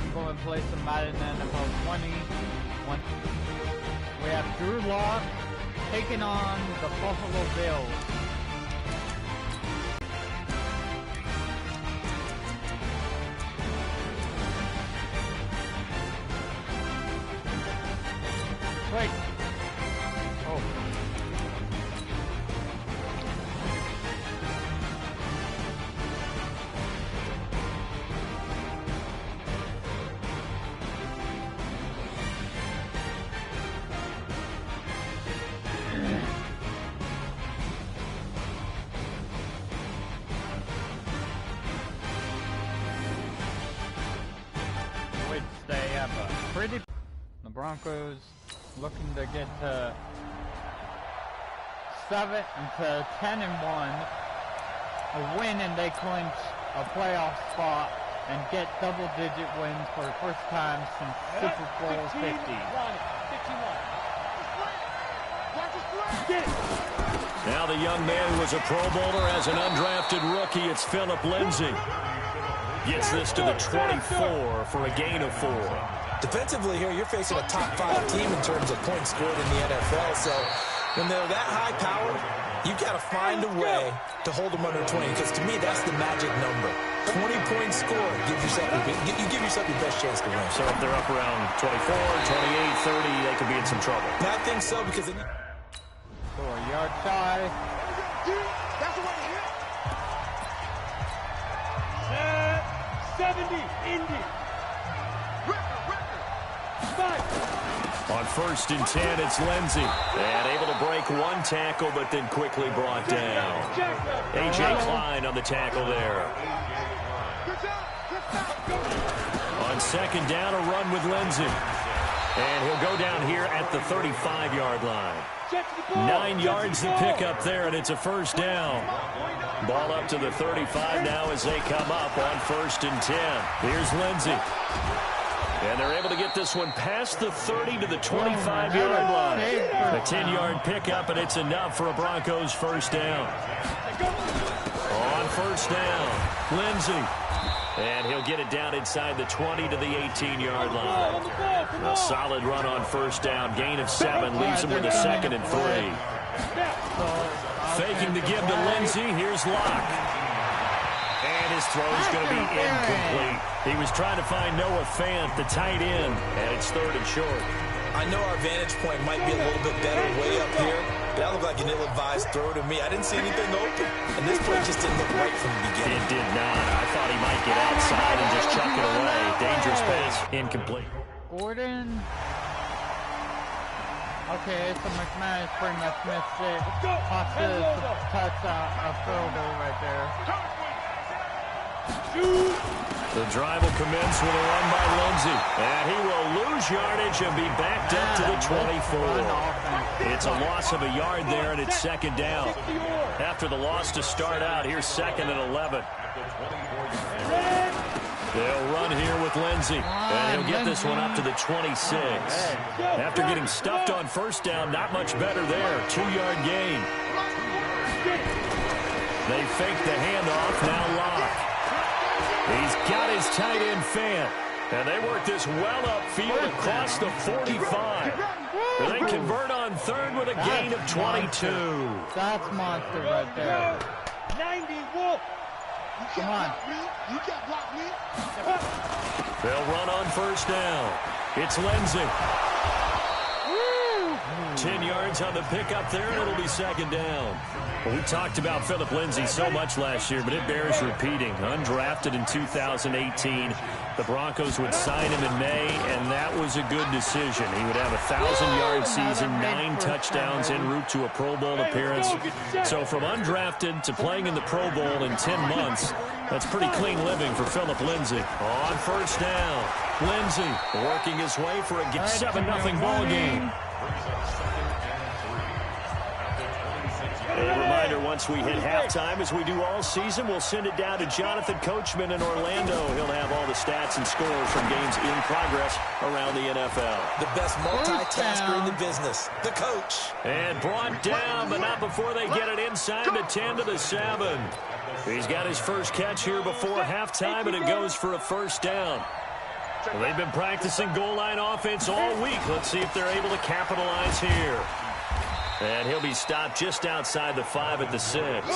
I'm going to play some Madden NFL 20. We have Drew Lock taking on the Buffalo Bills. Wait. Oh. Which they have a pretty. The Broncos looking to get to 10-1, a win, and they clinch a playoff spot and get double-digit wins for the first time since Super Bowl 50. Now the young man who was a Pro Bowler as an undrafted rookie. It's Philip Lindsay. Gets this to the 24 for a gain of 4. Defensively here, you're facing a top 5 team in terms of points scored in the NFL. So when they're that high powered, you got to find a way to hold them under 20. Because to me, that's the magic number. 20 points scored. You give yourself your best chance to win. So if they're up around 24, 28, 30, they could be in some trouble. I think so because... 4-yard shy. That's the way to hit. 70, Indy. On 1st and 10, it's Lindsay. And able to break one tackle, but then quickly brought down. A.J. Klein on the tackle there. On 2nd down, a run with Lindsay. And he'll go down here at the 35-yard line. 9 yards to pick up there, and it's a 1st down. Ball up to the 35 now as they come up on 1st and 10. Here's Lindsay. And they're able to get this one past the 30 to the 25-yard line. A 10-yard pickup, and it's enough for a Broncos 1st down. On 1st down, Lindsay. And he'll get it down inside the 20 to the 18-yard line. A solid run on 1st down. Gain of 7 leaves him with a 2nd and 3. Faking the give to Lindsay. Here's Locke. And his throw's going to be incomplete. He was trying to find Noah Fant, the tight end, and it's 3rd and short. I know our vantage point might be a little bit better way up here, but that looked like an ill-advised throw to me. I didn't see anything open, and this play just didn't look right from the beginning. It did not. I thought he might get outside and just chuck it away. Dangerous pass, incomplete. Gordon. Okay, so McManus pretty much missed it. Pops the touchdown, a field goal right there. The drive will commence with a run by Lindsay. And he will lose yardage and be backed up to the 24. It's a loss of a yard there, and it's 2nd down. After the loss to start out, here's 2nd and 11. They'll run here with Lindsay. And he'll get this one up to the 26. After getting stuffed on 1st down, not much better there. 2-yard gain. They fake the handoff. Now Locke. He's got his tight end Fant. And they work this well upfield across the 45. They convert on 3rd with a gain of 22. That's monster right there. 90 Wolf. Come on. You can't block me. They'll run on 1st down. It's Lindsay. 10 yards on the pickup there, and it'll be 2nd down. Well, we talked about Philip Lindsay so much last year, but it bears repeating. Undrafted in 2018, the Broncos would sign him in May, and that was a good decision. He would have a 1,000-yard season, 9 touchdowns en route to a Pro Bowl appearance. So from undrafted to playing in the Pro Bowl in 10 months, that's pretty clean living for Philip Lindsay. On 1st down, Lindsay working his way for a 7-0 ball game. A reminder, once we hit halftime, as we do all season, we'll send it down to Jonathan Coachman in Orlando. He'll have all the stats and scores from games in progress around the NFL. The best multitasker in the business, the coach. And brought down, but not before they get it inside the 10 to the 7. He's got his first catch here before halftime, and it goes for a 1st down. Well, they've been practicing goal line offense all week. Let's see if they're able to capitalize here. And he'll be stopped just outside the 5 at the 6.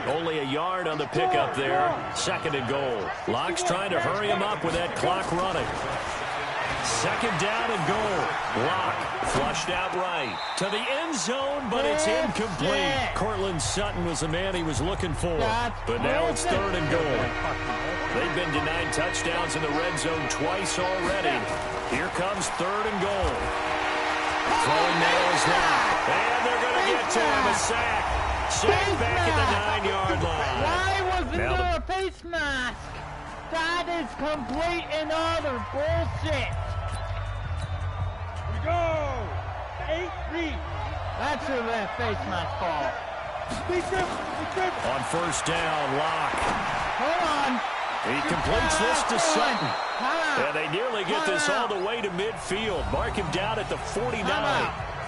Only a yard on the pickup there. 2nd and goal. Locke's trying to hurry him up with that clock running. 2nd down and goal. Locke flushed out right to the end zone, but it's incomplete. Cortland Sutton was the man he was looking for. But now it's 3rd and goal. They've been denied touchdowns in the red zone twice already. Here comes 3rd and goal. Throwing now is Locke. And they're going to get to him. A sack. Sack back at the 9-yard line. Why wasn't there a face mask? That is complete and utter bullshit. We go. 8-3. That should have been a face mask call. On 1st down, Locke. Hold on. He completes this to Sutton. And they nearly get this all the way to midfield. Mark him down at the 49.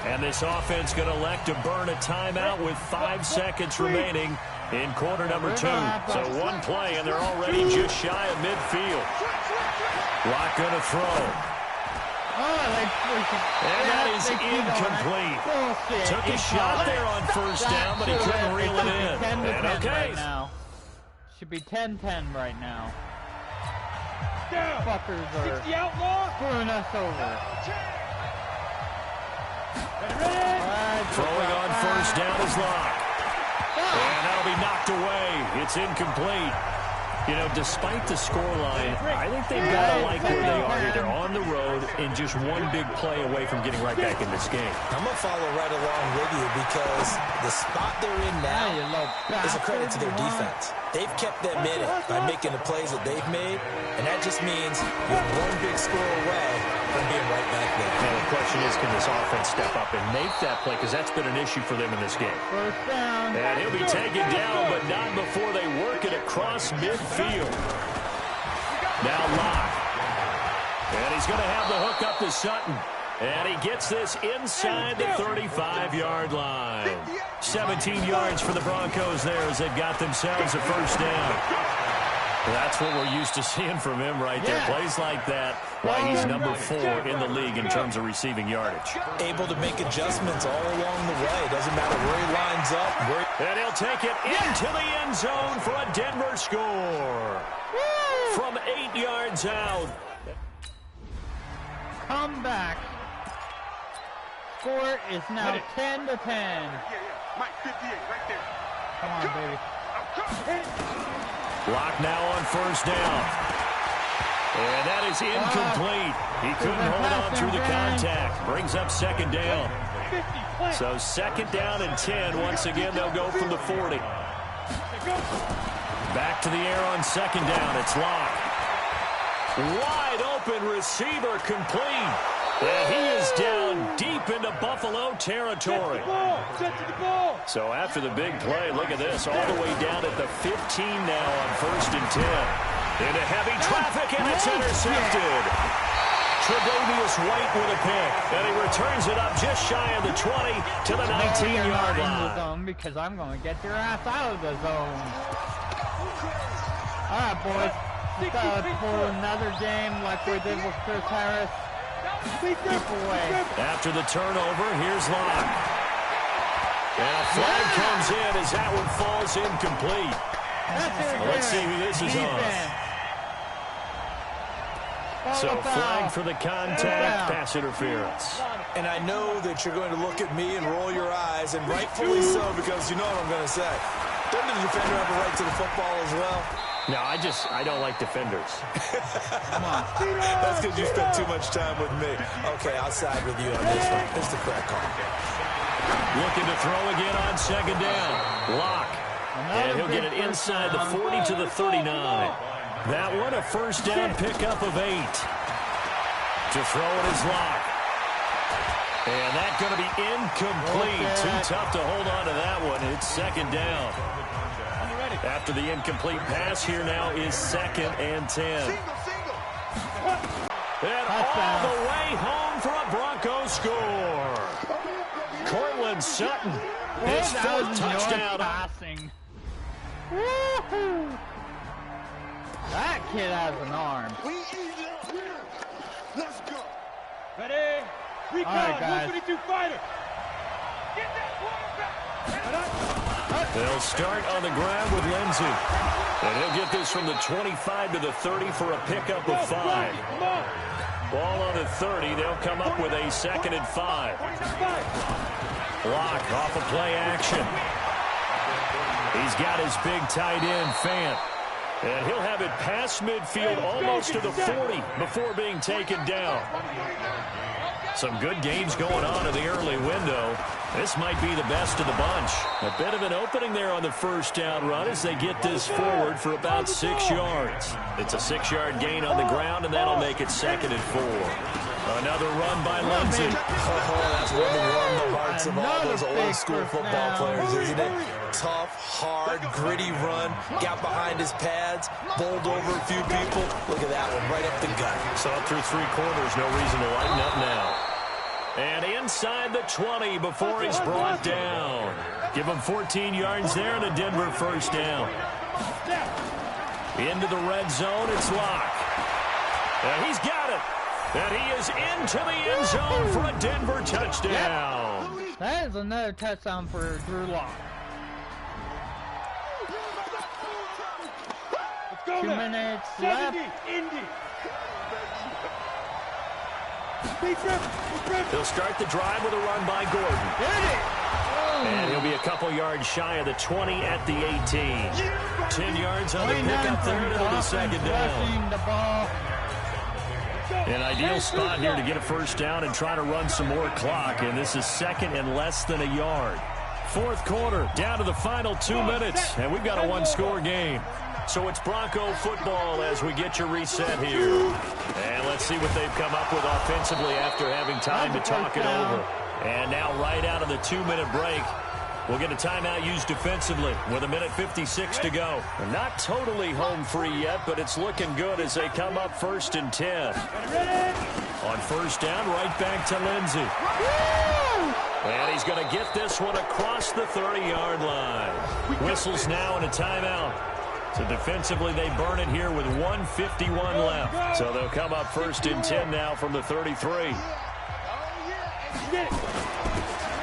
And this offense going to elect to burn a timeout with 5 seconds remaining in quarter number 2. So 1 play, and they're already just shy of midfield. Locke going to throw. And that is incomplete. Took a shot there on 1st down, but he couldn't reel it in. And okay. Should be 10-10 right now. Fuckers are screwing us over. Throwing on 1st down is Locke. And that'll be knocked away. It's incomplete. You know, despite the scoreline, I think they've got to like where they are here. They're on the road and just 1 big play away from getting right back in this game. I'm going to follow right along with you because the spot they're in now is a credit to their defense. They've kept them in it by making the plays that they've made, and that just means you're 1 big score away from being right back there. Now, the question is, can this offense step up and make that play? Because that's been an issue for them in this game. 1st down. And he'll be taken down, but not before they work it across midfield. Now Locke. And he's going to have the hook up to Sutton. And he gets this inside the 35-yard line. 17 yards for the Broncos there as they've got themselves a 1st down. That's what we're used to seeing from him right there. Plays like that, why he's number 4 in the league in terms of receiving yardage. Able to make adjustments all along the way. Doesn't matter where he lines up. And he'll take it into the end zone for a Denver score. From 8 yards out. Come back. Score is now 10-10. Mike 58 right there. Come on, baby. Locke now on 1st down. And that is incomplete. He couldn't hold on through the contact. Brings up 2nd down. So 2nd down and 10. Once again, they'll go from the 40. Back to the air on 2nd down. It's Locke. Wide open receiver complete. And he is down deep into Buffalo territory. So after the big play, look at this, all the way down at the 15 now on 1st and 10. Into heavy traffic, and it's intercepted. Tre'Davious White with a pick, and he returns it up just shy of the 20 to the 19-yard line. Because I'm going to get your ass out of the zone. All right, boys. Let's pull another game like we did with Chris Harris. Keep away. After the turnover, here's Locke. And a flag comes in as that one falls incomplete. Well, let's see who this is on. So flag for the contact, pass interference. And I know that you're going to look at me and roll your eyes, and rightfully so, because you know what I'm going to say. Doesn't the defender have a right to the football as well? No, I don't like defenders. Come on. That's because you spent too much time with me. Okay, I'll side with you on this one. It's the correct call. Looking to throw again on 2nd down. Locke. And he'll get it inside the 40 to the 39. That one a 1st down pickup of 8. To throw it is Locke. And that's going to be incomplete. Too tough to hold on to that one. It's 2nd down. After the incomplete pass, here now is 2nd and 10. And all the way home for a Broncos score. Cortland Sutton, his 4th touchdown. Passing. Woohoo! That kid has an arm. right, guys. 122 fighter. Get that quarterback. They'll start on the ground with Lindsey. And he'll get this from the 25 to the 30 for a pickup of 5. Ball on the 30. They'll come up with a 2nd and 5. Block off of play action. He's got his big tight end, Fant. And he'll have it past midfield almost to the 40 before being taken down. Some good games going on in the early window. This might be the best of the bunch. A bit of an opening there on the first down run as they get this forward for about 6 yards. It's a 6-yard gain on the ground, and that'll make it 2nd and 4. Another run by Lindsey. Oh, that's one to warm the hearts of all those old-school football players, isn't it? Tough, hard, gritty run. Got behind his pads, bowled over a few people. Look at that one, right up the gut. Saw it through 3 quarters. No reason to lighten up now. And inside the 20 before he's brought down. Give him 14 yards there and a Denver first down. Into the red zone, it's Locke. And he's got it. And he is into the end zone for a Denver touchdown. Yep. That is another touchdown for Drew Lock. 2 minutes left. Indy. He'll start the drive with a run by Gordon. And he'll be a couple yards shy of the 20 at the 18. 10 yards on the pickup there, and it'll be 2nd down. The ball. An ideal spot here to get a first down and try to run some more clock, and this is 2nd and less than a yard. 4th quarter, down to the final 2 minutes, and we've got a 1-score game. So it's Bronco football as we get your reset here. And let's see what they've come up with offensively after having time to talk it over. And now right out of the 2-minute break, we'll get a timeout used defensively with 1:56 to go. They're not totally home free yet, but it's looking good as they come up 1st and 10. On first down, right back to Lindsey. And he's going to get this one across the 30-yard line. Whistles now and a timeout. So defensively, they burn it here with 1:51 left. So they'll come up 1st and 10 now from the 33.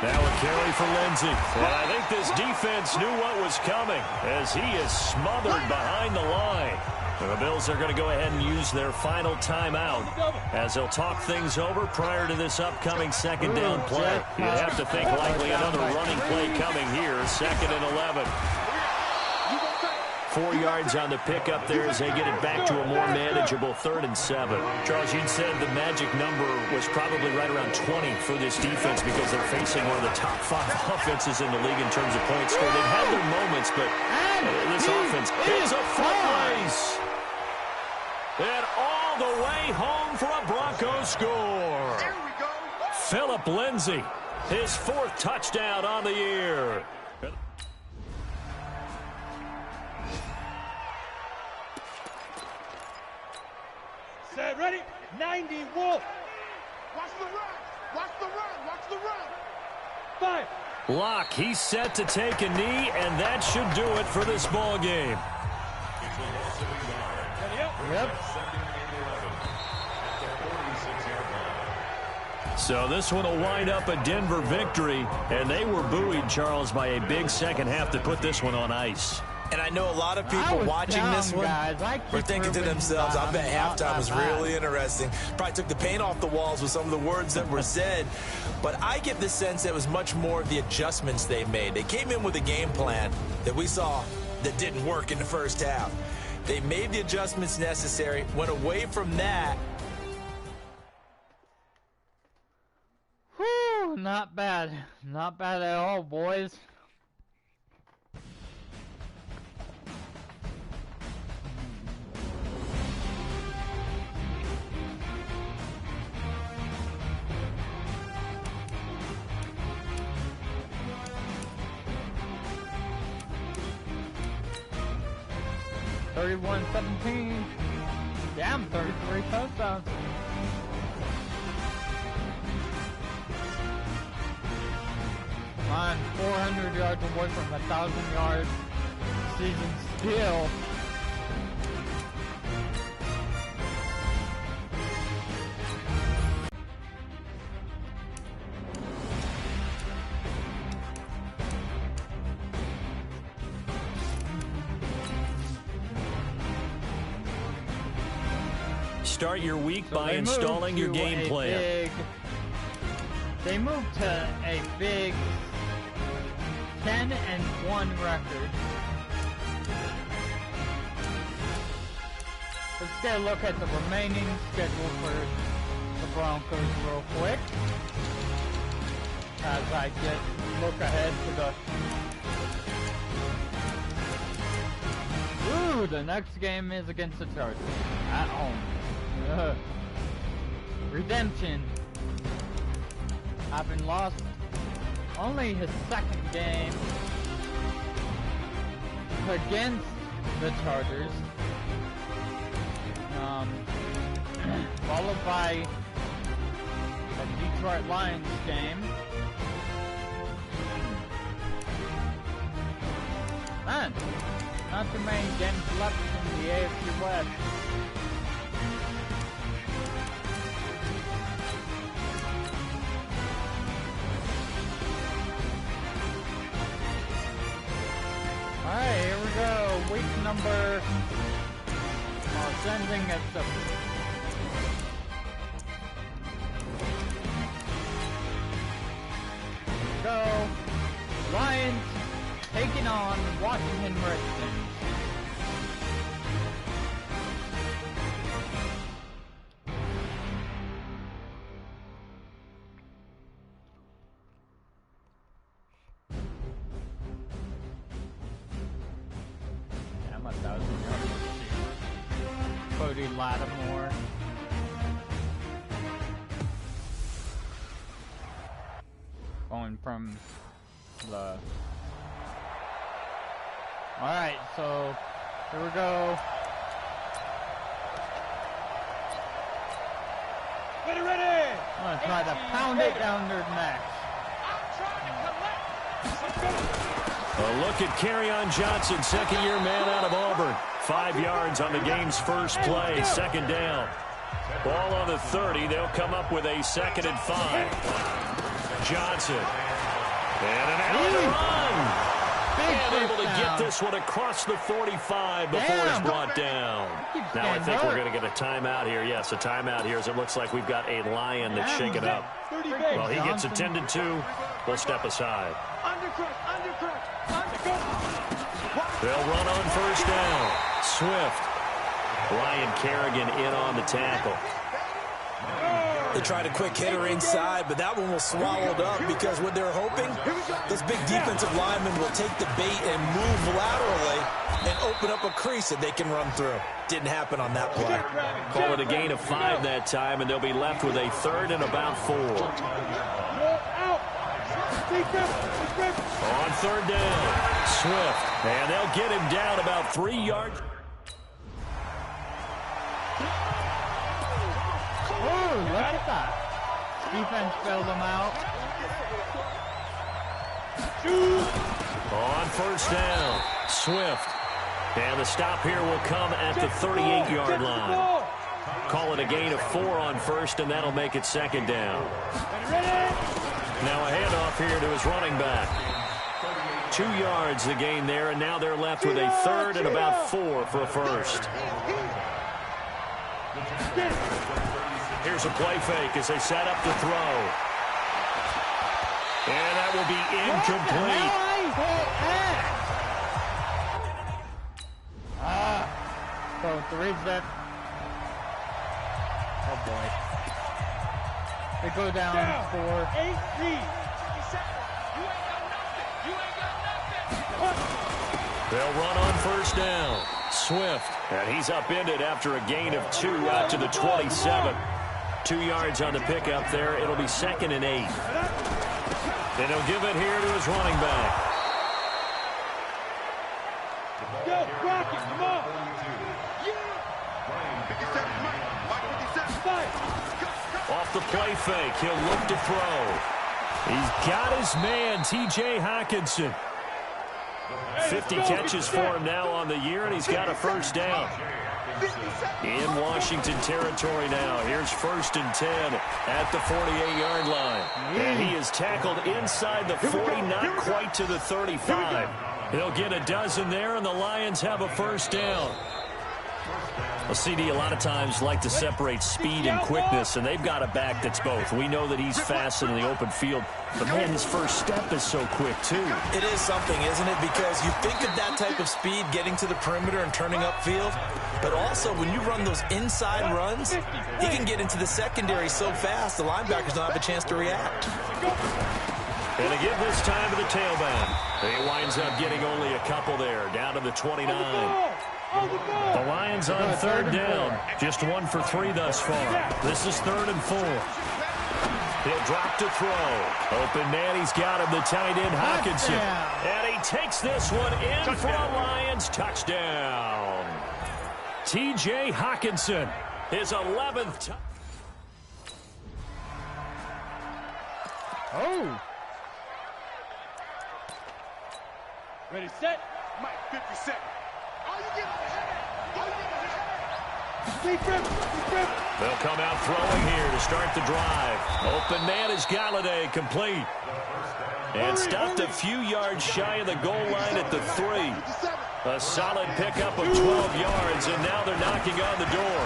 Now a carry for Lindsey. And I think this defense knew what was coming as he is smothered behind the line. And the Bills are going to go ahead and use their final timeout as they'll talk things over prior to this upcoming 2nd down play. You'd have to think likely another running play coming here, 2nd and 11. 4 yards on the pickup there as they get it back to a more manageable 3rd and 7. Charles, you'd said the magic number was probably right around 20 for this defense because they're facing one of the top 5 offenses in the league in terms of points scored. They've had their moments, but this offense hits a foot race. And all the way home for a Broncos score. There we go. Phillip Lindsey, his 4th touchdown on the year. Set, ready? 90, Wolf. Watch the run. Watch the run. Watch the run. 5. Locke, he's set to take a knee, and that should do it for this ball game. Yep. So this one will wind up a Denver victory, and they were buoyed, Charles, by a big second half to put this one on ice. And I know a lot of people watching this one were thinking to themselves, I bet halftime was really interesting. Probably took the paint off the walls with some of the words that were said. But I get the sense that it was much more the adjustments they made. They came in with a game plan that we saw that didn't work in the first half. They made the adjustments necessary, went away from that. Whew, not bad. Not bad at all, boys. (31-17). Damn, 33 touchdowns. On 400 yards away from 1,000 yards. Season still. Start your week So by installing your game plan. They moved to a big 10-1 record. Let's get a look at the remaining schedule for the Broncos real quick. As I look ahead to the... the next game is against the Chargers. At home. Redemption. Having lost only his second game against the Chargers. Followed by the Detroit Lions game. Man, not too many games left in the AFC West. Alright, here we go. Week number... sending at the... Go. Lions taking on Washington Redskins. I'm 1,000 yards. Cody Lattimore. Going from the... Alright, so here we go. Ready! I'm gonna try to pound it down their necks. A look at Kerryon Johnson, second-year man out of Auburn. 5 yards on the game's first play, second down. Ball on the 30. They'll come up with a 2nd and 5. Johnson. And an out to run. And able to get this one across the 45 before it's brought down. Now I think we're going to get a timeout here. Yes, a timeout here as it looks like we've got a Lion that's shaken up. Well, he gets attended to. We'll step aside. They'll run on first down. Swift. Ryan Kerrigan in on the tackle. They tried a quick hitter inside, but that one was swallowed up because what they're hoping, those big defensive linemen will take the bait and move laterally and open up a crease that they can run through. Didn't happen on that play. Call it a gain of 5 that time, and they'll be left with a 3rd and about 4. On 3rd down, Swift, and they'll get him down about 3 yards. Oh, look at that. Defense bailed him out. On first down, Swift. And the stop here will come at the 38-yard line. Call it a gain of 4 on first, and that'll make it 2nd down. Now a handoff here to his running back. 2 yards the gain there, and now they're left with a 3rd and about 4 for a first. Here's a play fake as they set up to throw. And that will be incomplete. So 3 zip. Oh boy. They go down, score. 8-3. They'll run on first down. Swift. And he's upended after a gain of 2 out to the 27. 2 yards on the pickup there. It'll be 2nd and 8. And he'll give it here to his running back. Go, Rocket, come on. Off the play fake, he'll look to throw. He's got his man, T.J. Hockenson. 50 catches for him now on the year, and he's got a first down. In Washington territory now. Here's 1st and 10 at the 48-yard line. And he is tackled inside the 40, not quite to the 35. He'll get a dozen there, and the Lions have a first down. Well, CD, a lot of times like to separate speed and quickness, and they've got a back that's both. We know that he's fast in the open field, but, man, his first step is so quick, too. It is something, isn't it? Because you think of that type of speed getting to the perimeter and turning upfield, but also when you run those inside runs, he can get into the secondary so fast the linebackers don't have a chance to react. And to give this time to the tailback. He winds up getting only a couple there, down to the 29. The Lions on third down. Just 1 for 3 thus far. This is 3rd and 4. He'll drop to throw. Open man, he's got him, the tight end, Hockenson. And he takes this one in for a Lions touchdown. T.J. Hockenson, his 11th touchdown. Oh. Ready, set. Mike, 57. Are you getting ahead? Are you getting ahead? They'll come out throwing here to start the drive. Open man is Galladay, complete. And stopped a few yards shy of the goal line at the 3. A solid pickup of 12 yards, and now they're knocking on the door.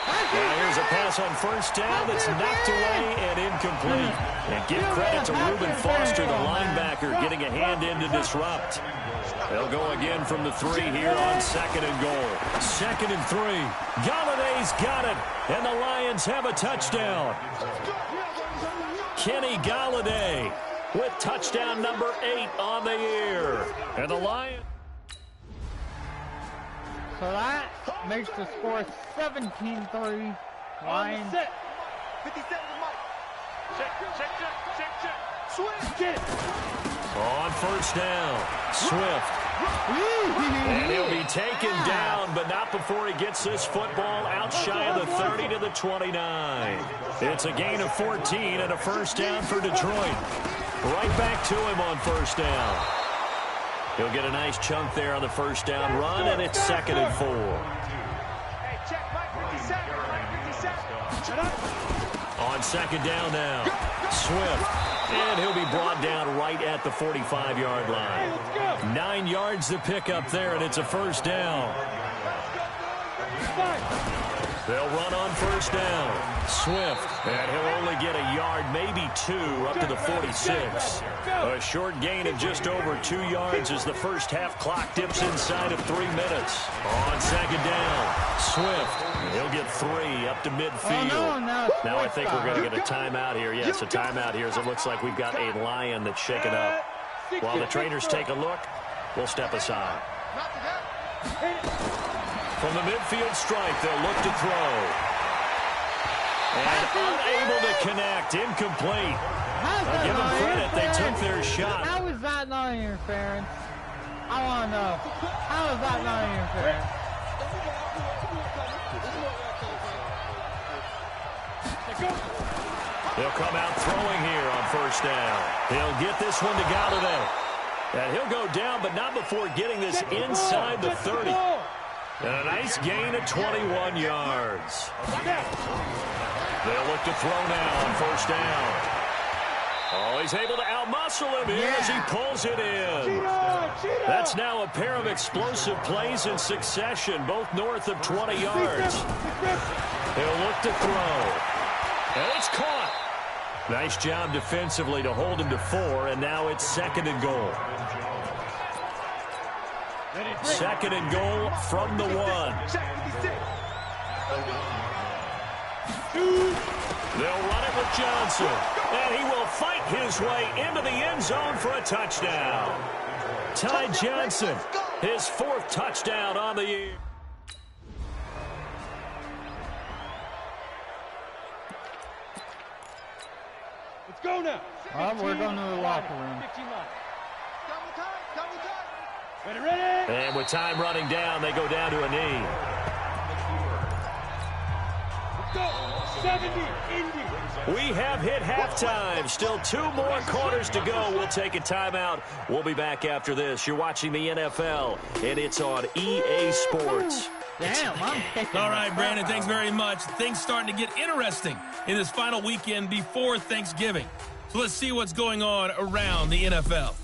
Now here's a pass on first down that's knocked away and incomplete. And give credit to Reuben Foster, the linebacker, getting a hand in to disrupt. They'll go again from the 3 here on 2nd and goal. 2nd and 3. Galladay's got it, and the Lions have a touchdown. Kenny Galladay with touchdown number 8 on the year. And the Lions... So that makes the score 17-3. Lions. 57 to Mike. Check. Swift, get it. On first down, Swift. And he'll be taken down, but not before he gets this football out shy of the 30 to the 29. It's a gain of 14 and a first down for Detroit. Right back to him on first down. He'll get a nice chunk there on the first down run, and it's 2nd and 4. Hey, check, Mike, 57. On 2nd down now, Swift. And he'll be brought down right at the 45-yard line. 9 yards to pick up there, and it's a first down. They'll run on first down. Swift, and he'll only get a yard, maybe 2, up to the 46. A short gain of just over 2 yards as the first half clock dips inside of 3 minutes. On 2nd down, Swift. He'll get 3 up to midfield. Now I think we're going to get a timeout here. Yes, a timeout here as it looks like we've got a Lion that's shaken up. While the trainers take a look, we'll step aside. From the midfield stripe, they'll look to throw. And unable to connect, incomplete. I'll give them credit, they took their shot. How is that not interference? I want to know. How is that not interference? He'll come out throwing here on first down. He'll get this one to Galladay. And he'll go down, but not before getting this inside the 30. And a nice gain of 21 yards. They'll look to throw now on first down. Oh, he's able to outmuscle him here as he pulls it in. That's now a pair of explosive plays in succession, both north of 20 yards. He'll look to throw. And it's caught. Nice job defensively to hold him to 4, and now it's 2nd and goal. 2nd and goal from the 1. They'll run it with Johnson, and he will fight his way into the end zone for a touchdown. Ty Johnson, his 4th touchdown on the year. Let's go now. We're going to the locker room. Ready. And with time running down, they go down to a knee. Let's go. 70, Indy. We have hit halftime. Still 2 more quarters to go. We'll take a timeout. We'll be back after this. You're watching the NFL, and it's on EA Sports. Damn, all right, Brandon, thanks very much. Things starting to get interesting in this final weekend before Thanksgiving. So let's see what's going on around the NFL.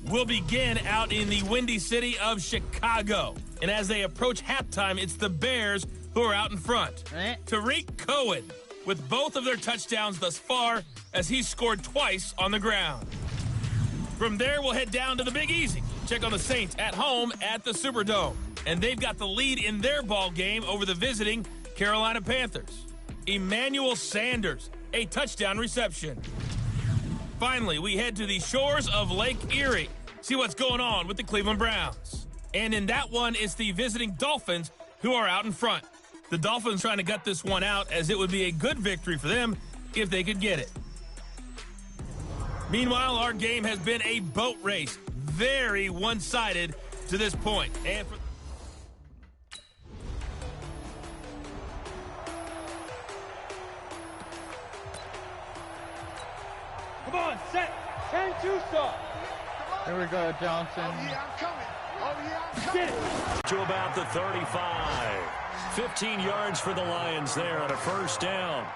We'll begin out in the Windy City of Chicago. And as they approach halftime, it's the Bears who are out in front. Tariq Cohen with both of their touchdowns thus far as he's scored twice on the ground. From there, we'll head down to the Big Easy. Check on the Saints at home at the Superdome. And they've got the lead in their ball game over the visiting Carolina Panthers. Emmanuel Sanders, a touchdown reception. Finally, we head to the shores of Lake Erie. See what's going on with the Cleveland Browns. And in that one, it's the visiting Dolphins who are out in front. The Dolphins trying to gut this one out, as it would be a good victory for them if they could get it. Meanwhile, our game has been a boat race. Very one-sided to this point. And Come on, set. 10-2 start. Here we go, Johnson. Oh, yeah, I'm coming. Oh, yeah, I'm coming. To about the 35. 15 yards for the Lions there on a first down.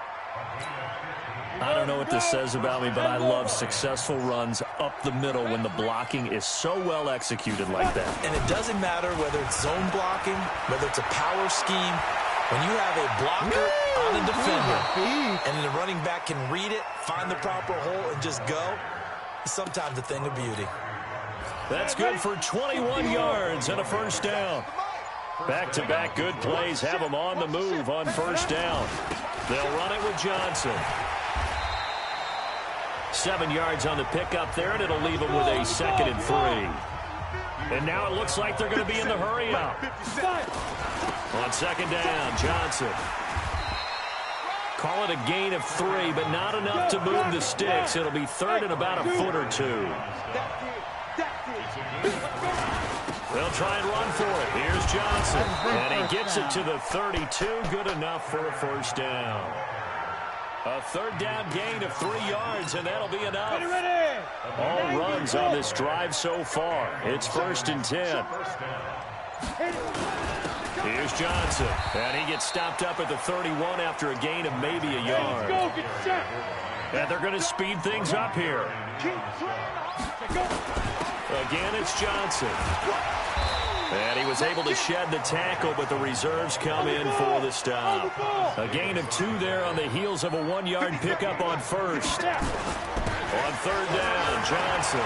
I don't know what this says about me, but I love successful runs up the middle when the blocking is so well executed like that. And it doesn't matter whether it's zone blocking, whether it's a power scheme. When you have a blocker on a defender and the running back can read it, find the proper hole, and just go, it's sometimes a thing of beauty. That's good for 21 yards and a first down. Back-to-back good plays have them on the move on first down. They'll run it with Johnson. 7 yards on the pickup there, and it'll leave them with a 2nd and 3. And now it looks like they're going to be in the hurry-up. On 2nd down, Johnson. Call it a gain of 3, but not enough to move the sticks. It'll be 3rd and about a foot or 2. They'll try and run for it. Here's Johnson. And he gets it to the 32. Good enough for a first down. A 3rd down gain of 3 yards, and that'll be enough. All runs on this drive so far. It's 1st and 10. Here's Johnson. And he gets stopped up at the 31 after a gain of maybe a yard. And they're going to speed things up here. Again, it's Johnson. And he was able to shed the tackle, but the reserves come in for the stop. A gain of 2 there on the heels of a 1-yard pickup on first. On 3rd down, Johnson.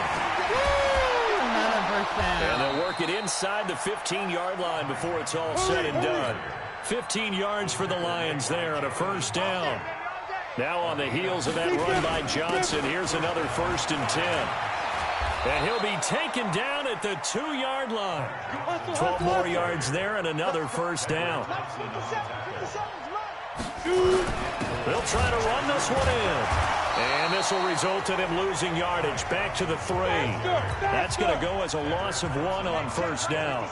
And they'll work it inside the 15-yard line before it's all said and done. 15 yards for the Lions there on a first down. Now on the heels of that run by Johnson, here's another 1st and 10. And he'll be taken down at the 2-yard line. 12 more yards there and another first down. They'll try to run this one in. And this will result in him losing yardage back to the 3. That's going to go as a loss of 1 on first down.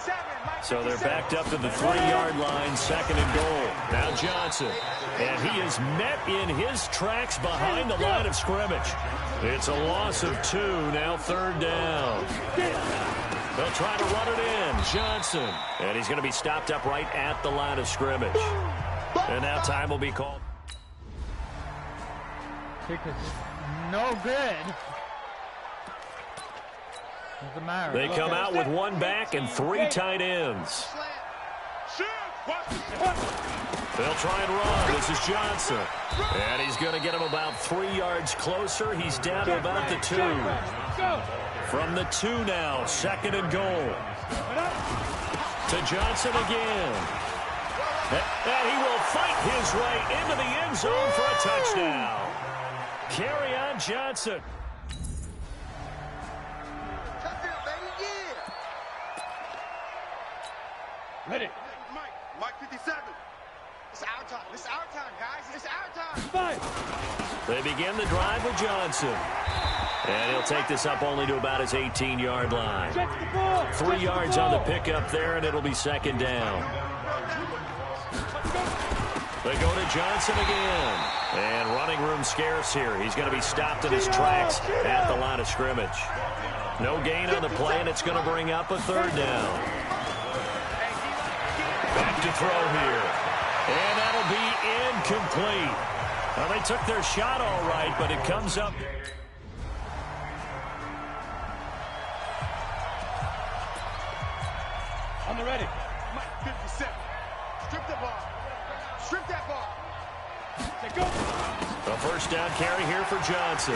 So they're backed up to the 3-yard line, 2nd and goal. Now Johnson. And he is met in his tracks behind the line of scrimmage. It's a loss of 2, now 3rd down. They'll try to run it in. Johnson. And he's going to be stopped up right at the line of scrimmage. And now time will be called. Kick is no good. Doesn't matter. They come out with 1 back and 3 tight ends. They'll try and run. This is Johnson. And he's going to get him about 3 yards closer. He's down to about the 2. From the 2 now, 2nd and goal. To Johnson again. And he will fight his way into the end zone for a touchdown. Carry on Johnson. Ready. Mike 57. It's our time. It's our time, guys. It's our time. 5. They begin the drive with Johnson. And he'll take this up only to about his 18-yard line. 3 yards on the pickup there, and it'll be 2nd down. They go to Johnson again. And running room scarce here. He's going to be stopped in his tracks at the line of scrimmage. No gain on the play, and it's going to bring up a 3rd down. Back to throw here. And that'll be incomplete. Well, they took their shot all right, but it comes up. On the ready. Strip the ball. Strip that ball. A first down carry here for Johnson.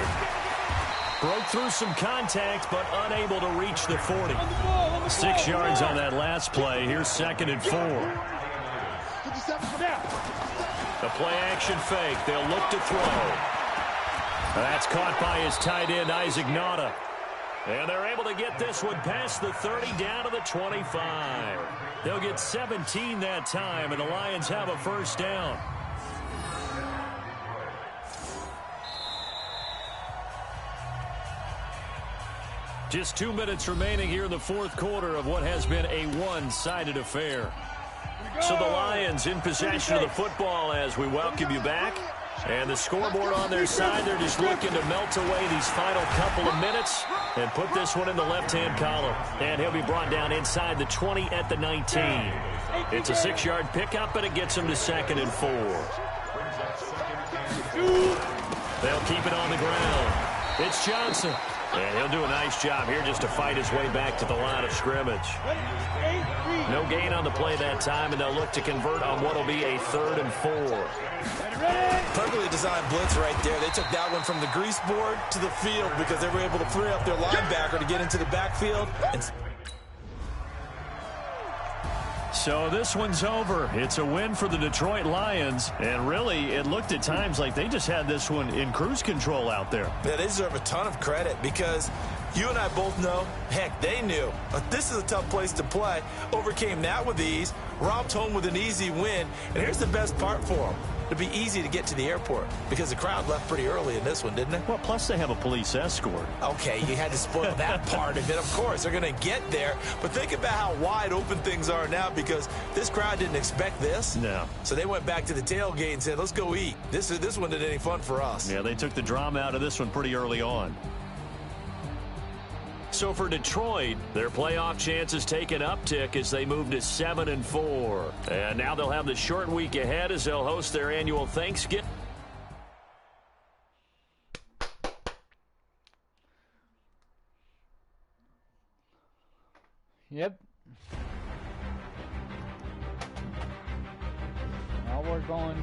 Broke through some contact, but unable to reach the 40. 6 yards on that last play. Here's 2nd and 4. The play-action fake. They'll look to throw. That's caught by his tight end, Isaac Nauta. And they're able to get this one past the 30 down to the 25. They'll get 17 that time, and the Lions have a first down. Just 2 minutes remaining here in the fourth quarter of what has been a one-sided affair. So the Lions in possession of the football as we welcome you back. And the scoreboard on their side, they're just looking to melt away these final couple of minutes and put this one in the left-hand column. And he'll be brought down inside the 20 at the 19. It's a 6-yard pickup, and it gets him to 2nd and 4. They'll keep it on the ground. It's Johnson. And he'll do a nice job here just to fight his way back to the line of scrimmage. No gain on the play that time, and they'll look to convert on what will be a 3rd and 4. Perfectly designed blitz right there. They took that one from the grease board to the field because they were able to free up their linebacker to get into the backfield. So this one's over. It's a win for the Detroit Lions, and really it looked at times like they just had this one in cruise control out there. Yeah, they deserve a ton of credit because you and I both know, heck, they knew. But this is a tough place to play. Overcame that with ease, romped home with an easy win, and here's the best part for them. It'd be easy to get to the airport because the crowd left pretty early in this one, didn't it? Well, plus they have a police escort. Okay, you had to spoil that part of it. Of course, they're going to get there. But think about how wide open things are now because this crowd didn't expect this. No. So they went back to the tailgate and said, let's go eat. This one didn't any fun for us. Yeah, they took the drama out of this one pretty early on. So for Detroit, their playoff chances take an uptick as they move to 7 and 4. And now they'll have the short week ahead as they'll host their annual Thanksgiving. Yep. Now we're going to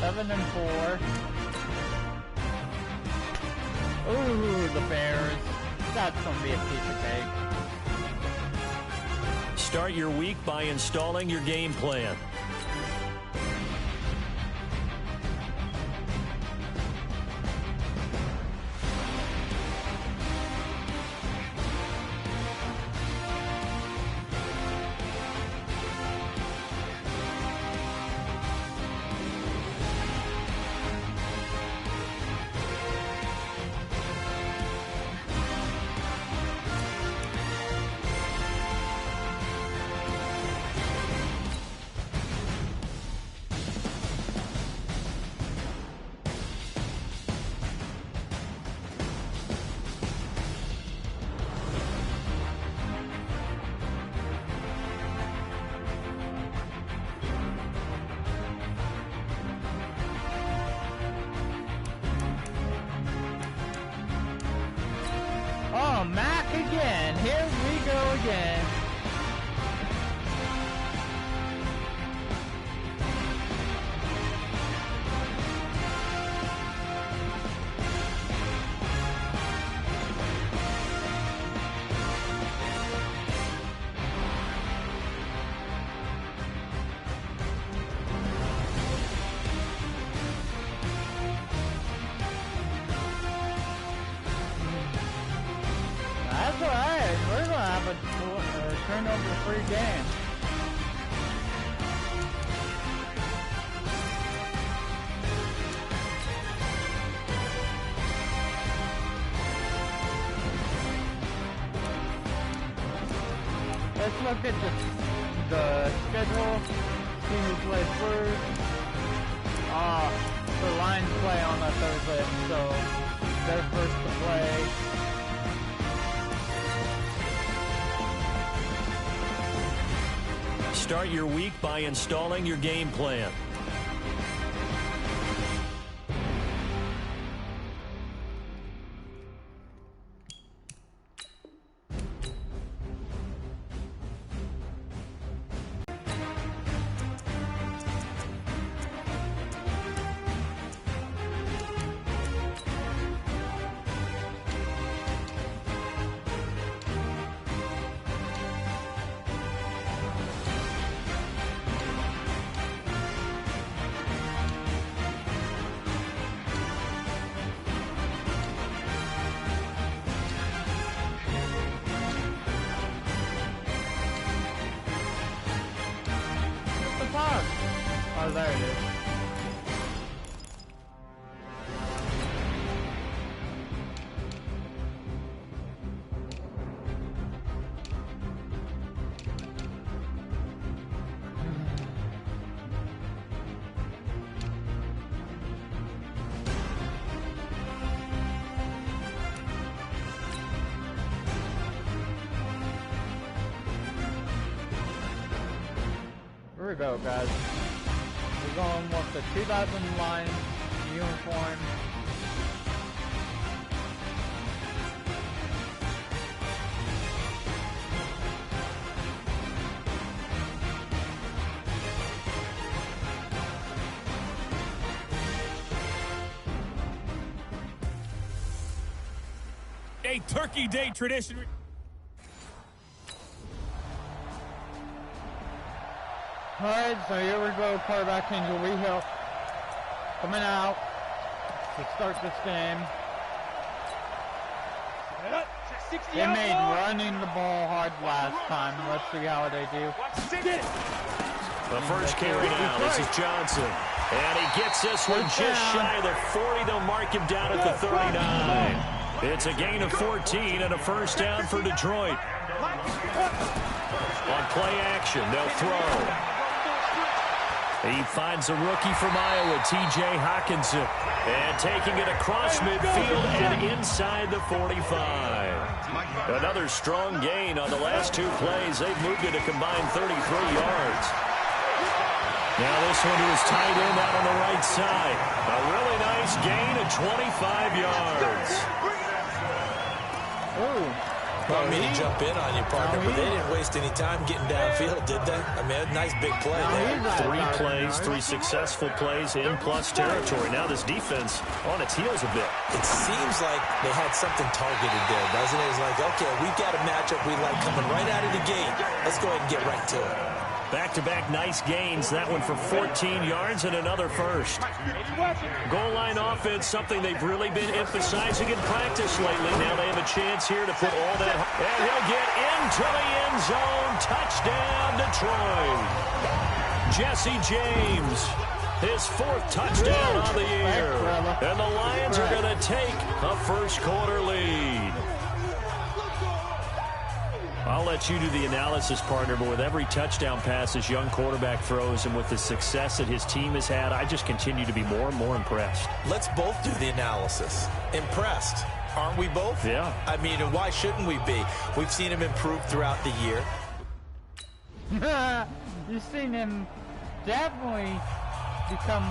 7 and 4. Ooh, the Bears. That's gonna be a piece of cake. Start your week by installing your game plan. Oh, Mac again. Here we go again. That's alright. We're going to have a turnover-free game. Let's look at the schedule. See who plays first. The Lions play on a Thursday, so they're first to play. Start your week by installing your game plan. Oh, there it is. Here we go, guys. We're going with the 2000 line uniform. A Turkey Day tradition. Alright, so here we go, quarterback Angel Hill coming out to start this game. They made running the ball hard last time. Let's see how they do. The first carry now, this is Johnson. And he gets this one just shy of the 40. They'll mark him down at the 39. It's a gain of 14 and a first down for Detroit. On play action, they'll throw. He finds a rookie from Iowa, T.J. Hawkinson. And taking it across midfield and inside the 45. Another strong gain on the last two plays. They've moved it a combined 33 yards. Now this one to his tight end out on the right side. A really nice gain of 25 yards. Ooh. I mean to jump in on you, partner, but they didn't waste any time getting downfield, did they? I mean, a nice big play there. 3 plays, 3 successful plays in plus territory. Now this defense on its heels a bit. It seems like they had something targeted there, doesn't it? It's like, okay, we've got a matchup we like coming right out of the gate. Let's go ahead and get right to it. Back-to-back nice gains. That one for 14 yards and another first. Goal line offense, something they've really been emphasizing in practice lately. Now they have a chance here to put all that. And he'll get into the end zone. Touchdown, Detroit. Jesse James, his 4th touchdown on the year. And the Lions are going to take a first-quarter lead. I'll let you do the analysis, partner, but with every touchdown pass this young quarterback throws and with the success that his team has had, I just continue to be more and more impressed. Let's both do the analysis. Impressed. Aren't we both? Yeah. I mean, and why shouldn't we be? We've seen him improve throughout the year. You've seen him definitely become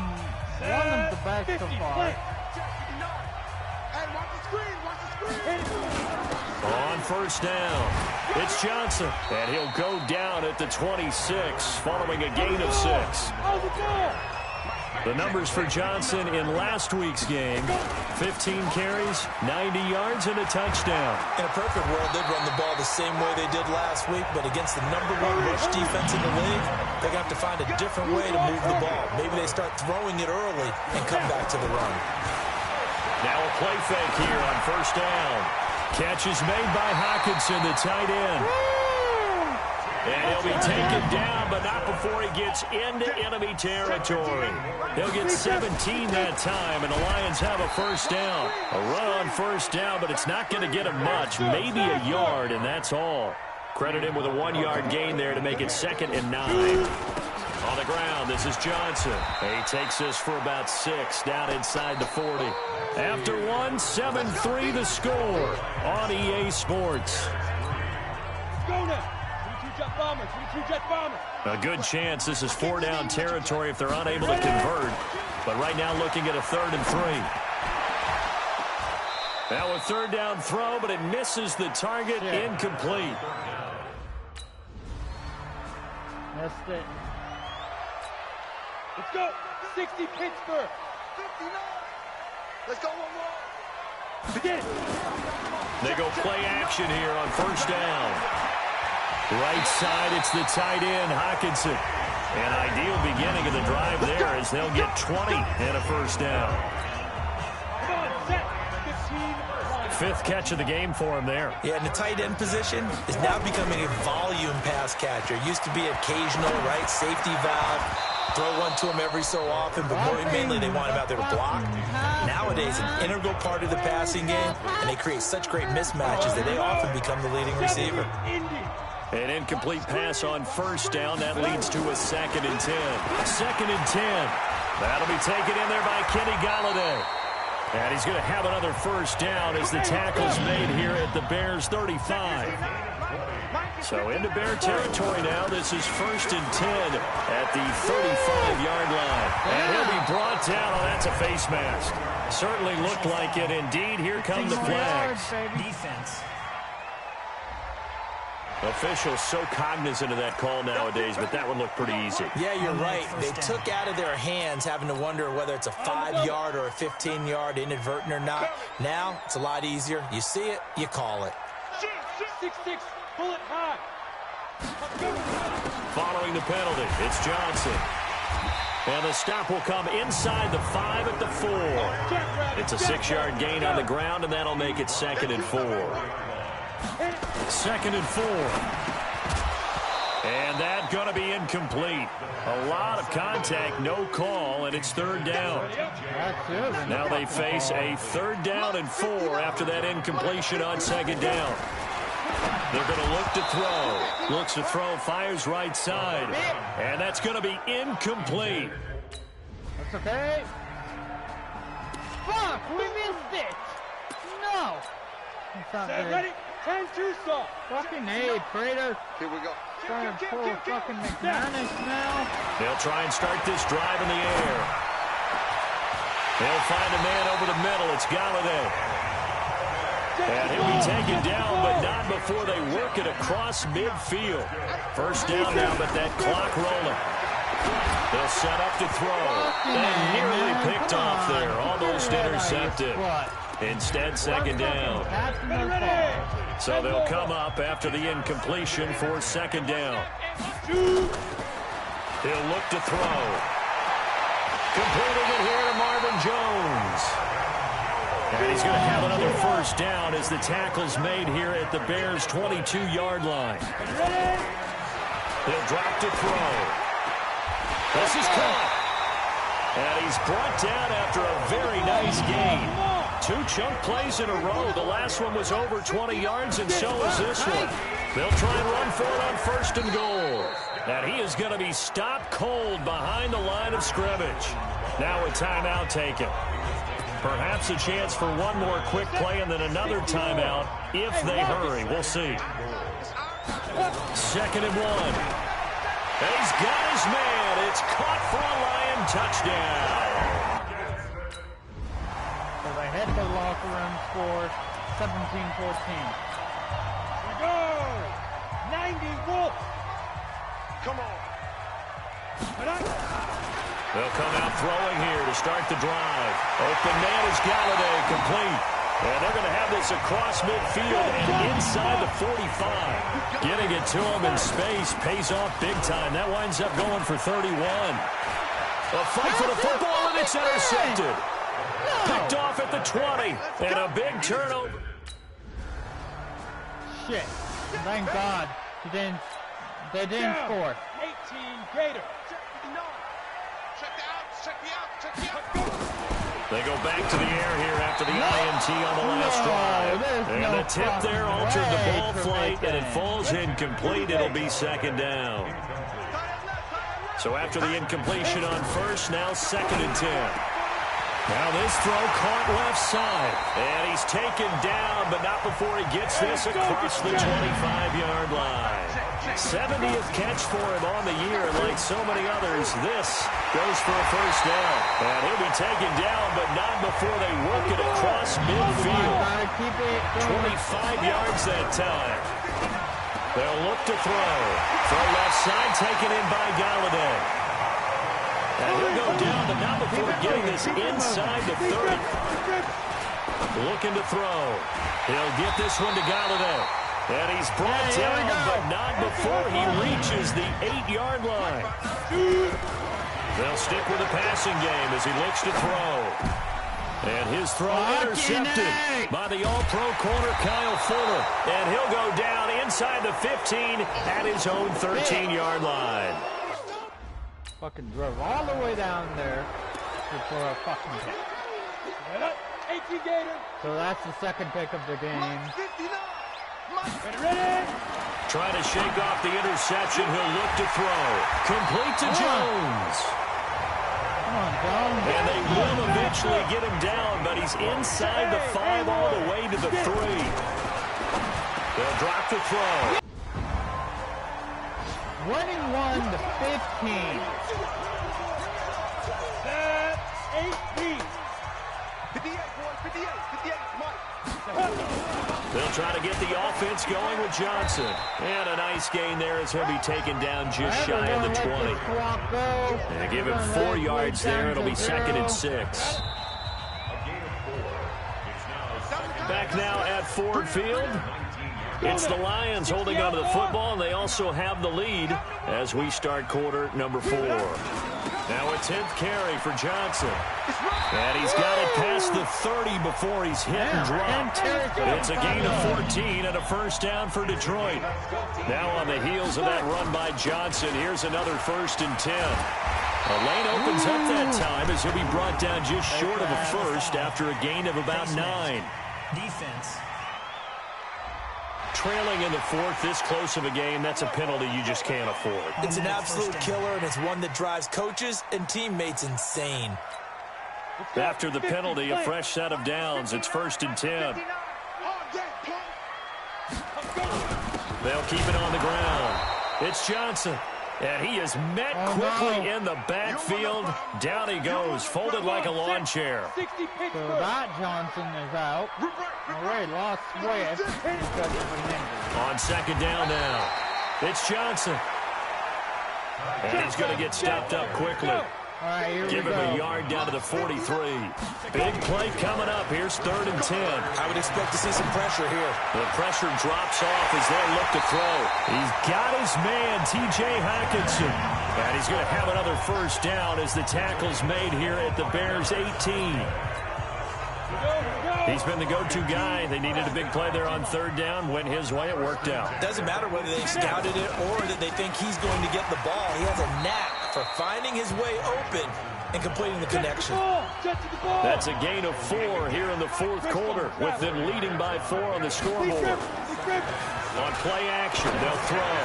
one of the best so far. Hey, watch the screen, watch the screen. On first down, it's Johnson, and he'll go down at the 26 following a gain of 6. The numbers for Johnson in last week's game, 15 carries, 90 yards, and a touchdown. In a perfect world, they'd run the ball the same way they did last week, but against the #1 rush defense in the league, they're going to have to find a different way to move the ball. Maybe they start throwing it early and come back to the run. Now a play fake here on first down. Catch is made by Hawkinson, the tight end. And he'll be taken down, but not before he gets into enemy territory. He'll get 17 that time, and the Lions have a first down. A run on first down, but it's not going to get him much. Maybe a yard, and that's all. Credit him with a 1-yard gain there to make it 2nd and 9. On the ground, this is Johnson. He takes this for about 6 down inside the 40. After 1, 7-3 the score on EA Sports. Go now. 22-jet bombers, 22-jet bombers. A good chance this is 4-down territory if they're unable to convert. But right now looking at a 3rd and 3. Now a 3rd down throw, but it misses the target. Incomplete. Missed it. Let's go. 60 Pittsburgh. 59. Let's go one more. Begin. They go play action here on first down. Right side, it's the tight end, Hawkinson. An ideal beginning of the drive there as they'll get 20 and a first down. Come on, set. 15. 5th catch of the game for him there. Yeah, and the tight end position is now becoming a volume pass catcher. Used to be occasional, right? Safety valve. throw one to him every so often, but mainly they want him out there to block. Nowadays, an integral part of the passing game, and they create such great mismatches that they often become the leading receiver. An incomplete pass on first down. That leads to a 2nd and 10. 2nd and 10. That'll be taken in there by Kenny Golladay. And he's going to have another first down as the tackle's made here at the Bears 35. So into Bear territory now. This is 1st and 10 at the 35-yard line. And he'll be brought down. Oh, that's a face mask. Certainly looked like it. Indeed, here come the flags. Defense. Officials so cognizant of that call nowadays, but that one looked pretty easy. Yeah, you're right. They took out of their hands having to wonder whether it's a 5-yard or a 15-yard inadvertent or not. Now, it's a lot easier. You see it, you call it. 6-6, pull it high. Following the penalty, it's Johnson. And the stop will come inside the 5 at the 4. It's a 6-yard gain on the ground, and that'll make it 2nd and 4. 2nd and 4. And that's going to be incomplete. A lot of contact, no call, and it's 3rd down. Now they face a 3rd down and 4 after that incompletion on 2nd down. They're going to look to throw. Looks to throw, fires right side. And that's going to be incomplete. That's okay. Fuck, we missed it. No. Ready? 10-2 stop. Fucking A, Prater. Here we go. Trying to pull fucking McManus now. They'll try and start this drive in the air. They'll find a man over the middle. It's Golladay. And he'll be taken down, but not before they work it across midfield. First down now, but that clock rolling. They'll set up to throw. And nearly picked off there. Almost intercepted. Instead, 2nd down. So they'll come up after the incompletion for 2nd down. He'll look to throw. Completing it here to Marvin Jones. And he's going to have another first down as the tackle's made here at the Bears' 22-yard line. He'll drop to throw. This is caught. And he's brought down after a very nice gain. 2 chunk plays in a row. The last one was over 20 yards, and so is this one. They'll try and run for it on 1st and goal. And he is going to be stopped cold behind the line of scrimmage. Now a timeout taken. Perhaps a chance for one more quick play and then another timeout if they hurry. We'll see. 2nd and 1. And he's got his man. It's caught for a Lion touchdown. So they head to the locker room, score 17-14. We go! 90 Wolves! Come on! They'll come out throwing here to start the drive. Open man is Golladay, complete. And they're going to have this across midfield and inside the 45. Getting it to him in space pays off big time. That winds up going for 31. A fight for the football, and it's intercepted. Picked off at the 20. And a big turnover. Shit. Thank God. They didn't score. 18 greater. They go back to the air here after the INT on the last drive. And the tip there altered the ball flight, and it falls incomplete. It'll be 2nd down. So after the incompletion on first, now 2nd and 10. Now this throw caught left side. And he's taken down, but not before he gets this across the 25-yard line. 70th catch for him on the year, and like so many others, this goes for a first down. And he'll be taken down, but not before they work it across midfield. 25 yards that time. They'll look to throw. From left side, taken in by Golladay. And he'll go down, but not before getting this inside the 30. Looking to throw. He'll get this one to Golladay. And he's brought down, but not before he reaches the 8-yard line. They'll stick with the passing game as he looks to throw. And his throw intercepted by the all-pro corner, Kyle Fuller. And he'll go down inside the 15 at his own 13-yard line. Fucking drove all the way down there for a fucking pick. So that's the second pick of the game. Ready? Trying to shake off the interception. He'll look to throw. Complete to Jones. Come on, Jones. And they will eventually get him down, but he's inside the 5 all the way to the 3. They'll drop the throw. Winning 1 to 15. Set 18. 58, boys, 58, 58, Mike. They'll try to get the offense going with Johnson. And a nice gain there as he'll be taken down just shy of the 20. And give him 4 yards there. It'll be 2nd and 6. Back now at Ford Field. It's the Lions holding onto the football, and they also have the lead as we start quarter number 4. Now a 10th carry for Johnson. And he's got it past the 30 before he's hit and dropped. It's a gain of 14 and a first down for Detroit. Now on the heels of that run by Johnson, here's another 1st and 10. A lane opens up that time as he'll be brought down just short of a first after a gain of about 9. Defense. Trailing in the 4th, this close of a game, that's a penalty you just can't afford. It's an absolute killer, and it's one that drives coaches and teammates insane. After the penalty, a fresh set of downs. It's 1st and 10. They'll keep it on the ground. It's Johnson. And he is met quickly in the backfield. Down he goes, folded like a lawn chair. So that Johnson is out. Already lost Swift because of an injury. On 2nd down now. It's Johnson. And he's going to get stopped up quickly. All right, here Give we him go. a yard down to the 43. Big play coming up. Here's 3rd and 10. I would expect to see some pressure here. The pressure drops off as they look to throw. He's got his man, T.J. Hockenson. And he's going to have another first down as the tackle's made here at the Bears' 18. He's been the go-to guy. They needed a big play there on 3rd down. Went his way. It worked out. Doesn't matter whether they scouted it or that they think he's going to get the ball. He has a knack for finding his way open and completing the connection. That's a gain of 4 here in the 4th quarter, with them leading by 4 on the scoreboard. On play action, they'll throw.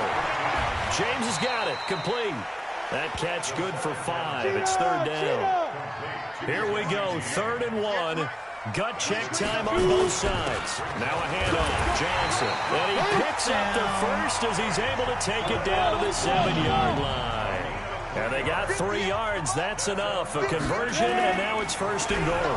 James has got it. Complete. That catch good for 5. It's 3rd down. Here we go. 3rd and 1. Gut check time on both sides. Now a handoff. Johnson. And he picks up the first as he's able to take it down to the 7-yard line. And they got 3 yards. That's enough. A conversion, and now it's 1st and goal.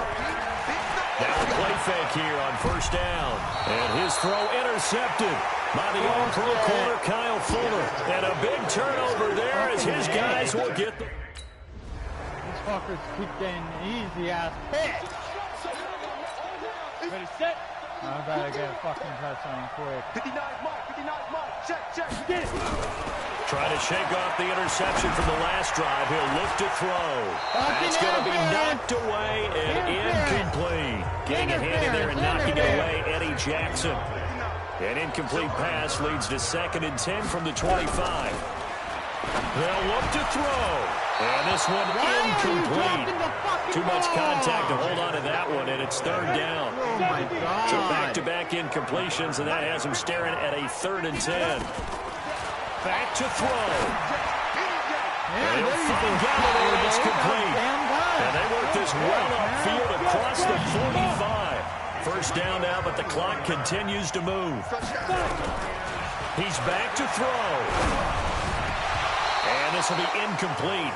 Now a play fake here on 1st down. And his throw intercepted by the all-pro corner, Kyle Fuller. And a big turnover there as his guys will get the... These fuckers keep getting easy-ass picks. Ready, set. I gotta get a fucking touchdown quick. 59 Mike, check, get it. Trying to shake off the interception from the last drive. He'll look to throw. That's going to be knocked away and incomplete. Getting it handy there and knocking it away, Eddie Jackson. An incomplete pass leads to 2nd and 10 from the 25. They'll look to throw. And this one incomplete. Too much contact to hold on to that one, and it's 3rd down. Oh, my God. So back-to-back incompletions, and that has him staring at a 3rd and 10. Back to throw. And he'll find Galloway, and it's complete. And they work this well upfield across the 45. 1st down now, but the clock continues to move. He's back to throw. And this will be incomplete.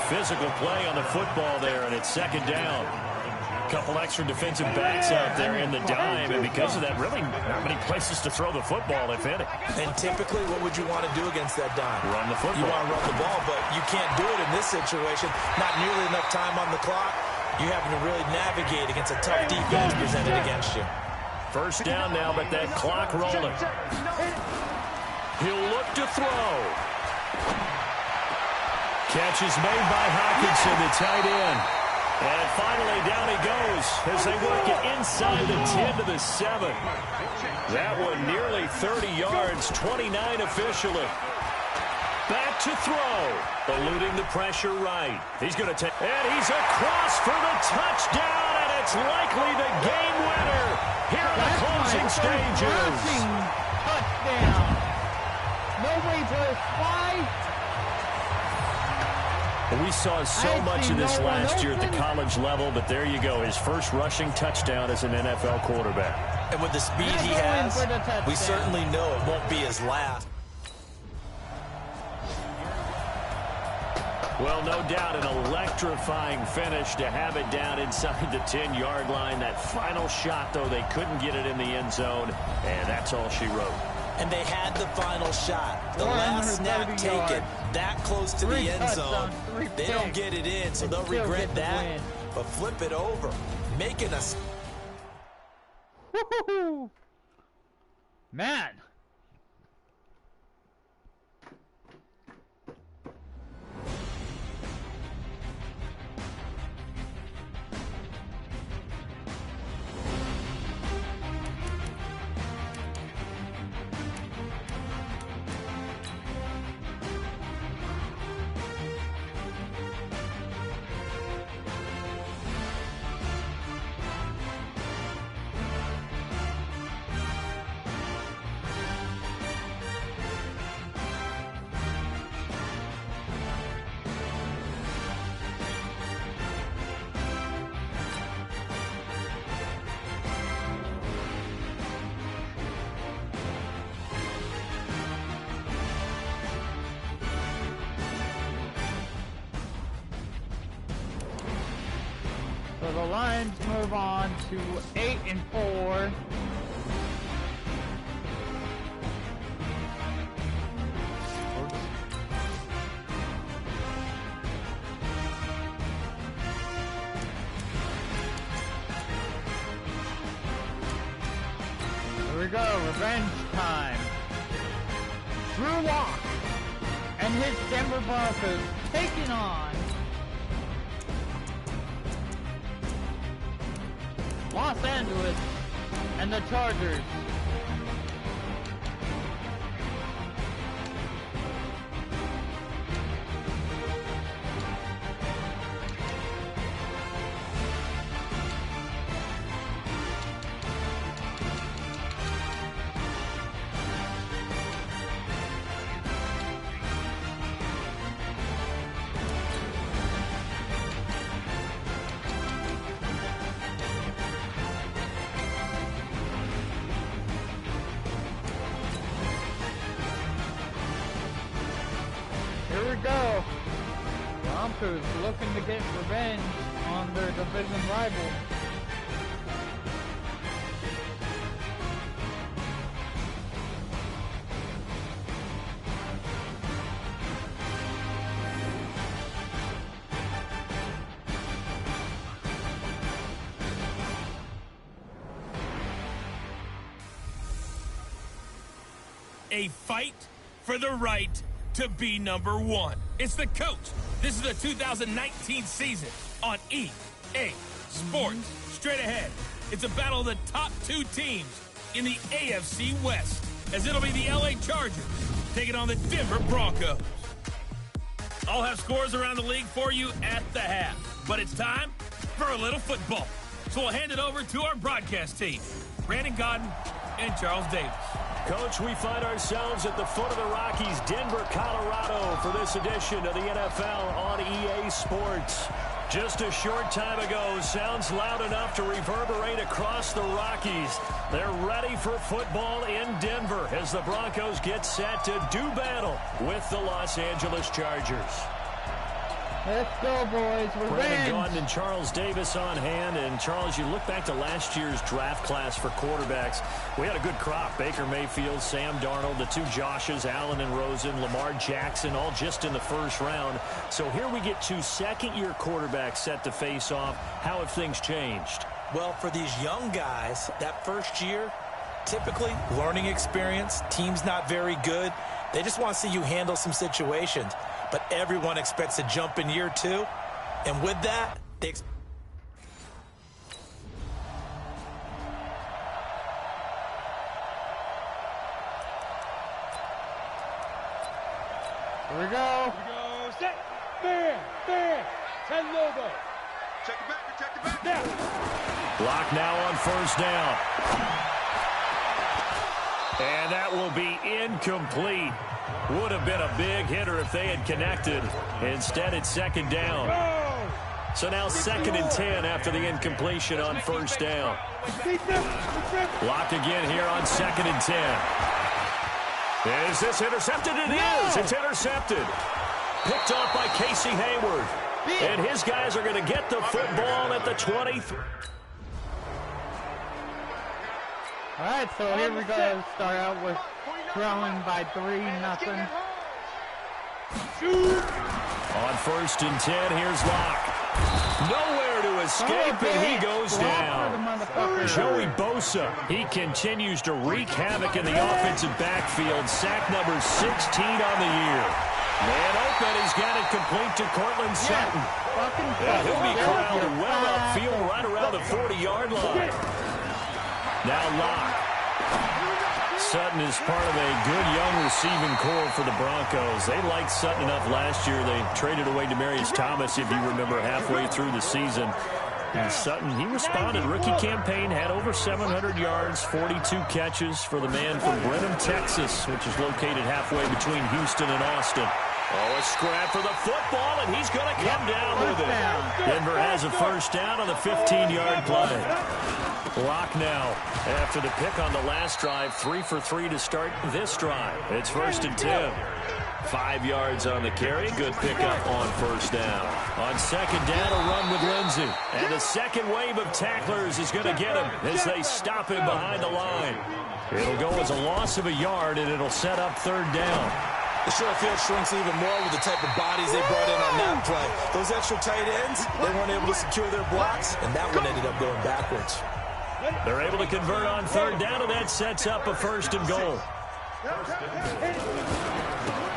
Physical play on the football there, and it's 2nd down. A couple extra defensive backs out there in the dime, and because of that, really not many places to throw the football, if any. And typically, what would you want to do against that dime? Run the football. You want to run the ball, but you can't do it in this situation. Not nearly enough time on the clock. You having to really navigate against a tough defense presented against you. 1st down now, but that clock rolling. He'll look to throw. Catch is made by Hockenson, the tight end. And finally, down he goes as they work it inside the 10 to the 7. That one nearly 30 yards, 29 officially. back to throw. Eluding the pressure right. He's going to take, and he's across for the touchdown, and it's likely the game winner here in the closing stages. Touchdown. No reverse slide. We saw so much of this last year at the college level, but there you go. His first rushing touchdown as an NFL quarterback. And with the speed he has, we certainly know it won't be his last. Well, no doubt an electrifying finish to have it down inside the 10-yard line. That final shot, though, they couldn't get it in the end zone, and that's all she wrote. And they had the final shot. The last snap taken that close to the end zone. They don't get it in, so they'll regret that. But flip it over, making us. Woo-hoo-hoo. Man. So the Lions move on to 8-4. Here we go, revenge time. Drew Lock and his Denver Broncos taking on Los Angeles and the Chargers. Here we go. Broncos looking to get revenge on their division rival. A fight for the right to be number one. It's the coach. This is the 2019 season on EA Sports. Straight ahead, it's a battle of the top two teams in the AFC West, as it'll be the LA Chargers taking on the Denver Broncos. I'll have scores around the league for you at the half, but it's time for a little football. So we'll hand it over to our broadcast team, Brandon Godden and Charles Davis. Coach, we find ourselves at the foot of the Rockies, Denver, Colorado, for this edition of the NFL on EA Sports. Just a short time ago, sounds loud enough to reverberate across the Rockies. They're ready for football in Denver as the Broncos get set to do battle with the Los Angeles Chargers. Let's go, boys. Brandon Gaudin and Charles Davis on hand. And, Charles, you look back to last year's draft class for quarterbacks. We had a good crop. Baker Mayfield, Sam Darnold, the two Joshes, Allen and Rosen, Lamar Jackson, all just in the first round. So here we get two second-year quarterbacks set to face off. How have things changed? Well, for these young guys, that first year, typically learning experience, team's not very good. They just want to see you handle some situations. But everyone expects a jump in year two. And with that, they Here we go. Set. Fair. 10 Lobo. Check it back. Now. Block now on first down. And that will be incomplete. Would have been a big hitter if they had connected. Instead, it's second down. So now 2nd and 10 after the incompletion on first down. Blocked again here on 2nd and 10. Is this intercepted? It is. It's intercepted. Picked off by Casey Hayward. And his guys are going to get the football at the 23. All right, so here we go. Start out with throwing by 3-0. On 1st and 10, here's Locke. Nowhere to escape, and he goes down. Joey Bosa, he continues to wreak havoc in the offensive backfield. Sack number 16 on the year. Man open, he's got it complete to Cortland Sutton. And he'll be corralled well upfield right around the 40-yard line. Now Locke. Sutton is part of a good young receiving core for the Broncos. They liked Sutton enough last year. They traded away Demaryius Thomas, if you remember, halfway through the season. And Sutton, he responded. Rookie campaign, had over 700 yards, 42 catches for the man from Brenham, Texas, which is located halfway between Houston and Austin. Oh, a scrap for the football, and he's going to come down with it. Denver has a first down on the 15-yard play. Locke now after the pick on the last drive, 3 for 3 to start this drive. It's 1st and 10. 5 yards on the carry. Good pickup on first down. On 2nd down, a run with Lindsey. And the second wave of tacklers is going to get him as they stop him behind the line. It'll go as a loss of a yard, and it'll set up 3rd down. The short field shrinks even more with the type of bodies they brought in on that play. Those extra tight ends, they weren't able to secure their blocks, and that one ended up going backwards. They're able to convert on 3rd down, and that sets up a 1st and goal.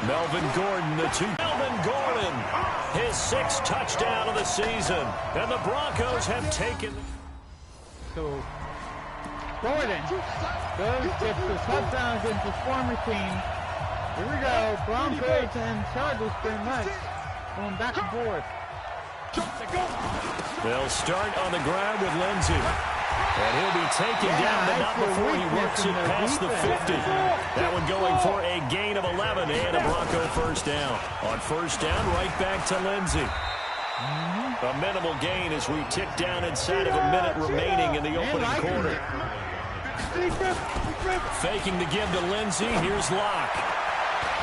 Melvin Gordon, Melvin Gordon, his 6th touchdown of the season, and the Broncos have taken. So Gordon gets the touchdown against his former team. Here we go, Broncos and Chargers pretty much going back and forth. They'll start on the ground with Lindsey. And he'll be taken down, but not before he works it past the 50. That one going for a gain of 11 and a Bronco first down. On first down, right back to Lindsey. A minimal gain as we tick down inside of a minute remaining in the opening quarter. Faking the give to Lindsey. Here's Locke.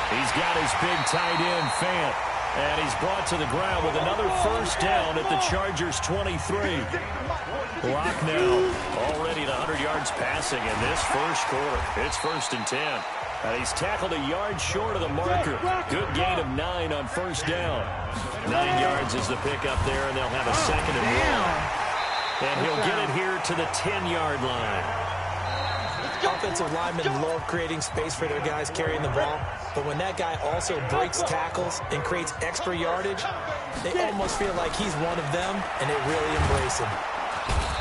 He's got his big tight end, Fant. And he's brought to the ground with another first down at the Chargers' 23. Locke now already at 100 yards passing in this first quarter. It's 1st and 10. He's tackled a yard short of the marker. Good gain of 9 on first down. 9 yards is the pickup there, and they'll have a 2nd and 1. And he'll get it here to the 10-yard line. Offensive linemen love creating space for their guys carrying the ball, but when that guy also breaks tackles and creates extra yardage, they almost feel like he's one of them, and they really embrace him.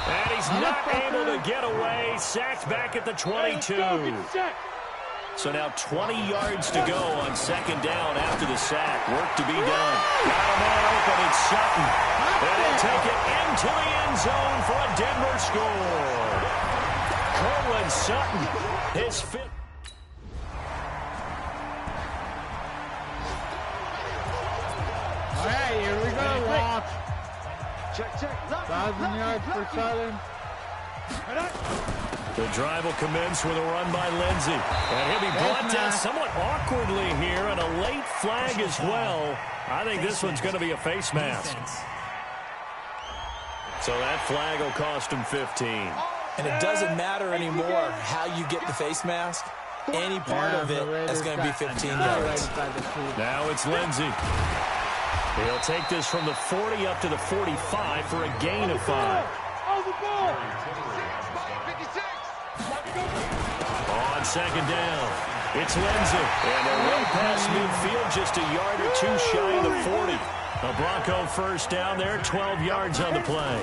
And he's not able to get away. Sacked back at the 22. So now 20 yards to go on 2nd down after the sack. Work to be done. Got a man open. It's Sutton. And he'll take it into the end zone for a Denver score. Cortland Sutton, his 5th. All right, here we go, Locke. Check. 1,000 yards for Southern. The drive will commence with a run by Lindsey. And he'll be brought down somewhat awkwardly here, and a late flag as well. I think this one's going to be a face mask. So that flag will cost him 15. And it doesn't matter anymore how you get the face mask. Any part of it is going to be 15 yards. Now it's Lindsey. He'll take this from the 40 up to the 45 for a gain of 5. On 2nd down, it's Lindsey. And they're way past midfield, just a yard or 2 shy of the 40. A Bronco first down there, 12 yards on the play.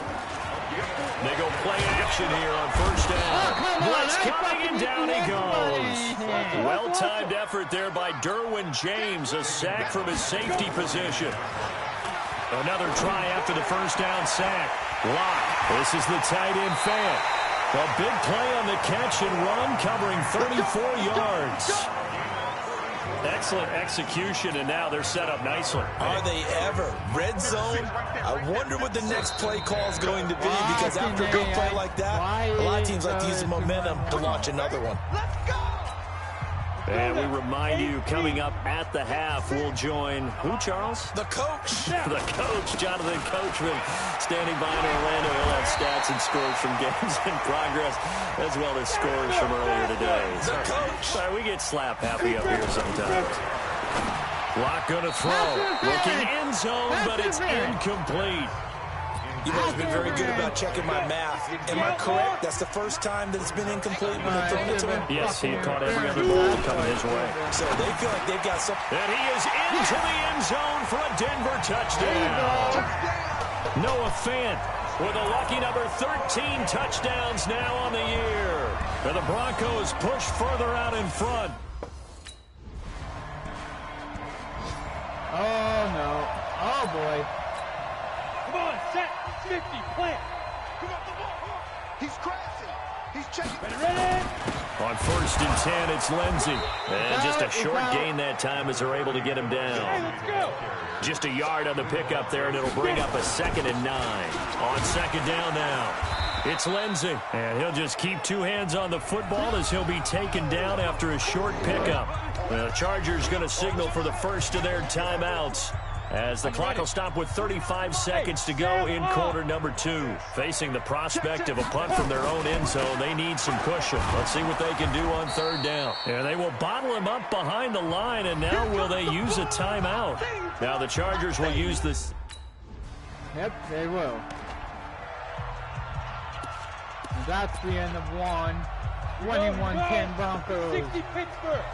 They go play action here on first down. Blitz coming, and down he goes. Well-timed effort there by Derwin James. A sack from his safety position. Another try after the first down sack. Locke. This is the tight end fan. A big play on the catch and run, covering 34 yards. Excellent execution, and now they're set up nicely. Are they ever? Red zone? I wonder what the next play call is going to be, because after a good play like that, a lot of teams like to use the momentum to launch another one. And we remind you, coming up at the half, we'll join who, Charles? The coach. The coach, Jonathan Coachman, standing by in Orlando. He'll have stats and scores from games in progress, as well as scores from earlier today. The coach. Sorry, we get slap happy up here sometimes. Locke going to throw. Looking end zone, but it's incomplete. You guys have been very good about checking my math. Am I correct? That's the first time that it's been incomplete when they're throwing it to him? Yes, he caught every other ball coming his way. So they feel like they've got some... And he is into the end zone for a Denver touchdown. Noah Fant with a lucky number 13 touchdowns now on the year. And the Broncos push further out in front. Oh, no. Oh, boy. Come on, set. 50, plant. Come on, the ball. He's crashing. He's checking. Ready? On first and 10, it's Lindsey. And just a short gain that time as they're able to get him down. Hey, let's go. Just a yard on the pickup there, and it'll bring up a 2nd and 9. On second down now, it's Lindsey. And he'll just keep two hands on the football as he'll be taken down after a short pickup. The Chargers going to signal for the first of their timeouts, as the clock will stop with 35 seconds to go in quarter number 2. Facing the prospect of a punt from their own end zone, they need some cushion. Let's see what they can do on third down. And they will bottle him up behind the line, and now will they use a timeout? Now the Chargers will use this. Yep, they will. And that's the end of one. 21-10 Broncos. 60 Pittsburgh.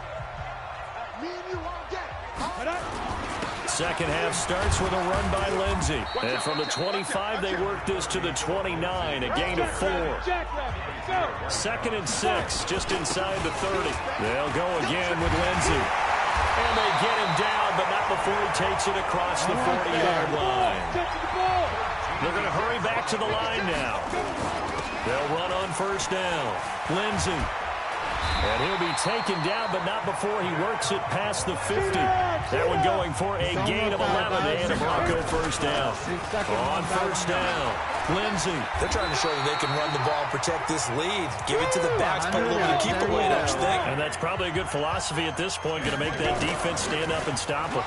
Me and you all day. Second half starts with a run by Lindsey. And from the 25, they work this to the 29, a gain of 4. 2nd and 6, just inside the 30. They'll go again with Lindsey. And they get him down, but not before he takes it across the 40-yard line. They're going to hurry back to the line now. They'll run on first down. Lindsey. And he'll be taken down, but not before he works it past the 50. That one going for a gain of 11 and a Bronco first down. On first down, Lindsey. They're trying to show that they can run the ball, protect this lead, give it to the backs, play a little bit of keep away, don't you think? And that's probably a good philosophy at this point, going to make that defense stand up and stop him.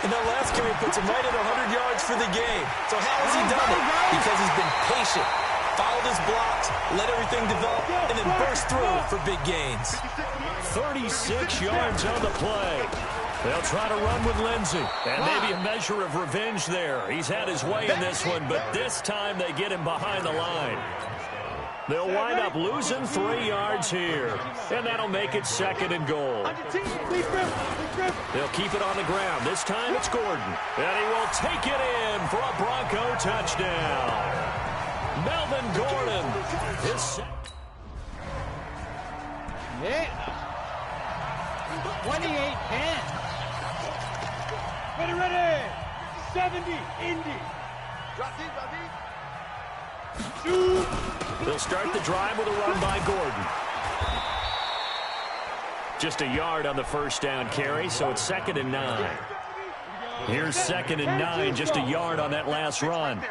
And that last carry puts him right at 100 yards for the game. So how has he done it? Because he's been patient. Followed his blocks, let everything develop, and then burst through for big gains. 36 yards on the play. They'll try to run with Lindsey. And maybe a measure of revenge there. He's had his way in this one, but this time they get him behind the line. They'll wind up losing 3 yards here. And that'll make it 2nd and goal. They'll keep it on the ground. This time it's Gordon. And he will take it in for a Bronco touchdown. Melvin Gordon is set. Yeah. 28-10. Ready. 70, Indy. Shoot. They'll start the drive with a run by Gordon. Just a yard on the first down carry, so it's 2nd and 9. Here's 2nd and 9, just a yard on that last run.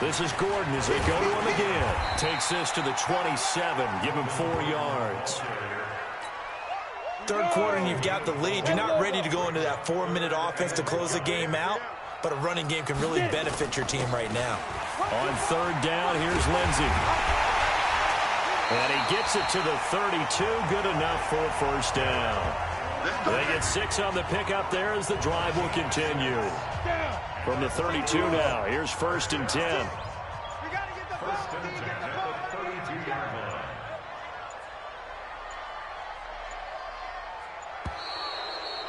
This is Gordon as they go to him again. Takes this to the 27. Give him 4 yards. Third quarter and you've got the lead. You're not ready to go into that 4-minute offense to close the game out, but a running game can really benefit your team right now. On third down, here's Lindsey. And he gets it to the 32. Good enough for a first down. They get 6 on the pickup there as the drive will continue. From the 32 now, here's 1st and 10.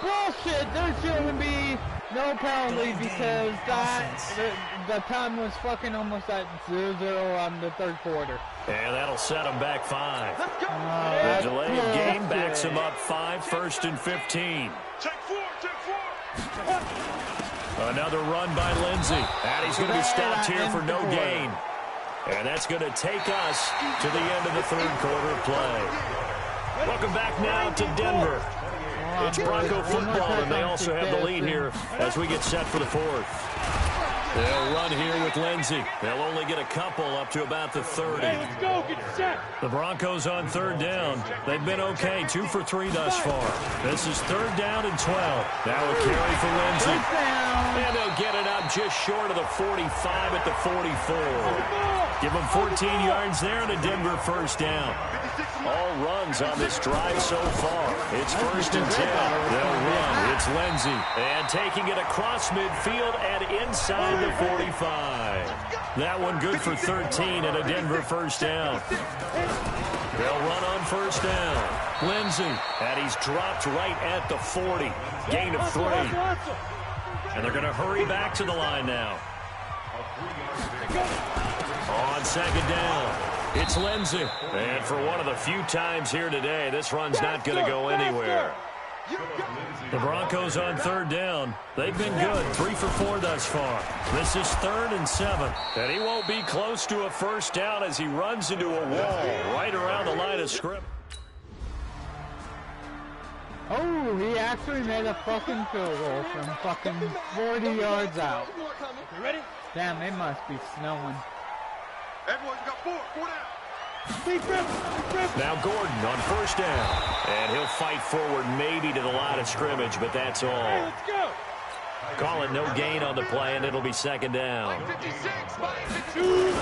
Bullshit, there's going to be No penalty because the time was fucking almost at 0-0 on the third quarter. And that'll set them back 5. The delay of game backs them up 5, 1st and 15. Take 4. Another run by Lindsey. And he's going to be stopped here for no gain. And that's going to take us to the end of the third quarter play. Welcome back now to Denver. It's Bronco football, and they also have the lead here as we get set for the fourth. They'll run here with Lindsey. They'll only get a couple up to about the 30. Let's go, get set. The Broncos on third down. They've been okay, 2 for 3 thus far. This is third down and 12. Now a carry for Lindsey. And they'll get it up just short of the 45 at the 44. Give them 14 yards there and a Denver first down. All runs on this drive so far. It's 1st and 10. They'll run. It's Lindsey. And taking it across midfield and inside the 45. That one good for 13 and a Denver first down. They'll run on first down. Lindsey. And he's dropped right at the 40. Gain of 3. And they're going to hurry back to the line now. On second down, it's Lindsey. And for one of the few times here today, this run's not going to go anywhere. The Broncos on third down. They've been good, 3 for 4 thus far. This is 3rd and 7. And he won't be close to a first down as he runs into a wall right around the line of scrimmage. Oh, he actually made a fucking field goal from fucking 40 yards out. You ready? Damn, it must be snowing. Everyone's got 4 down. Deep grip. Now Gordon on first down. And he'll fight forward maybe to the line of scrimmage, but that's all. Hey, let's go. Call it no gain on the play, and it'll be second down. 56, 52.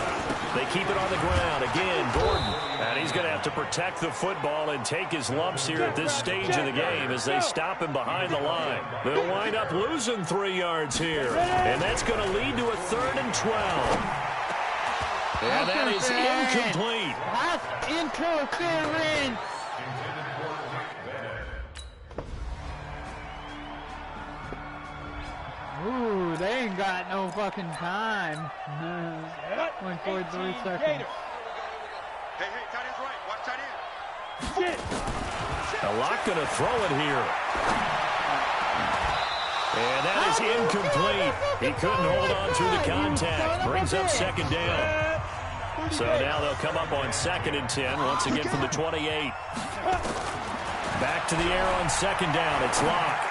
They keep it on the ground. Again, Gordon. And he's going to have to protect the football and take his lumps here at this stage of the game as they stop him behind the line. They'll wind up losing 3 yards here. And that's going to lead to a 3rd and 12. And that is incomplete. Pass interference. Ooh, they ain't got no fucking time. 1.3 seconds. Hey, tight end's right. Watch tight end. Shit. A lot going to throw it here. And that is incomplete. He couldn't hold on through the contact. Brings up second down. So now they'll come up on 2nd and 10, once again from the 28. Back to the air on second down. It's Locke.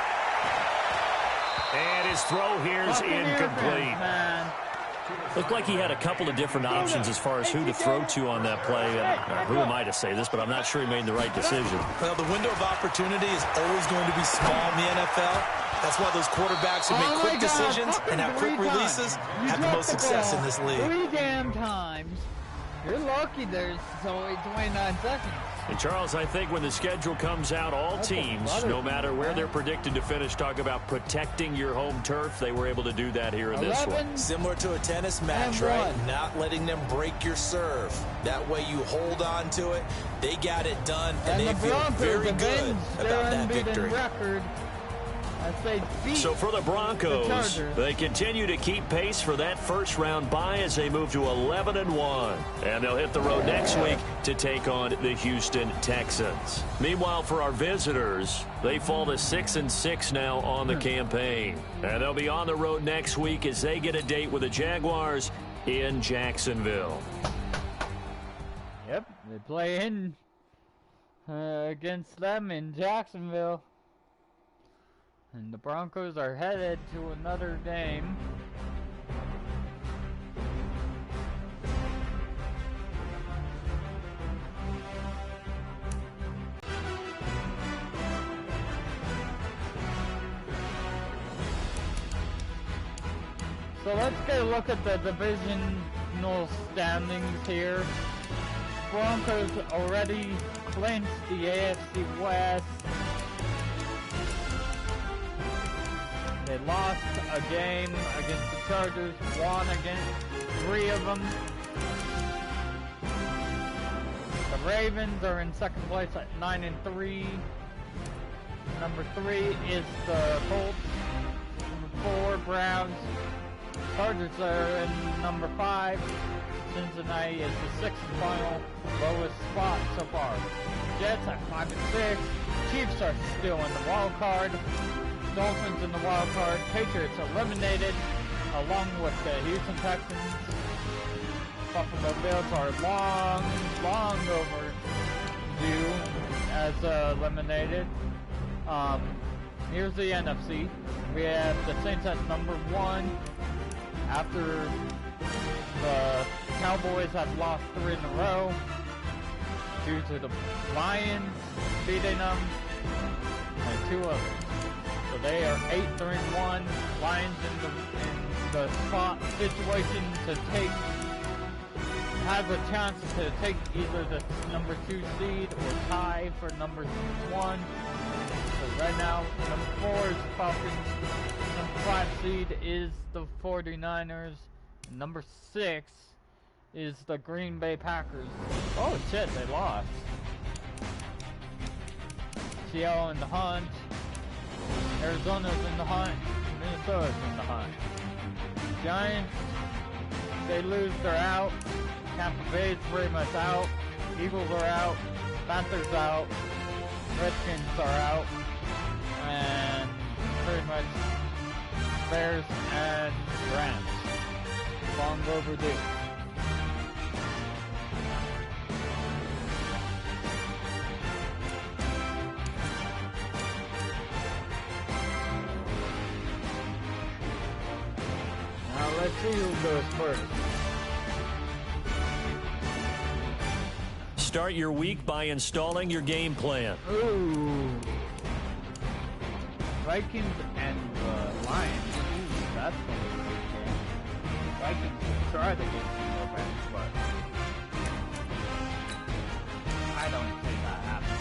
And his throw here is incomplete. Looked like he had a couple of different options as far as who to throw to on that play. Who am I to say this, but I'm not sure he made the right decision. Well, the window of opportunity is always going to be small in the NFL. That's why those quarterbacks who make quick decisions and have quick releases have the most success in this league. 3 damn times. You're lucky there's only 29 seconds. And Charles, I think when the schedule comes out, all teams, no matter where they're predicted to finish, talk about protecting your home turf. They were able to do that here in this one. Similar to a tennis match, right? Not letting them break your serve. That way you hold on to it. They got it done, and they feel very good about that victory. Record. So for the Broncos, they continue to keep pace for that first-round bye as they move to 11-1. And they'll hit the road next week to take on the Houston Texans. Meanwhile, for our visitors, they fall to 6-6 now on the campaign. And they'll be on the road next week as they get a date with the Jaguars in Jacksonville. Yep, they play in against them in Jacksonville. And the Broncos are headed to another game. So let's get a look at the divisional standings here. Broncos already clinched the AFC West. They lost a game against the Chargers, won against 3 of them. The Ravens are in second place at 9-3. Number 3 is the Colts. Number 4, Browns. Chargers are in number 5. Cincinnati is the 6th final lowest spot so far. Jets at 5 and 6. Chiefs are still in the wild card. Dolphins in the wild card. Patriots eliminated, along with the Houston Texans. Buffalo Bills are long overdue as eliminated. Here's the NFC. We have the Saints at number 1 after the Cowboys have lost 3 in a row due to the Lions beating them and 2 others. So they are 8-3-1. Lions in the spot situation to have a chance to take either the number 2 seed or tie for number 1. So right now, number 4 is the Falcons. Number 5 seed is the 49ers. Number 6 is the Green Bay Packers. Oh shit, they lost. Seattle in the hunt. Arizona's in the hunt. Minnesota's in the hunt. Giants, they lose, they're out. Tampa Bay's pretty much out. Eagles are out. Panthers out. Redskins are out. And pretty much Bears and Rams. Long overdue. Now let's see who goes first. Start your week by installing your game plan. Ooh. Vikings and Lions. Ooh, that's going to be a good game. Vikings will try to get some revenge, but I don't think that happens.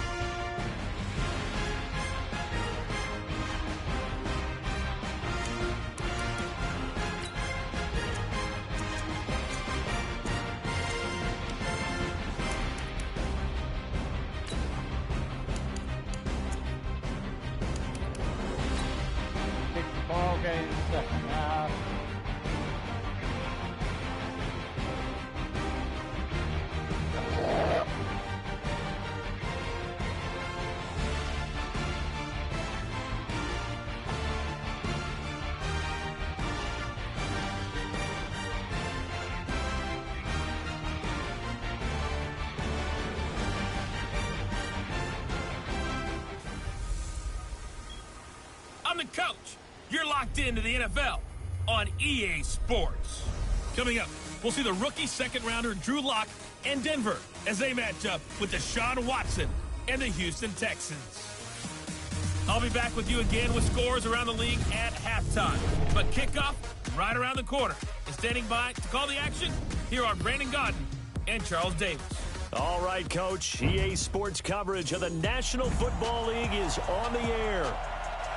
Ball game, second half. I'm the coach. You're locked into the NFL on EA Sports. Coming up, we'll see the rookie second-rounder Drew Lock and Denver as they match up with Deshaun Watson and the Houston Texans. I'll be back with you again with scores around the league at halftime. But kickoff right around the corner. And standing by to call the action, here are Brandon Godden and Charles Davis. All right, Coach. EA Sports coverage of the National Football League is on the air.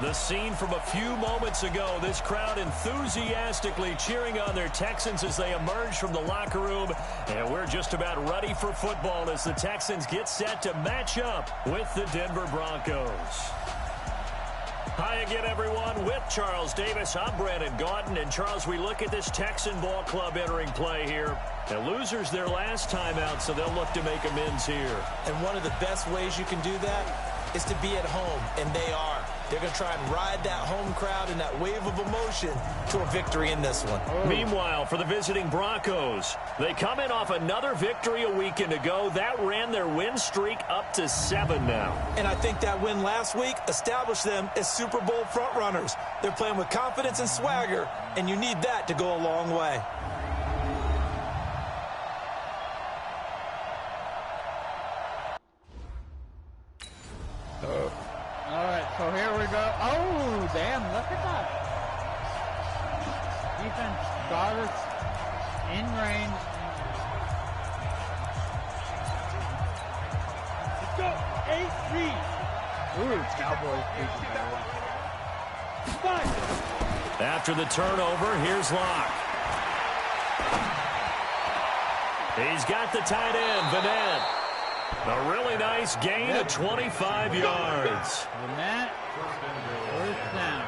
The scene from a few moments ago, this crowd enthusiastically cheering on their Texans as they emerge from the locker room. And we're just about ready for football as the Texans get set to match up with the Denver Broncos. Hi again, everyone. With Charles Davis, I'm Brandon Gaudin. And, Charles, we look at this Texan ball club entering play here. The losers their last time out, so they'll look to make amends here. And one of the best ways you can do that is to be at home, and they are. They're going to try and ride that home crowd and that wave of emotion to a victory in this one. Oh. Meanwhile, for the visiting Broncos, they come in off another victory a weekend ago. That ran their win streak up to 7 now. And I think that win last week established them as Super Bowl frontrunners. They're playing with confidence and swagger, and you need that to go a long way. So here we go. Oh, damn, look at that. Defense got us in range. Let's go. 8-3. Ooh, Cowboys beating that. 5. After the turnover, here's Locke. He's got the tight end, Vanette. A really nice gain of 25 yards. Vanette, first down.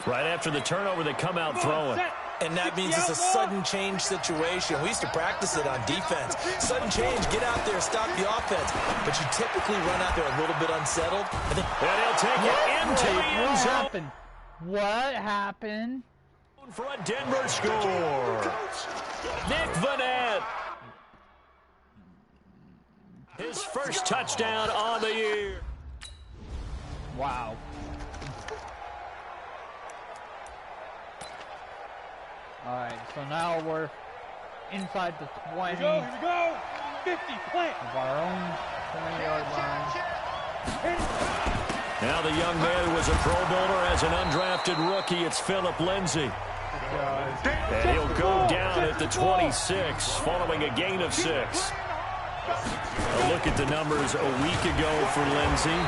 Right after the turnover, they come out throwing. And that means it's a sudden change situation. We used to practice it on defense. Sudden change, get out there, stop the offense. But you typically run out there a little bit unsettled. And he'll take it into the end zone. What happened? For a Denver score. Nick Vanette. His first touchdown on the year. Wow. All right, so now we're inside the 20. Here we go. 50, plant. Of our own 20-yard line. Now the young man who was a Pro Bowler as an undrafted rookie, it's Philip Lindsay. And he'll go down at the 26 following a gain of 6. A look at the numbers a week ago for Lindsay.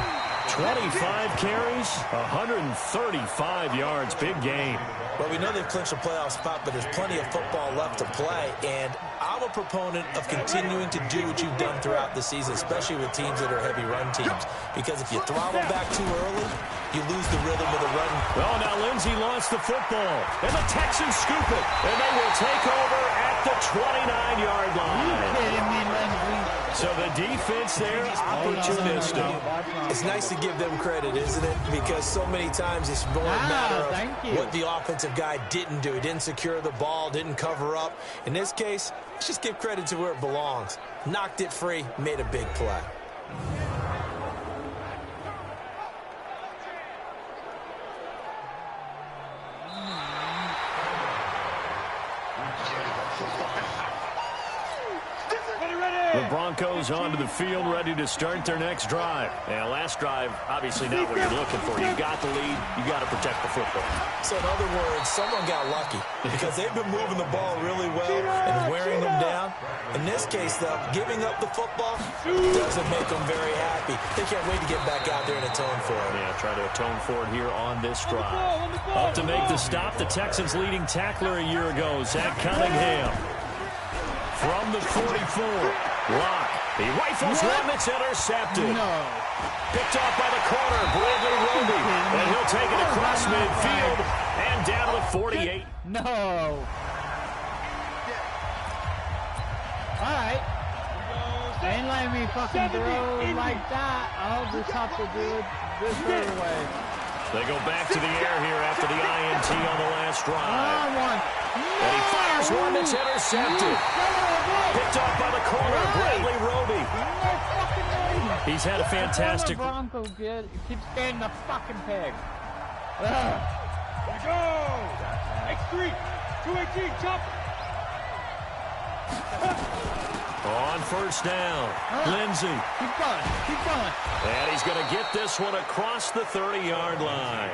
25 carries, 135 yards, big game. Well, we know they've clinched a playoff spot, but there's plenty of football left to play, and I'm a proponent of continuing to do what you've done throughout the season, especially with teams that are heavy run teams, because if you throttle back too early, you lose the rhythm of the run. Well, now Lindsay lost the football, and the Texans scoop it, and they will take over at the 29-yard line. Are you kidding me, Lindsay? So the defense there, opportunistic. It's nice to give them credit, isn't it? Because so many times it's more a matter of what the offensive guy didn't do. He didn't secure the ball, didn't cover up. In this case, let's just give credit to where it belongs. Knocked it free, made a big play. The Broncos onto the field, ready to start their next drive. And last drive, obviously not what you're looking for. You got the lead. You got to protect the football. So in other words, someone got lucky because they've been moving the ball really well and wearing them down. In this case, though, giving up the football doesn't make them very happy. They can't wait to get back out there and atone for it. Yeah, try to atone for it here on this drive. Up to make the stop, the Texans' leading tackler a year ago, Zach Cunningham. From the 44, Locke. He rifles one that's intercepted. No. Picked off by the corner, Bradley Roby. And he'll take it across midfield and down to the 48. No. All right. They ain't letting me fucking throw like that. I'll just have to do it this other way. They go back to the air here after the INT on the last drive. And he fires one that's intercepted. Picked off by the corner, Bradley Roby. He's had a fantastic... Bronco good. He keeps getting the fucking peg. Here we go. X3, 218, chop. On first down, Lindsay. Keep going. And he's going to get this one across the 30-yard line.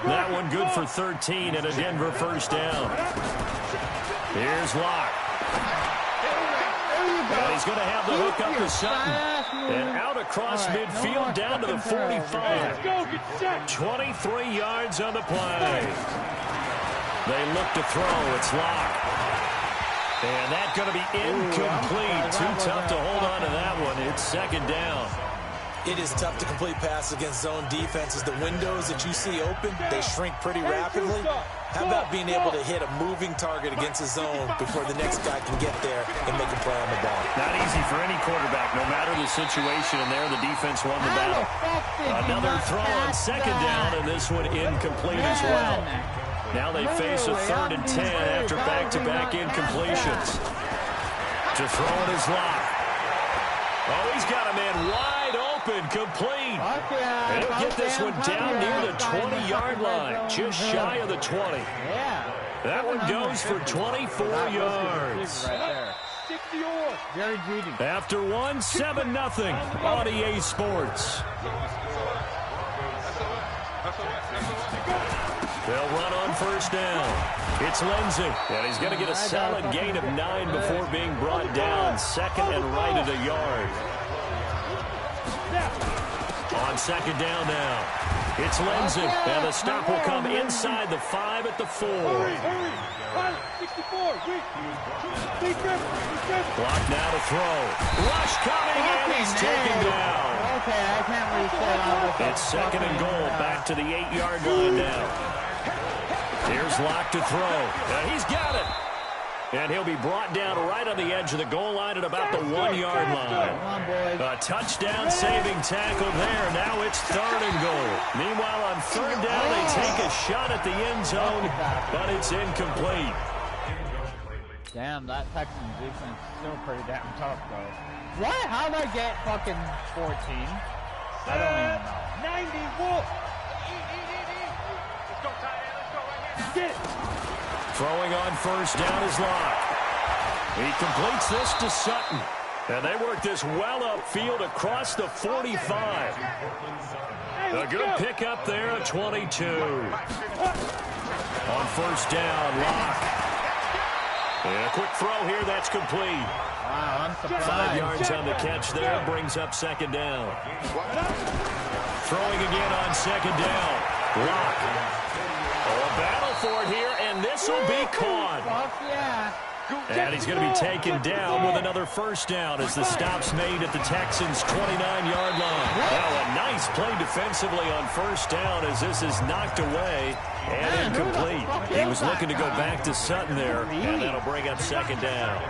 That one good for 13 and a Denver first down. Here's Locke. And he's going to have the hook up to Sutton. And out across midfield down to the 45. 23 yards on the play. They look to throw. It's Locke. And that's going to be incomplete. Too tough to hold on to that one. It's second down. It is tough to complete passes against zone defenses. The windows that you see open, they shrink pretty rapidly. How about being able to hit a moving target against a zone before the next guy can get there and make a play on the ball? Not easy for any quarterback, no matter the situation. And there, the defense won the battle. Another throw on second down, and this one incomplete as well. Now they face a 3rd and 10 after back-to-back incompletions. To throw it is Locke. Oh, he's got a man wide open, complete. And he'll get this one down near the 20-yard line, just shy of the 20. That one goes for 24 yards. After one, 7-0 on EA Sports. They'll run on first down. It's Lindsay, and he's going to get a solid gain of 9 before being brought down. Second and right at a yard. On second down now. It's Lindsay, and the stop will come inside the 5 at the 4. Clock now to throw. Rush coming, and he's taken down. Okay, I can't really say It's second and goal, back to the 8-yard line now. Here's Locke to throw. He's got it. And he'll be brought down right on the edge of the goal line at about the 1-yard line. Come on, boys. A touchdown-saving tackle there. Now it's 3rd and goal. Meanwhile, on 3rd down, they take a shot at the end zone, but it's incomplete. Damn, that Texans defense is still pretty damn tough, bro. What? How'd I get fucking 14? I don't even know. 90 Wolf. Let's go, tight end. Let's go right here. Get it. Throwing on 1st down is Locke. He completes this to Sutton. And they work this well upfield across the 45. A good pickup there at 22. On 1st down, Locke. And a quick throw here, that's complete. Wow, I'm surprised. 5 yards on the catch there, brings up 2nd down. Throwing again on 2nd down. Locke. A battle for it here, and this will be caught. Fuck yeah. And he's going to be taken down with another 1st down as the stop's made at the Texans' 29-yard line. Now a nice play defensively on 1st down as this is knocked away and incomplete. He was looking to go back to Sutton there, and that'll bring up 2nd down.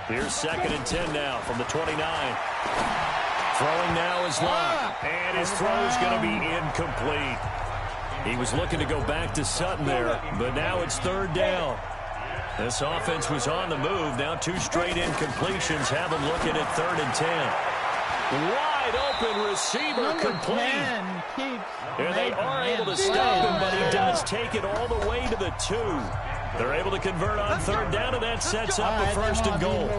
Here's 2nd and 10 now from the 29. Throwing now is Locke, and his throw's going to be incomplete. He was looking to go back to Sutton there, but now it's 3rd down. This offense was on the move. Now 2 straight incompletions have them looking at 3rd and 10. Wide open receiver complete. And they are able to stop him, but he does take it all the way to the 2. They're able to convert on 3rd down, and that sets up a 1st and goal.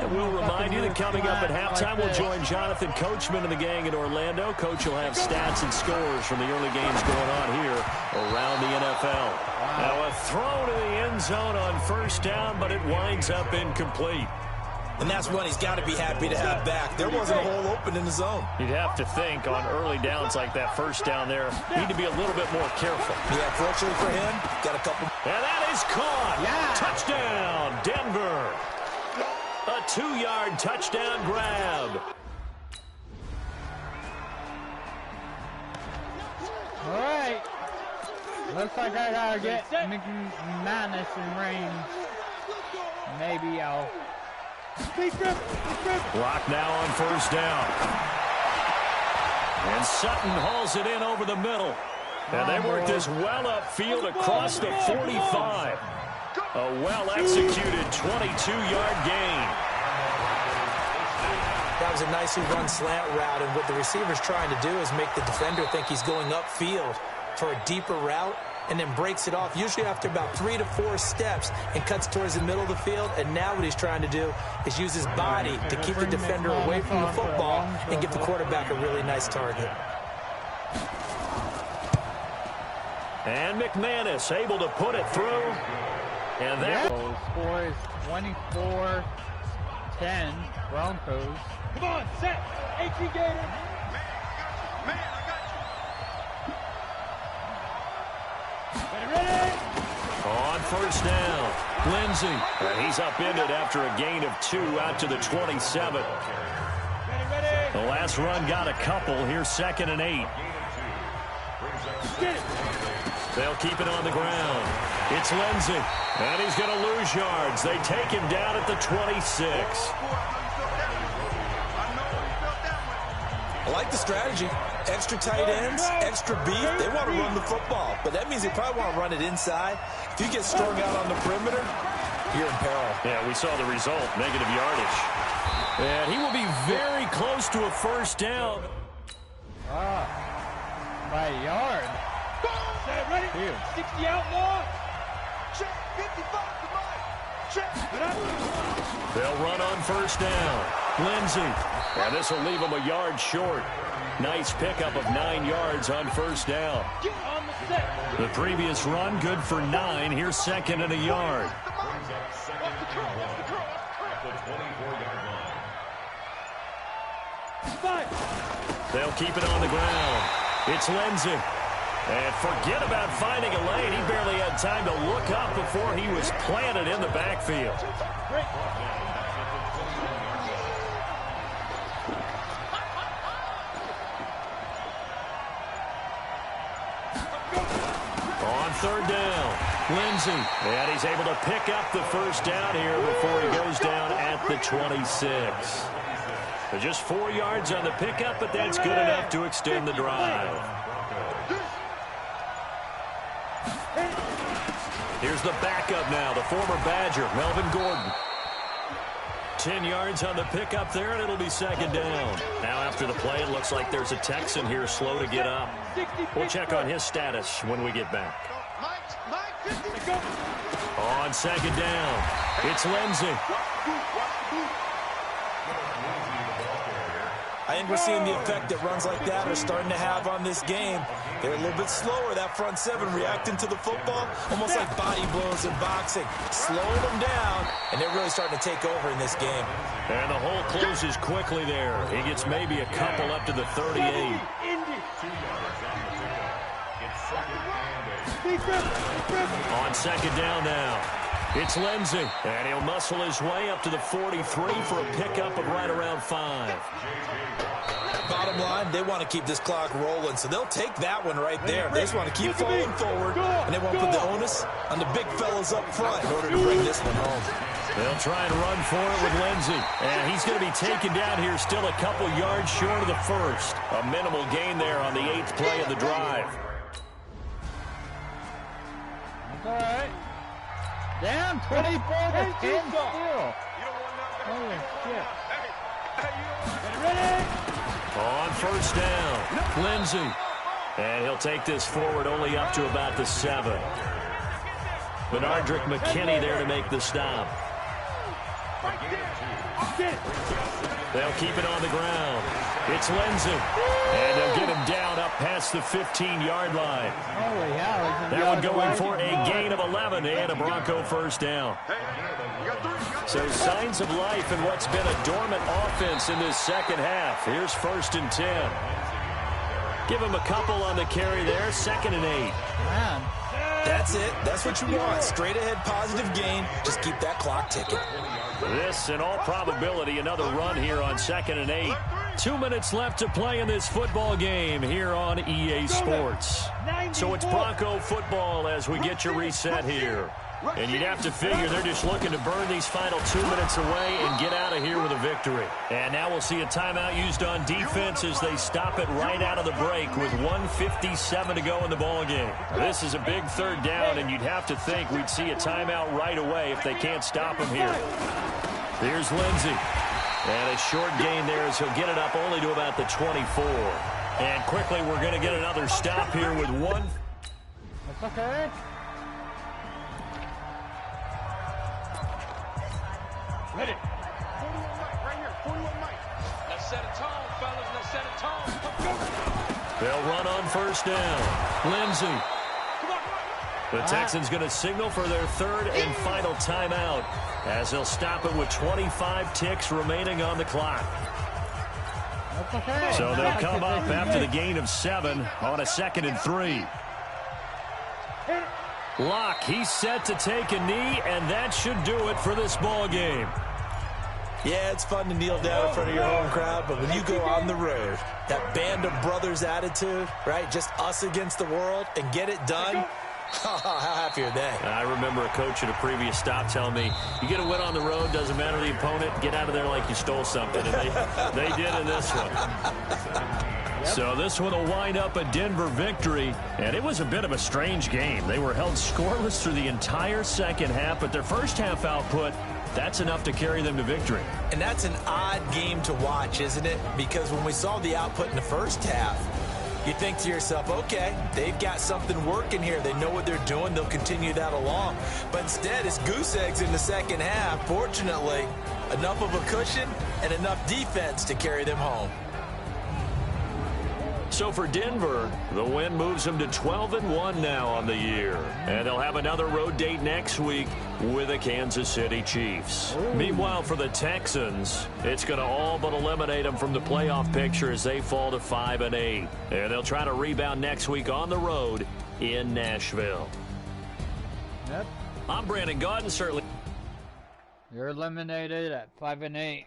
And we'll remind you that coming up at halftime, we'll join Jonathan Coachman and the gang in Orlando. Coach will have stats and scores from the early games going on here around the NFL. Now a throw to the end zone on 1st down, but it winds up incomplete. And that's one he's got to be happy to have back. There wasn't a hole open in the zone. You'd have to think on early downs like that 1st down there, need to be a little bit more careful. Yeah, fortunately for him, got a couple. And that is caught. Yeah. Touchdown, Denver. A 2-yard touchdown grab. All right. Looks like I gotta get McManus in range. Maybe I'll. Locke now on 1st down. And Sutton hauls it in over the middle. And they work this well upfield across the 45. A well-executed 22-yard gain. That was a nicely run slant route, and what the receiver's trying to do is make the defender think he's going upfield for a deeper route, and then breaks it off, usually after about 3 to 4 steps, and cuts towards the middle of the field. And now what he's trying to do is use his body to keep the defender away from the football and give the quarterback a really nice target. And McManus able to put it through. And that score is 24-10 Broncos. Come on, set. 18 Gator. Ready. on 1st down. Lindsey, and he's upended after a gain of 2 out to the 27. The last run got a couple. Here's 2nd and 8. They'll keep it on the ground. It's Lindsey, and he's going to lose yards. They take him down at the 26. I like the strategy. Extra tight ends, extra beef. They want to run the football, but that means they probably want to run it inside. If you get strung out on the perimeter, you're in peril. Yeah, we saw the result, negative yardage. And he will be very close to a 1st down. By a yard. Set, ready? Here. 60 outlaw. Check, 55 to Mike. Check. They'll run on 1st down. Lindsey. And this will leave him a yard short. Nice pickup of 9 yards on 1st down. Get on the set. The previous run, good for 9. Here's 2nd and a yard. They'll keep it on the ground. It's Lindsey. And forget about finding a lane. He barely had time to look up before he was planted in the backfield. third down. Lindsey, and he's able to pick up the first down here before he goes down at the 26. So just 4 yards on the pickup, but that's good enough to extend the drive. Here's the backup now, the former Badger, Melvin Gordon. 10 yards on the pickup there, and it'll be second down. Now after the play, it looks like there's a Texan here slow to get up. We'll check on his status when we get back. On second down, it's Lindsey. I think we're seeing the effect that runs like that are starting to have on this game. They're a little bit slower, that front seven, reacting to the football, almost like body blows in boxing. Slowing them down, and they're really starting to take over in this game. And the hole closes quickly there. He gets maybe a couple up to the 38. On second down now, it's Lindsey, and he'll muscle his way up to the 43 for a pickup of right around 5. Bottom line, they want to keep this clock rolling, so they'll take that one right there. They just want to keep falling forward, and they won't put the onus on the big fellas up front in order to bring this one home. They'll try and run for it with Lindsey, and he's going to be taken down here still a couple yards short of the first. A minimal gain there on the 8th play of the drive. All right. Down 24 to 10 still. Holy shit. On first down, Lindsey. And he'll take this forward only up to about the 7. Benardrick McKinney there to make the stop. They'll keep it on the ground. It's Lindsey. And they'll get him down up past the 15-yard line. Holy hell. That one going for a gain of 11 and a Bronco first down. So signs of life in what's been a dormant offense in this second half. Here's 1st and 10. Give him a couple on the carry there. 2nd and 8. Man. That's it. That's what you want. Straight ahead positive gain. Just keep that clock ticking. This, in all probability, another run here on 2nd and 8. 2 minutes left to play in this football game here on EA Sports. So it's Bronco football as we get you reset here. And you'd have to figure they're just looking to burn these final 2 minutes away and get out of here with a victory. And now we'll see a timeout used on defense as they stop it right out of the break with 1:57 to go in the ballgame. This is a big third down, and you'd have to think we'd see a timeout right away if they can't stop him here. Here's Lindsey. And a short gain there as he'll get it up only to about the 24. And quickly we're going to get another stop here with 1. That's okay. Ready. 41 Mike, right here. 41 Mike. Let's set a tone, fellas. Let's set a tone. They'll run on first down. Lindsey. The Texans going to signal for their 3rd and final timeout as they'll stop it with 25 ticks remaining on the clock. That's okay. So they'll come up after the gain of 7 on a 2nd and 3. Locke, he's set to take a knee, and that should do it for this ball game. Yeah, it's fun to kneel down in front of your home crowd, but when you go on the road, that band of brothers attitude, right, just us against the world, and get it done, how happy are they? I remember a coach at a previous stop telling me, you get a win on the road, doesn't matter the opponent, get out of there like you stole something. And they did in this one. So this one will wind up a Denver victory, and it was a bit of a strange game. They were held scoreless through the entire second half, but their first half output, that's enough to carry them to victory. And that's an odd game to watch, isn't it? Because when we saw the output in the first half, you think to yourself, okay, they've got something working here. They know what they're doing. They'll continue that along. But instead, it's goose eggs in the second half. Fortunately, enough of a cushion and enough defense to carry them home. So for Denver, the win moves them to 12-1 now on the year. And they'll have another road date next week with the Kansas City Chiefs. Meanwhile, for the Texans, it's going to all but eliminate them from the playoff picture as they fall to 5-8. And they'll try to rebound next week on the road in Nashville. Yep. I'm Brandon Gaudin, certainly. You're eliminated at 5-8.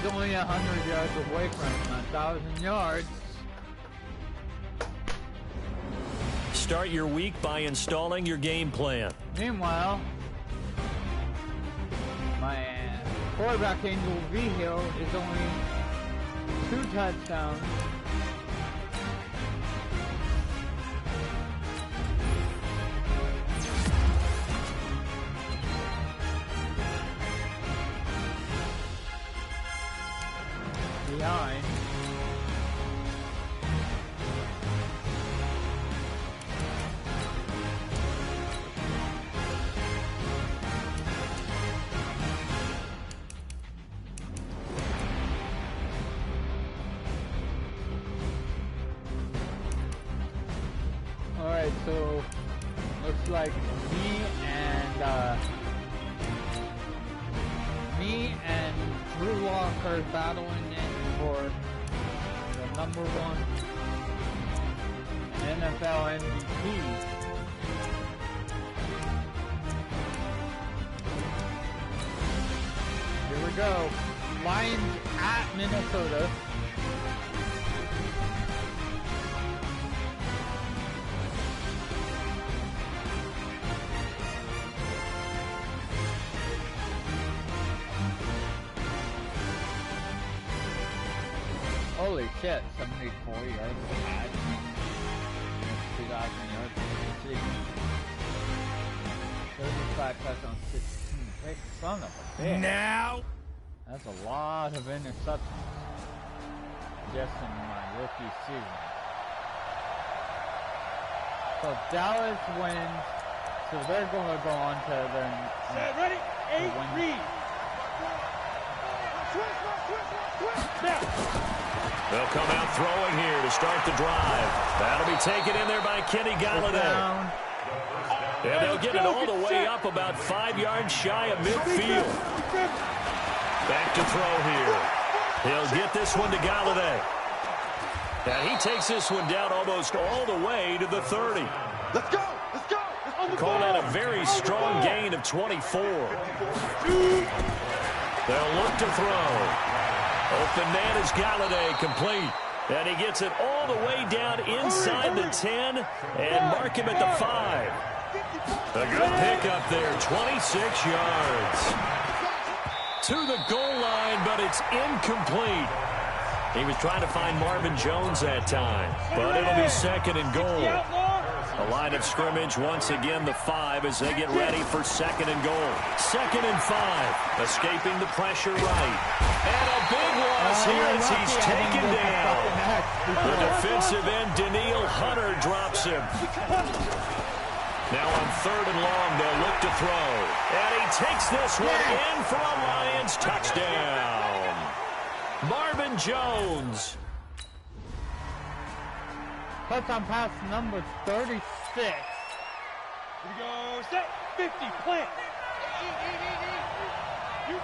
He's only 100 yards away from 1,000 yards. Start your week by installing your game plan. Meanwhile, my quarterback Angel V Hill is only 2 touchdowns. Behind. Alright, so looks like me and Drew Walker battling it for the number 1 NFL MVP. Here we go. Lions at Minnesota. Holy shit, 74 yards bad. 2,000 yards in the season. 35 touchdowns, 16 picks. Son of a bitch. Now. That's a lot of interceptions. Just in my rookie season. So Dallas wins. So they're going to go on to their... Set, ready? 8, read. They'll come out throwing here to start the drive. That'll be taken in there by Kenny Galladay. And they'll get it all the way up about 5 yards shy of midfield. Back to throw here. He'll get this one to Galladay. And he takes this one down almost all the way to the 30. Let's go! Let's go! Called out a very strong gain of 24. They'll look to throw. Open man is Galladay, complete. And he gets it all the way down inside the 10 and mark him at the 5. A good pickup there, 26 yards. To the goal line, but it's incomplete. He was trying to find Marvin Jones that time, but it'll be 2nd and goal. A line of scrimmage, once again, the 5 as they get ready for 2nd and goal. 2nd and 5, escaping the pressure right. And a big loss here as he's taken down. The defensive end, Daniil Hunter, drops him. Now on 3rd and long, they'll look to throw. And he takes this one in for a Lions touchdown. Marvin Jones. Touchdown pass number 36. Here we go. Set. 50. Plant. You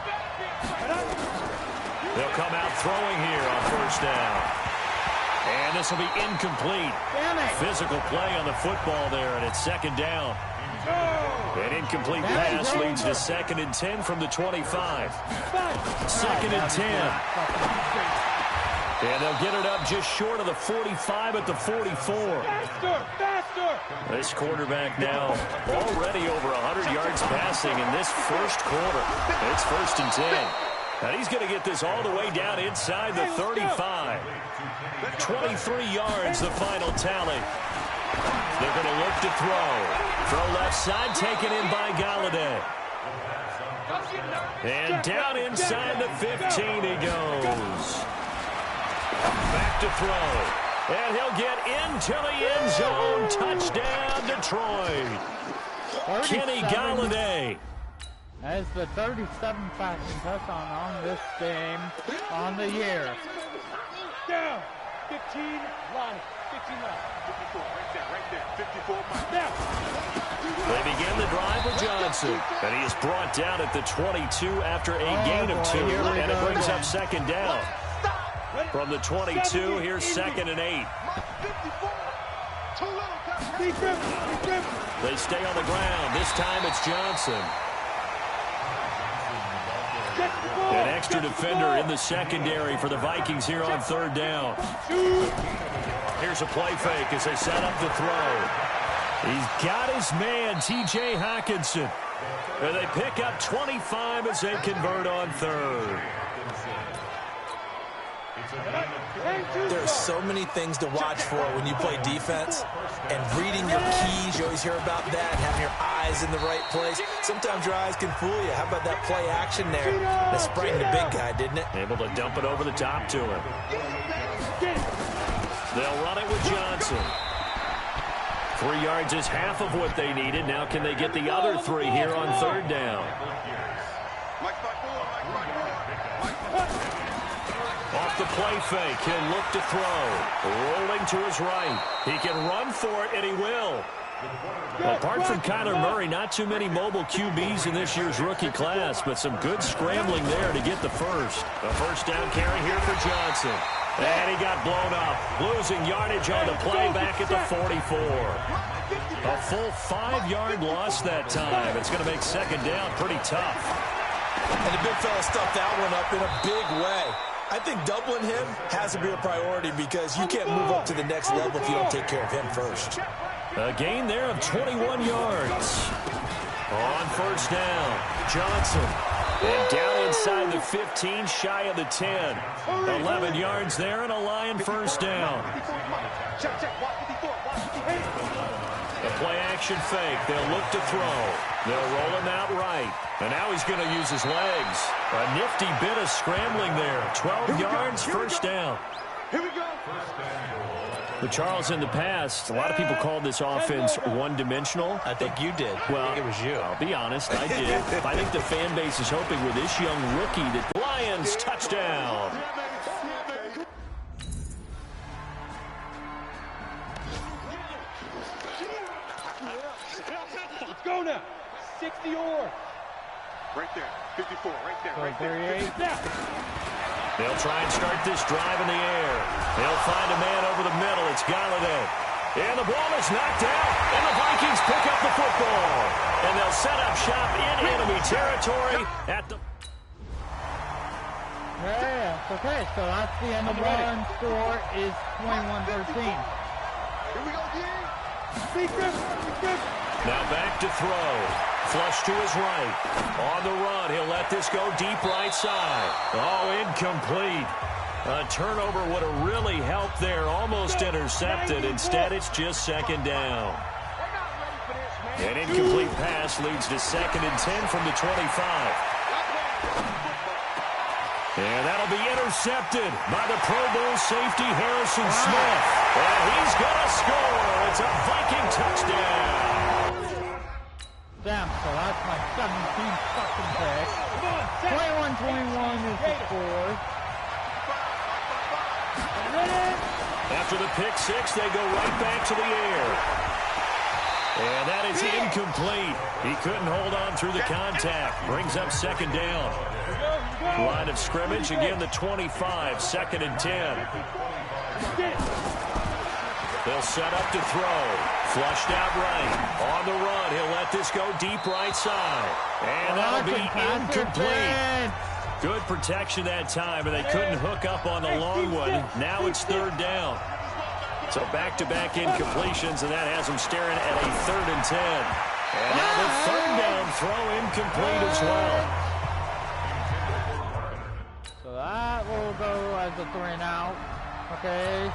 They'll come out throwing here on 1st down. And this will be incomplete. Physical play on the football there, and it's 2nd down. An incomplete pass leads to 2nd and 10 from the 25. 2nd and 10. And they'll get it up just short of the 45 at the 44. Faster! This quarterback now already over 100 yards passing in this first quarter. It's 1st and 10. And he's going to get this all the way down inside the 35. 23 yards, the final tally. They're going to look to throw. Throw left side, taken in by Galladay. And down inside the 15 he goes. Back to throw. And he'll get into the end zone. Touchdown, Detroit. Kenny Galladay. That is the 37th passing touchdown on this game, on the year. Down. 15 line. 15 line. 54. Right there. 54 line. Now. They begin the drive with Johnson. And he is brought down at the 22 after a gain of 2. And it brings up 2nd down. From the 22, here's 2nd and 8. They stay on the ground. This time it's Johnson. An extra defender in the secondary for the Vikings here on third down. Here's a play fake as they set up the throw. He's got his man, T.J. Hockenson. And they pick up 25 as they convert on third. There's so many things to watch for when you play defense, and reading your keys, you always hear about that, having your eyes in the right place. Sometimes your eyes can fool you. How about that play action there? That sprang the big guy, didn't it? Able to dump it over the top to him. They'll run it with Johnson. 3 yards is half of what they needed. Now can they get the other 3 here on third down? Off the play fake, he'll look to throw. Rolling to his right. He can run for it, and he will. Apart from Kyler Murray, not too many mobile QBs in this year's rookie class, but some good scrambling there to get the first. A first down carry here for Johnson. And he got blown up, losing yardage on the play back at the 44. A full 5-yard loss that time. It's going to make second down pretty tough. And the big fella stuffed that one up in a big way. I think doubling him has to be a priority because you can't move up to the next level if you don't take care of him first. A gain there of 21 yards. On first down, Johnson. And down inside the 15, shy of the 10. 11 yards there and a Lion first down. A play-action fake. They'll look to throw. They'll roll him out right. And now he's going to use his legs. A nifty bit of scrambling there. 12 yards, first down. Here we go. But Charles, in the past, a lot of people called this offense one-dimensional. I think you did. Well, I think it was you. I'll be honest, I did. I think the fan base is hoping with this young rookie that Lions touchdown. Let's go now. 60 or. Right there. 54. Right there. Right there. They'll try and start this drive in the air. They'll find a man over the middle. It's Galladay. And the ball is knocked out. And the Vikings pick up the football. And they'll set up shop in enemy territory at the... Yeah, okay, so that's the end of the run. Score is 21-13. Here we go, Now back to throw. Flush to his right. On the run, he'll let this go deep right side. Oh, incomplete. A turnover would have really helped there. Almost intercepted. Instead, it's just second down. An incomplete pass leads to 2nd and 10 from the 25. And that'll be intercepted by the Pro Bowl safety Harrison Smith. And he's going to score. It's a Viking touchdown. Damn, so that's my 17th fucking pick. 21-21 is the score. After the pick six, they go right back to the air. And that is incomplete. He couldn't hold on through the contact. Brings up second down. Line of scrimmage, again the 25, 2nd and 10. They'll set up to throw. Flushed out right. On the run, he'll let this go deep right side. And that'll be incomplete. Good protection that time, and they couldn't hook up on the long one. Now it's third down. So back-to-back incompletions, and that has them staring at a 3rd and 10. And now the third down throw incomplete as well. So that will go as a 3 and out. Okay.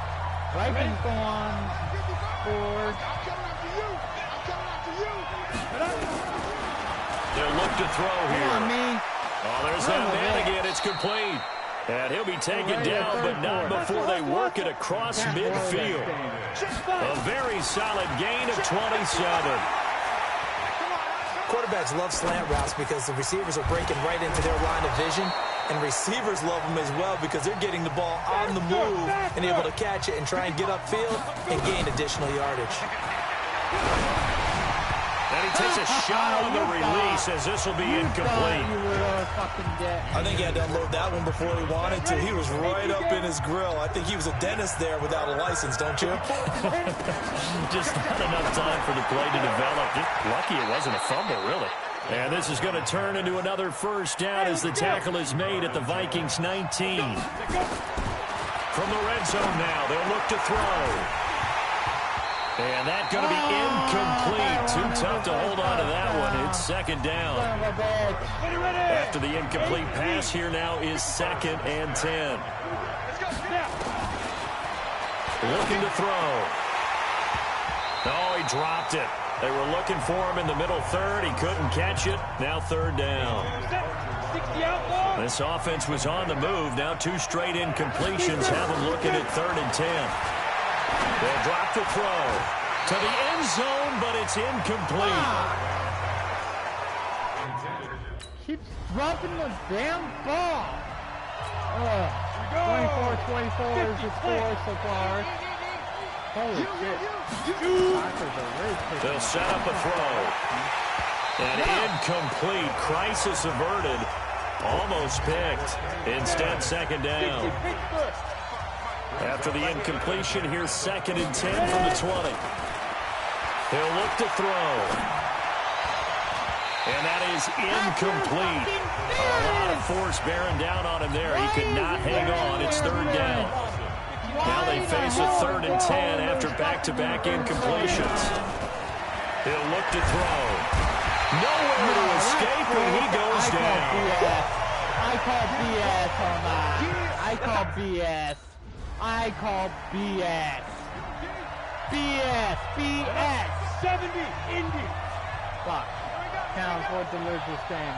Vikings go on board. They'll look to throw here. Oh, there's that man again. It's complete. And he'll be taken down, but not before they work it across midfield. A very solid gain of 27. Quarterbacks love slant routes because the receivers are breaking right into their line of vision. And receivers love them as well because they're getting the ball on the move and able to catch it and try and get upfield and gain additional yardage. And he takes a shot on the release as this will be incomplete. I think he had to unload that one before he wanted to. He was right up in his grill. I think he was a dentist there without a license, don't you? Just not enough time for the play to develop. Just lucky it wasn't a fumble, really. And this is going to turn into another first down as the tackle is made at the Vikings 19. From the red zone now, they'll look to throw. And that's going to be incomplete. Too tough to hold on to that one. It's second down. After the incomplete pass, here now is 2nd and 10. Looking to throw. Oh, he dropped it. They were looking for him in the middle third. He couldn't catch it. Now 3rd down. This offense was on the move. Now 2 straight incompletions have them looking at 3rd and 10. They'll drop the throw to the end zone, but it's incomplete. Keeps dropping the damn ball. 24-24 is the score so far. Holy shit. They'll set up a throw. And incomplete. Crisis averted. Almost picked. Instead, 2nd down. After the incompletion, here's 2nd and 10 from the 20. He'll look to throw. And that is incomplete. A lot of force bearing down on him there. He could not hang on. It's 3rd down. Now they face a 3rd and 10 after back-to-back incompletions. He'll look to throw. Nowhere to escape when he goes down. I call BS on that. I call BS. I call BS. BS. BS. 70 Indy. Fuck. Can't afford to lose this game.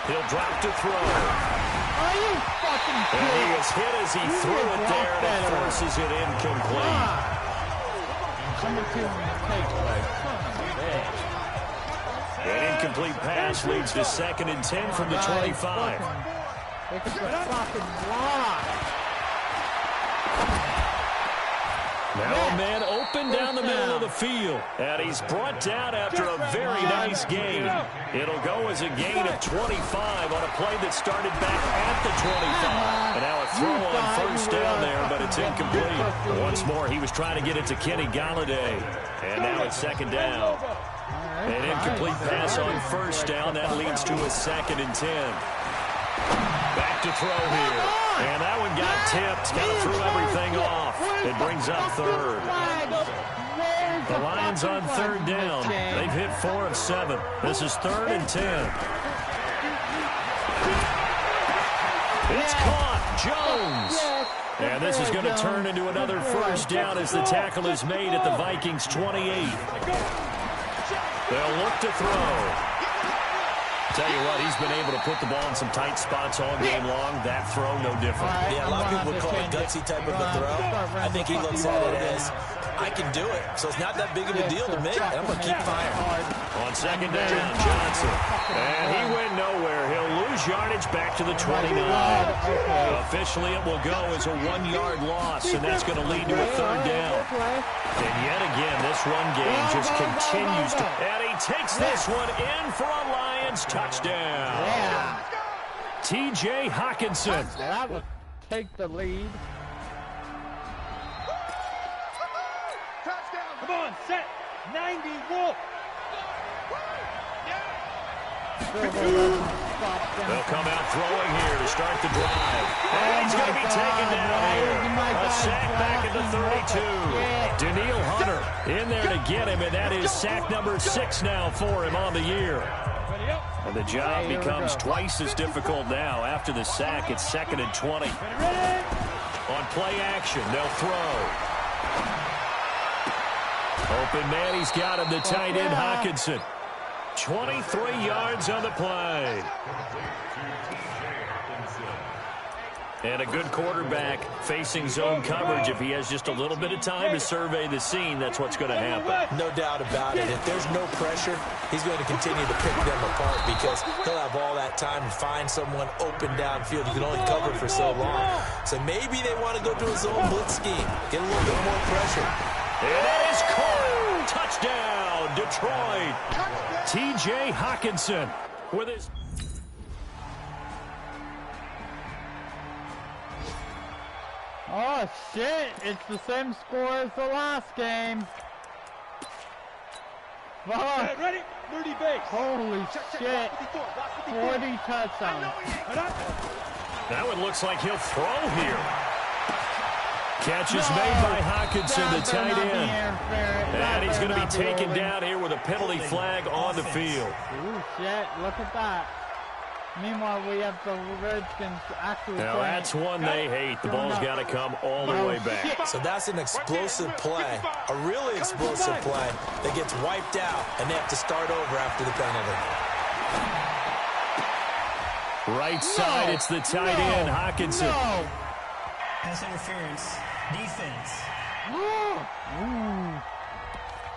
He'll drop to throw. Are you fucking kidding? And he was hit as he threw it there, and it forces it incomplete. An incomplete pass leads to 2nd and 10 from the 25. Look at the fucking block. Now a man open down the middle of the field. And he's brought down after a very nice gain. It'll go as a gain of 25 on a play that started back at the 25. And now a throw on 1st down there, but it's incomplete. Once more, he was trying to get it to Kenny Galladay. And now it's 2nd down. An incomplete pass on 1st down. That leads to a 2nd and 10. Back to throw here. And that one got tipped. Kind of threw everything off. It brings up 3rd. The Lions on 3rd down. They've hit 4 of 7. This is 3rd and 10. It's caught. Jones. And this is going to turn into another first down as the tackle is made at the Vikings 28. They'll look to throw. Tell you what, he's been able to put the ball in some tight spots all game long. That throw, no different. Yeah, a lot of people would call it gutsy type of a throw. I think he looks at it as, I can do it. So it's not that big of a deal to me, and I'm going to keep firing. On 2nd down, Johnson. And he went nowhere. He'll lose yardage back to the 29. Officially, it will go as a 1-yard loss, and that's going to lead to a 3rd down. And yet again, this run game just continues to... And he takes this one in for a Lions touchdown. Yeah. T.J. Hockenson. That would take the lead. Come on, set. 90 Wolf. They'll come out throwing here to start the drive. And he's going to be taken down here. A sack back at the 32. Daniil Hunter in there to get him, and that is sack number 6 now for him on the year. And the job becomes twice as difficult now. After the sack, it's 2nd and 20. On play action, they'll throw. Open man, he's got him, the tight end, Hockenson. 23 yards on the play. And a good quarterback facing zone coverage. If he has just a little bit of time to survey the scene, that's what's going to happen. No doubt about it. If there's no pressure, he's going to continue to pick them apart because he'll have all that time to find someone open downfield. You can only cover for so long. So maybe they want to go to a zone blitz scheme, get a little bit more pressure. And that is caught. Touchdown, Detroit. T.J. Hockenson with his... Oh shit, it's the same score as the last game. Fuck. Ready? 30 base. Holy shit. 40 touchdowns. That one looks like he'll throw here. Catch is made by Hawkinson, the tight end. And he's going to be taken down here with a penalty flag on the field. Ooh, shit. Look at that. Meanwhile, we have the Redskins actually Now, that's one they hate. The ball's got to come all the way back. So that's an explosive play, a really explosive play that gets wiped out, and they have to start over after the penalty. Right side, it's the tight end, Hawkinson. Pass interference, defense.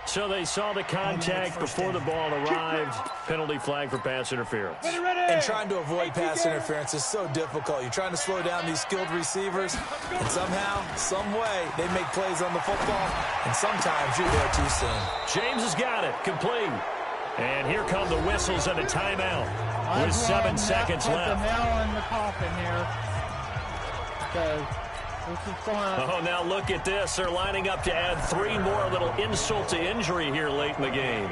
So they saw the contact before the ball arrived. Penalty flag for pass interference. And trying to avoid pass interference is so difficult. You're trying to slow down these skilled receivers, and somehow, some way, they make plays on the football, and sometimes you're there too soon. James has got it, complete. And here come the whistles and a timeout with 7 seconds left. The nail in the coffin here. Because this is going on. Oh, now look at this. They're lining up to add 3 more, a little insult to injury here late in the game.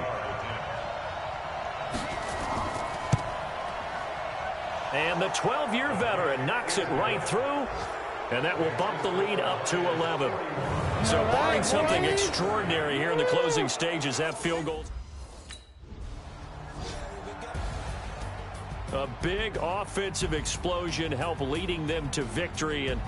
And the 12-year veteran knocks it right through, and that will bump the lead up to 11. So barring something extraordinary here in the closing stages, that field goal. A big offensive explosion helped leading them to victory, and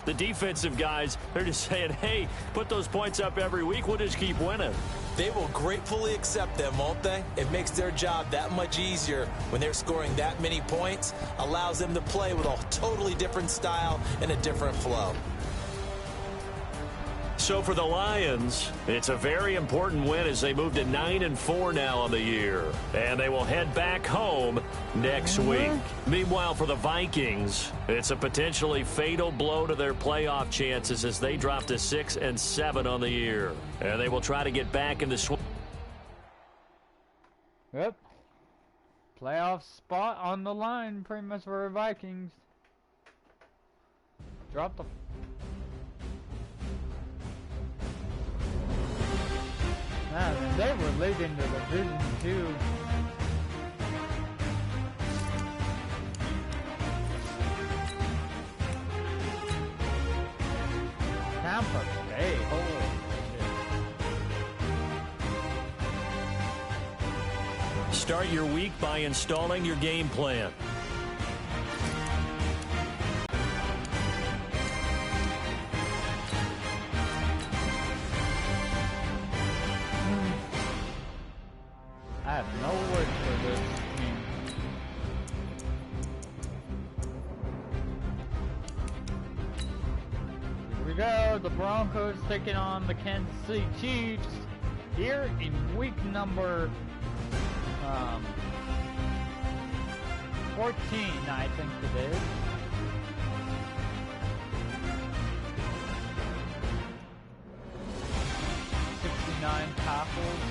the defensive guys, they're just saying, hey, put those points up every week, we'll just keep winning. They will gratefully accept them, won't they? It makes their job that much easier when they're scoring that many points, allows them to play with a totally different style and a different flow. So for the Lions, it's a very important win as they move to 9-4 now on the year. And they will head back home next week. Meanwhile, for the Vikings, it's a potentially fatal blow to their playoff chances as they drop to 6-7 on the year. And they will try to get back in the swing. Yep. Playoff spot on the line pretty much for the Vikings. Drop the... Man, they were leading the division too. Tampa Bay, holy shit. Start your week by installing your game plan. I have no words for this team. Here we go. The Broncos taking on the Kansas City Chiefs here in week number 14, I think it is. '69 tackles.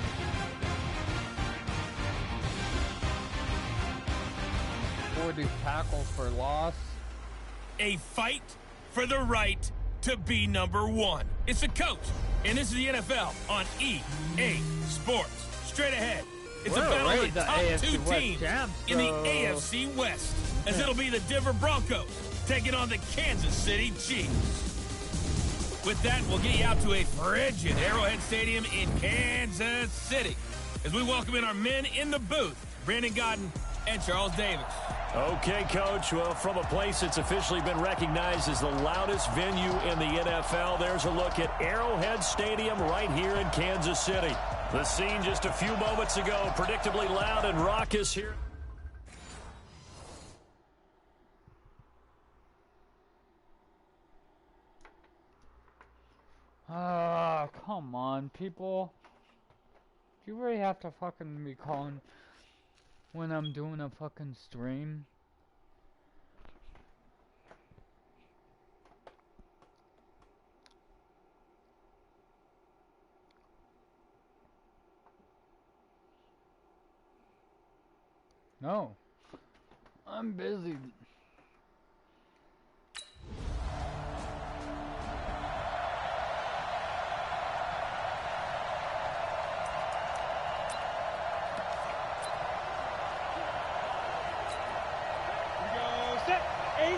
40 tackles for loss. A fight for the right to be number 1. It's the coach, and this is the NFL on EA Sports. Straight ahead, it's a battle of the top AFC 2 West teams champs, in the AFC West, as it'll be the Denver Broncos taking on the Kansas City Chiefs. With that, we'll get you out to a frigid Arrowhead Stadium in Kansas City as we welcome in our men in the booth, Brandon Godden and Charles Davis. Okay, Coach. Well, from a place that's officially been recognized as the loudest venue in the NFL, there's a look at Arrowhead Stadium right here in Kansas City. The scene just a few moments ago, predictably loud and raucous here. Come on, people. Do you really have to fucking be calling when I'm doing a fucking stream? No. I'm busy.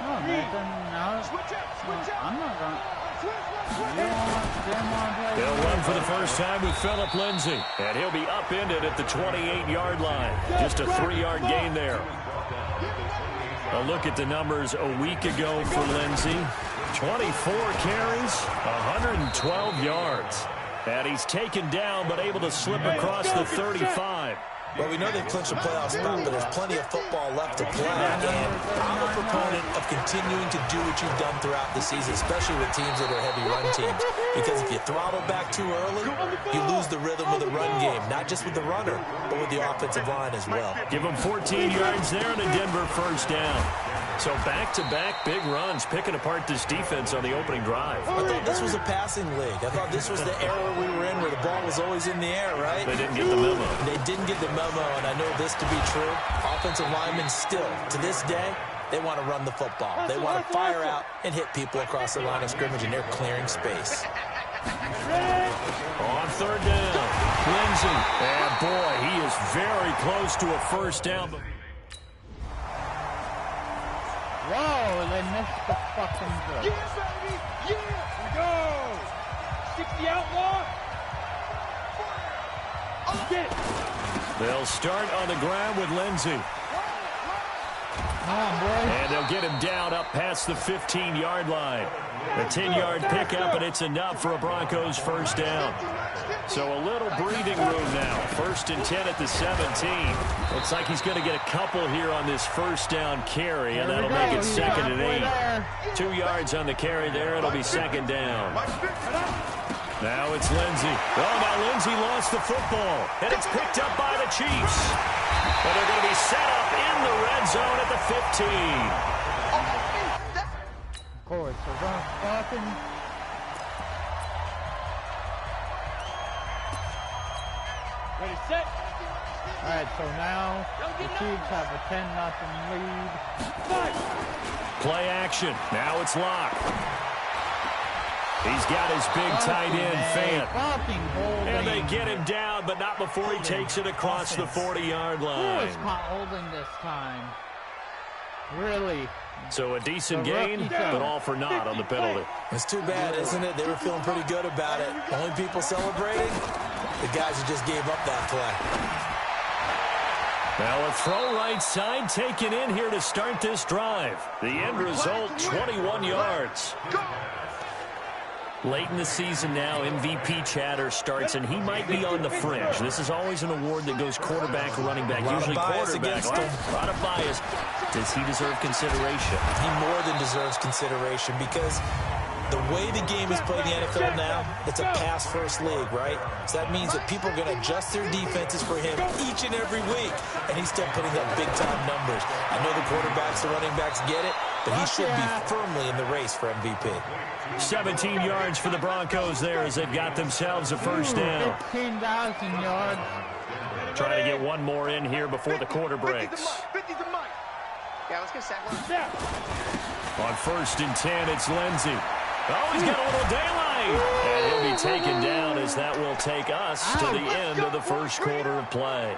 Oh, Nathan, no. I'm not going to. They'll run for the first time with Phillip Lindsay. And he'll be upended at the 28-yard line. Just a 3-yard gain there. A look at the numbers a week ago for Lindsay. 24 carries, 112 yards. And he's taken down but able to slip across the 35. Well, we know they've clinched a playoff spot, but there's plenty of football left to play. And I'm a proponent of continuing to do what you've done throughout the season, especially with teams that are heavy run teams. Because if you throttle back too early, you lose the rhythm of the run game, not just with the runner, but with the offensive line as well. Give them 14 yards there and a Denver first down. So back-to-back big runs, picking apart this defense on the opening drive. I thought this was a passing league. I thought this was the era we were in where the ball was always in the air, right? They didn't get the memo. They didn't get the memo, and I know this to be true. Offensive linemen still, to this day, they want to run the football. They want to fire out and hit people across the line of scrimmage, and they're clearing space. On third down, Lindsay. And boy, he is very close to a first down. Whoa, they missed the fucking throw. Yeah, baby! Yeah! We go! 60 outlaw! Get it! They'll start on the ground with Lindsay. Come on, boy. And they'll get him down up past the 15-yard line. A 10-yard pickup, and it's enough for a Broncos first down. So a little breathing room now. 1st and 10 at the 17. Looks like he's going to get a couple here on this first down carry, and that'll make it 2nd and 8. 2 yards on the carry there. It'll be 2nd down. Now it's Lindsay. Oh, now Lindsay lost the football, and it's picked up by the Chiefs. And they're going to be set up in the red zone at the 15. Of course, we're going to fucking... Ready, set. All right, so now the Chiefs have a 10-0 lead. Play action. Now it's Locke. He's got his big tight end, Fant. And they get him down, but not before he takes it across the 40-yard line. Who was caught holding this time? Really? So a decent gain, but all for naught on the penalty. It's too bad, isn't it? They were feeling pretty good about it. Only people celebrating, the guys who just gave up that play. Now a throw right side taken in here to start this drive. The end result, 21 yards. Late in the season now, MVP chatter starts, and he might be on the fringe. This is always an award that goes quarterback or running back, usually quarterback. A lot of bias. Does he deserve consideration? He more than deserves consideration because the way the game is played in the NFL now, it's a pass-first league, right? So that means that people are going to adjust their defenses for him each and every week, and he's still putting up big-time numbers. I know the quarterbacks, the running backs get it, but he should be firmly in the race for MVP. 17 yards for the Broncos there as they've got themselves a first down. 15,000 yards. Trying to get one more in here before the quarter breaks. Yeah, let's get set. On 1st and 10, it's Lindsay. Oh, he's got a little daylight. And he'll be taken down as that will take us to the end of the first quarter of play.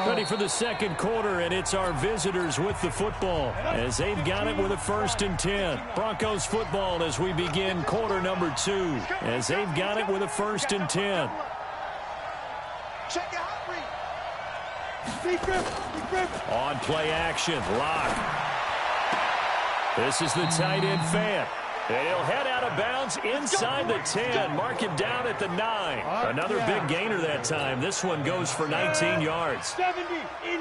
Ready for the second quarter, and it's our visitors with the football as they've got it with a 1st and 10. Broncos football as we begin quarter number 2 as they've got it with a 1st and 10. Check your hot read. On play action, Locke. This is the tight end, Fant. And he'll head out of bounds inside the 10. Mark him down at the 9. Another big gainer that time. This one goes for 19 yards.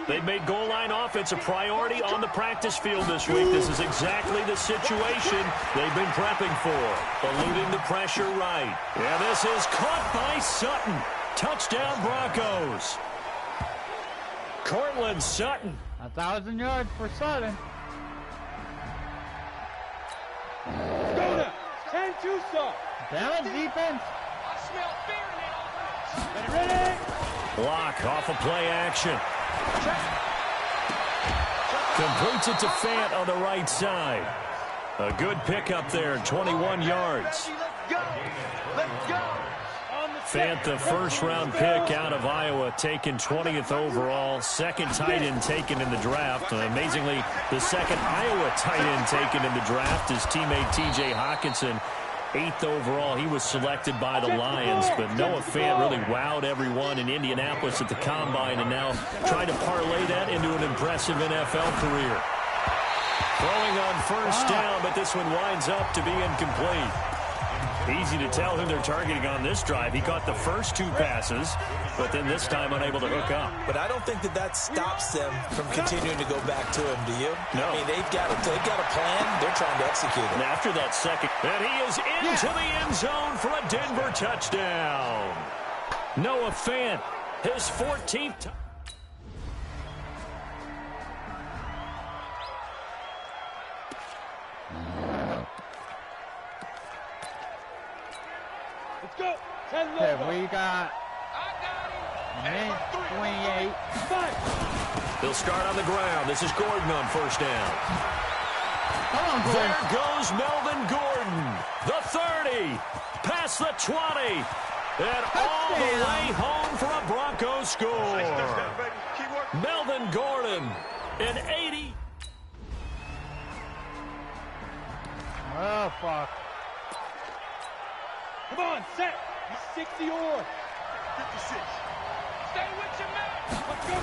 They've made goal line offense a priority on the practice field this week. This is exactly the situation they've been prepping for. Eluding the pressure right. Yeah, this is caught by Sutton. Touchdown Broncos. Cortland Sutton. 1,000 yards for Sutton. And Tusa. Damn it, defense. I smell fear now. Ready? Block off of play action. Completes it to Fant on the right side. A good pickup there, 21 yards. Let's go. Let's go. On the Fant, the first-round pick out of Iowa, taken 20th overall. Second tight end taken in the draft. Amazingly, the second Iowa tight end taken in the draft is teammate T.J. Hawkinson. 8th overall, he was selected by the Lions, but Noah Fant really wowed everyone in Indianapolis at the Combine and now trying to parlay that into an impressive NFL career. Throwing on first down, but this one winds up to be incomplete. Easy to tell who they're targeting on this drive. He caught the first 2 passes, but then this time unable to hook up. But I don't think that stops them from continuing to go back to him, do you? No. I mean, they've got a plan. They're trying to execute it. And after that second, and he is into the end zone for a Denver touchdown. Noah Fant, his 14th. Go. Okay, we got 28. They'll start on the ground. This is Gordon on first down. Come on, Gordon. There goes Melvin Gordon. The 30. Past the 20. And all the way home for a Broncos score. Melvin Gordon, an 80. Oh, fuck. Come on, set. He's 60 or 56. Stay with your man. Let's go.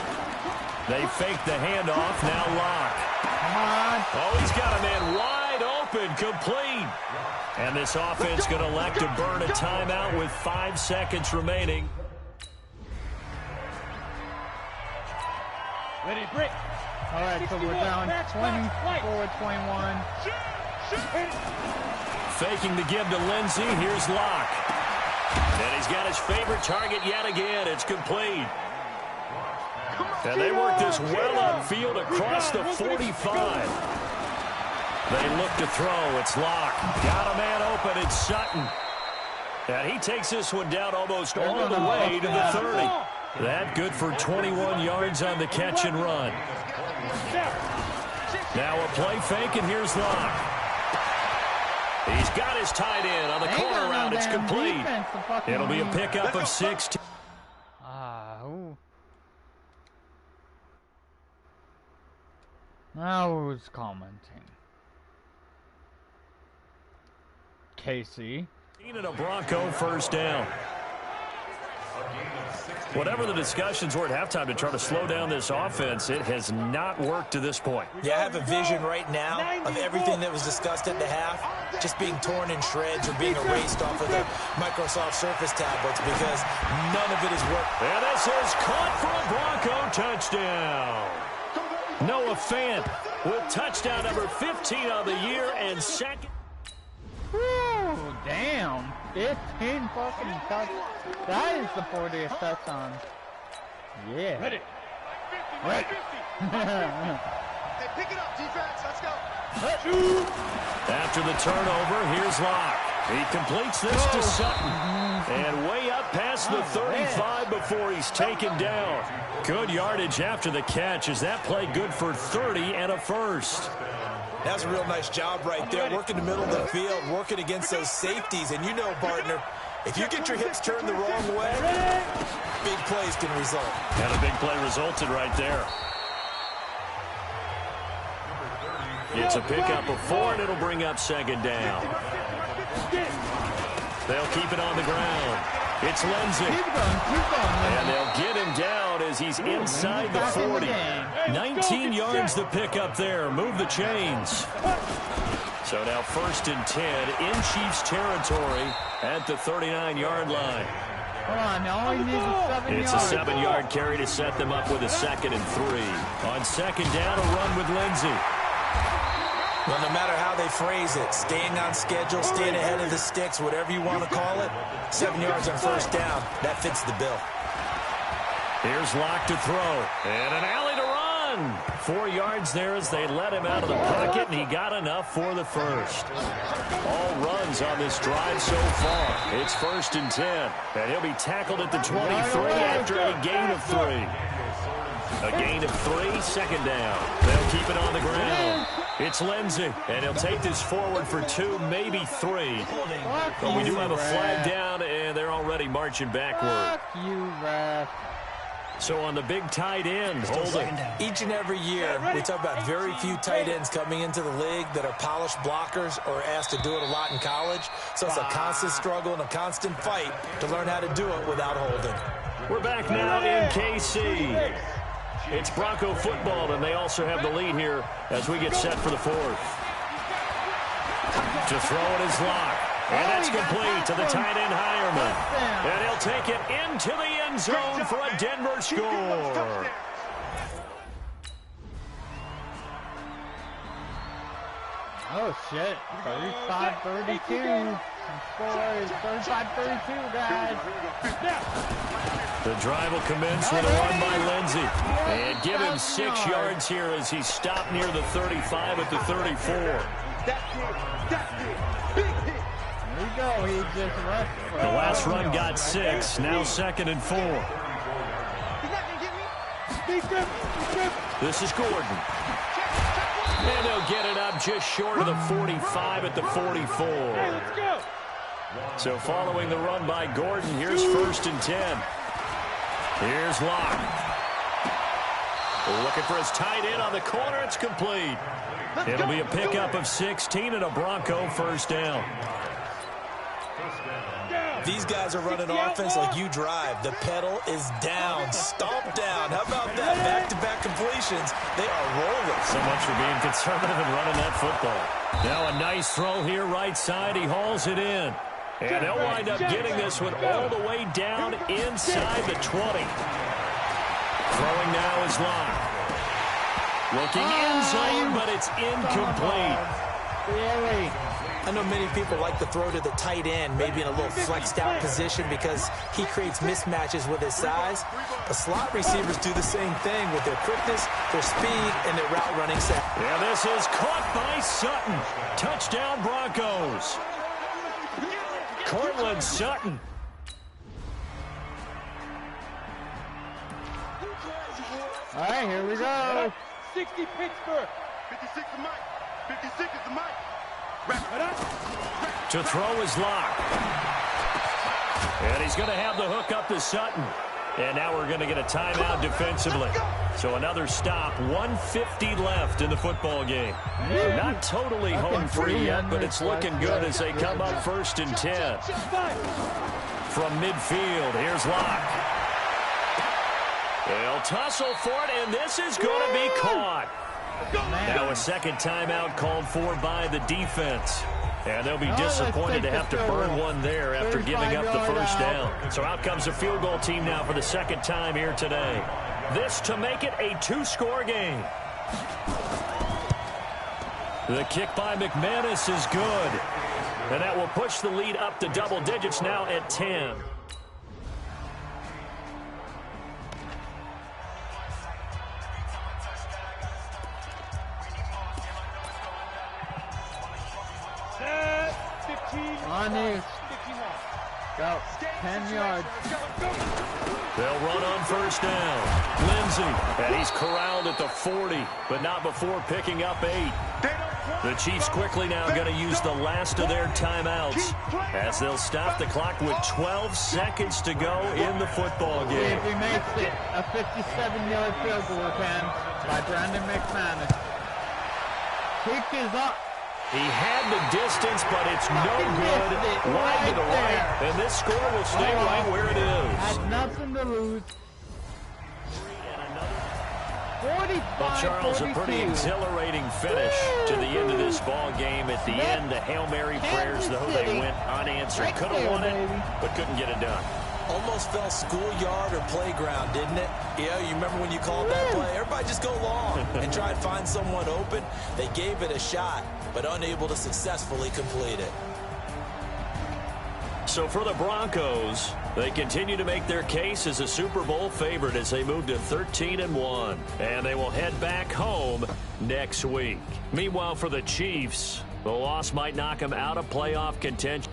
They fake the handoff. Now Locke. Come on. Oh, he's got a man wide open, complete. And this offense going to elect to burn a timeout with 5 seconds remaining. Ready, break. All right, so we're down 24-21. Faking the give to Lindsey. Here's Locke. And he's got his favorite target yet again. It's complete. And they work this well upfield across the 45. They look to throw. It's Locke. Got a man open. It's Sutton. And he takes this one down almost all the way to the 30. That good for 21 yards on the catch and run. Now a play fake, and here's Locke. He's got his tight end on the corner route. It's complete. It'll be a pickup of 6. Now who's commenting? Casey. And a Bronco first down. Whatever the discussions were at halftime to try to slow down this offense, it has not worked to this point. Yeah, I have a vision right now of everything that was discussed at the half just being torn in shreds or being erased off of the Microsoft Surface tablets because none of it has worked. And this is caught for a Bronco touchdown. Noah Fant with touchdown number 15 on the year and second. Woo, damn. 15 fucking touchdowns. That is the 40th touchdown. Yeah. Ready. Right. Hey, pick it up, defense. Let's go. After the turnover, here's Locke. He completes this to Sutton. And way up past the 35 before he's taken down. Good yardage after the catch. Is that play good for 30 and a first? That's a real nice job right there, working the middle of the field, working against those safeties. And you know, partner, if you get your hips turned the wrong way, big plays can result. And a big play resulted right there. It's a pickup of 4, and it'll bring up second down. They'll keep it on the ground. It's Lindsey. Keep going. And they'll get him down as he's inside the 40. 19 yards the pickup there. Move the chains. So now 1st and 10 in Chiefs territory at the 39-yard line. Come on, all he needs is 7 yards. It's a 7-yard carry to set them up with a 2nd and 3. On second down, a run with Lindsey. Well, no matter how they phrase it, staying on schedule, staying ahead of the sticks, whatever you want to call it, 7 yards on first down, that fits the bill. Here's Locke to throw, and an alley to run. 4 yards there as they let him out of the pocket, and he got enough for the first. All runs on this drive so far. It's 1st and 10, and he'll be tackled at the 23 after a gain of 3. A gain of 3, second down. They'll keep it on the ground. It's Lindsey, and he'll take this forward for 2, maybe 3. But we do have a flag down, and they're already marching backward. Fuck you, ref. So on the big tight end, holding. Each and every year, we talk about very few tight ends coming into the league that are polished blockers or asked to do it a lot in college. So it's a constant struggle and a constant fight to learn how to do it without holding. We're back now in KC. It's Bronco football, and they also have the lead here as we get set for the fourth. To throw it is Locke. And that's complete to the tight end, Hireman. And he'll take it into the end zone for a Denver score. Oh, shit. 35-32. Scores 35-32, guys. The drive will commence with a run by Lindsey. And give him 6 yards here as he stopped near the 35 at the 34. There you go. He just rushed. The last run got 6. Now 2nd and 4. This is Gordon. And they'll get it up just short of the 45 at the 44. So following the run by Gordon, here's 1st and 10. Here's Locke. Looking for his tight end on the corner. It's complete. It'll be a pickup of 16 and a Bronco first down. These guys are running offense like you drive. The pedal is down, stomp down. How about that? Back-to-back completions. They are rolling. So much for being conservative and running that football. Now a nice throw here right side. He hauls it in. And they'll wind up getting this one all the way down inside the 20. Throwing now is Locke. Looking in zone, but it's incomplete. Really? I know many people like to throw to the tight end, maybe in a little flexed out position because he creates mismatches with his size. The slot receivers do the same thing with their quickness, their speed, and their route running set. And this is caught by Sutton. Touchdown Broncos. Cortland Sutton. All right, here we go. 60 Pittsburgh. 56 is Mike. 56 is the Mike. To throw is Locke. And he's going to have the hook up to Sutton. And now we're going to get a timeout defensively. So another stop, 1:50 left in the football game. Not totally home free yet, but it's looking good as they come up 1st and 10. From midfield, here's Locke. They'll tussle for it, and this is going to be caught. Now a second timeout called for by the defense. And they'll be disappointed to have to burn one there after giving up the first down. So out comes the field goal team now for the second time here today. This to make it a 2-score game. The kick by McManus is good. And that will push the lead up to double digits now at 10. On you. Go. 10 yards. They'll run on first down. Lindsey, and he's corralled at the 40, but not before picking up 8. The Chiefs quickly now going to use the last of their timeouts as they'll stop the clock with 12 seconds to go in the football game. If he makes it a 57-yard field goal attempt by Brandon McManus. Kick is up. He had the distance, but it's no good. Wide to the right, and this score will stay right where it is. Had nothing to lose. 45, Well, Charles, 42. a pretty exhilarating finish to the end of this ball game. At the end, the Hail Mary prayers, though, they went unanswered. Could have won it, but couldn't get it done. Almost felt schoolyard or playground, didn't it? Yeah, you remember when you called that play? Everybody just go long and try and find someone open. They gave it a shot, but unable to successfully complete it. So for the Broncos, they continue to make their case as a Super Bowl favorite as they move to 13-1. And they will head back home next week. Meanwhile, for the Chiefs, the loss might knock them out of playoff contention.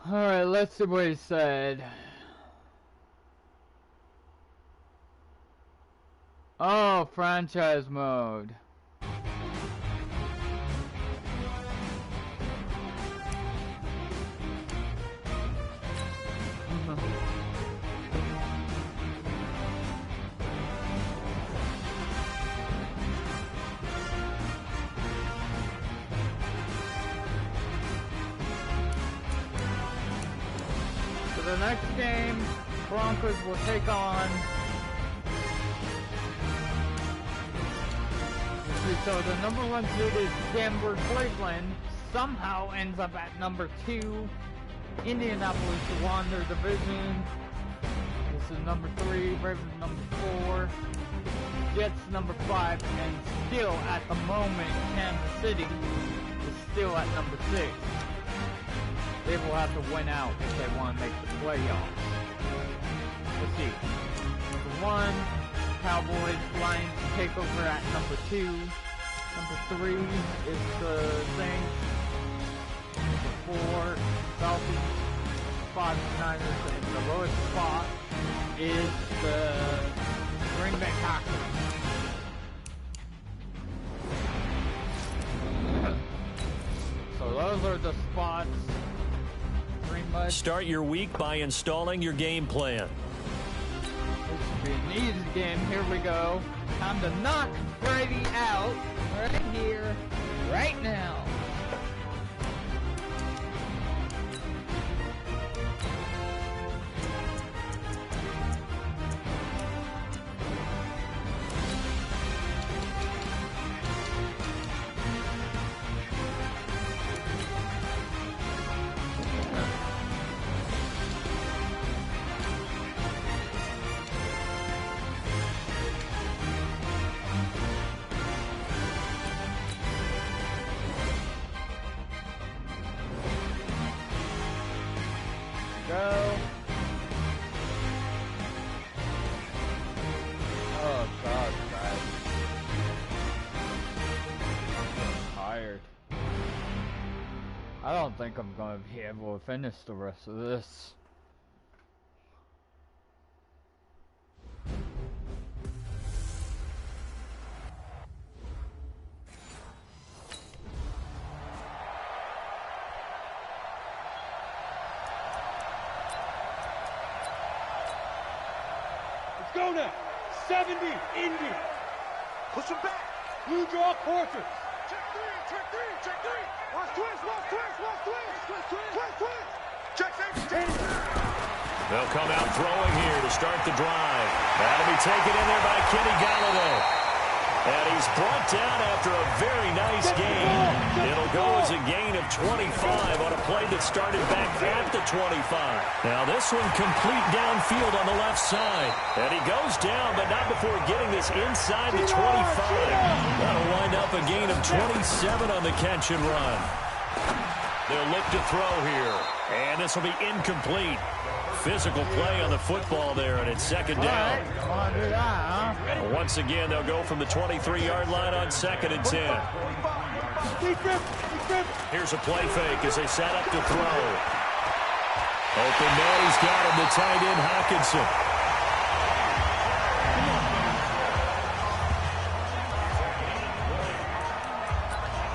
Alright, let's see what he said. Oh, franchise mode. The next game, Broncos will take on. So the number 1 seed is Denver. Cleveland somehow ends up at number 2. Indianapolis won their division. This is number 3. Ravens number 4. Jets number 5, and still at the moment, Kansas City is still at number 6. They will have to win out if they want to make the playoffs. Let's see. Number 1, Cowboys, Lions take over at number 2. Number 3 is the Saints. Number 4, Falcons. 5 Niners, and the lowest spot is the Green Bay Packers. So those are the spots. Start your week by installing your game plan. This should be an easy game. Here we go. Time to knock Brady out right here, right now. I don't think I'm going to be able to finish the rest of this. Let's go now. 70, Indy. Push him back. Blue draw quarters. Check 3, check 3, check 3. Watch twist, watch twist, watch twist. Twist, twist, twist, twist. Check safety. They'll come out throwing here to start the drive. That'll be taken in there by Kenny Galladay. And he's brought down after a very nice game. It'll go as a gain of 25 on a play that started back at the 25. Now this one complete downfield on the left side. And he goes down, but not before getting this inside the 25. That'll wind up a gain of 27 on the catch and run. They'll look to throw here. And this will be incomplete. Physical play on the football there, and it's second down. Once again, they'll go from the 23-yard line on 2nd and 10. Here's a play fake as they set up to throw. Open man, he's got him, the tight end Hawkinson.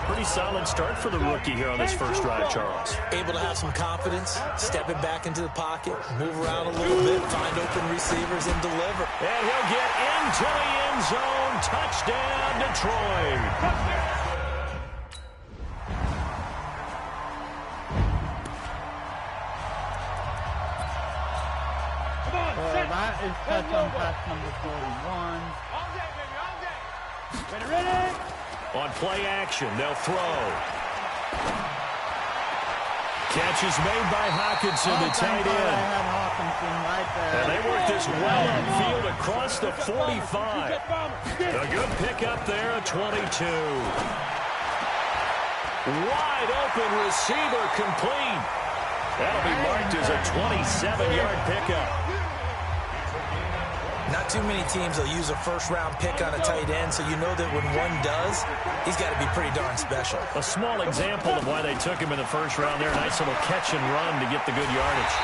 Pretty solid start for the rookie here on this first drive, Charles. Able to have some confidence, stepping back into the pocket, move around a little bit, find open receivers, and deliver. And he'll get into the end zone. Touchdown, Detroit. That is touchdown pass number 41. All day, baby, all day. Ready, ready? On play action, they'll throw. Catch is made by Hawkinson, the tight end. And they work this well upfield across the 45. A good pickup there at 22. Wide open receiver complete. That'll be marked as a 27-yard pickup. Not too many teams will use a first-round pick on a tight end, so you know that when one does, he's got to be pretty darn special. A small example of why they took him in the first round there. Nice little catch and run to get the good yardage.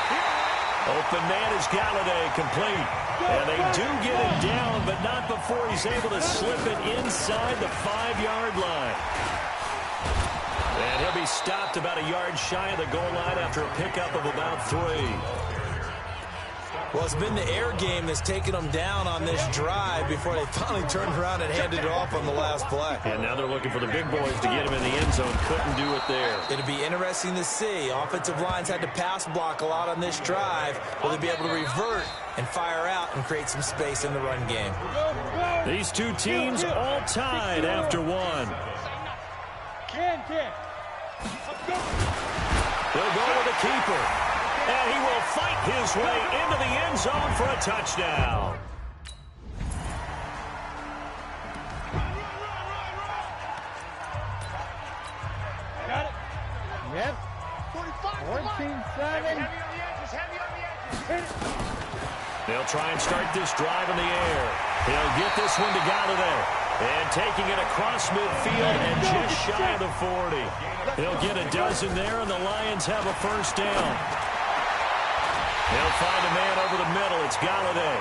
Open man is Galladay, complete. And they do get him down, but not before he's able to slip it inside the 5-yard line. And he'll be stopped about a yard shy of the goal line after a pickup of about 3. Well, it's been the air game that's taken them down on this drive before they finally turned around and handed it off on the last play. And now they're looking for the big boys to get him in the end zone. Couldn't do it there. It'll be interesting to see. Offensive lines had to pass block a lot on this drive. Will they be able to revert and fire out and create some space in the run game? These two teams all tied after one. They'll go with the keeper. And he will fight his way into the end zone for a touchdown. Got it. Yep. 14-7. They'll try and start this drive in the air. He'll get this one to Galladay. And taking it across midfield and just shy of the 40. He'll get a dozen there, and the Lions have a first down. They'll find a man over the middle. It's Galladay.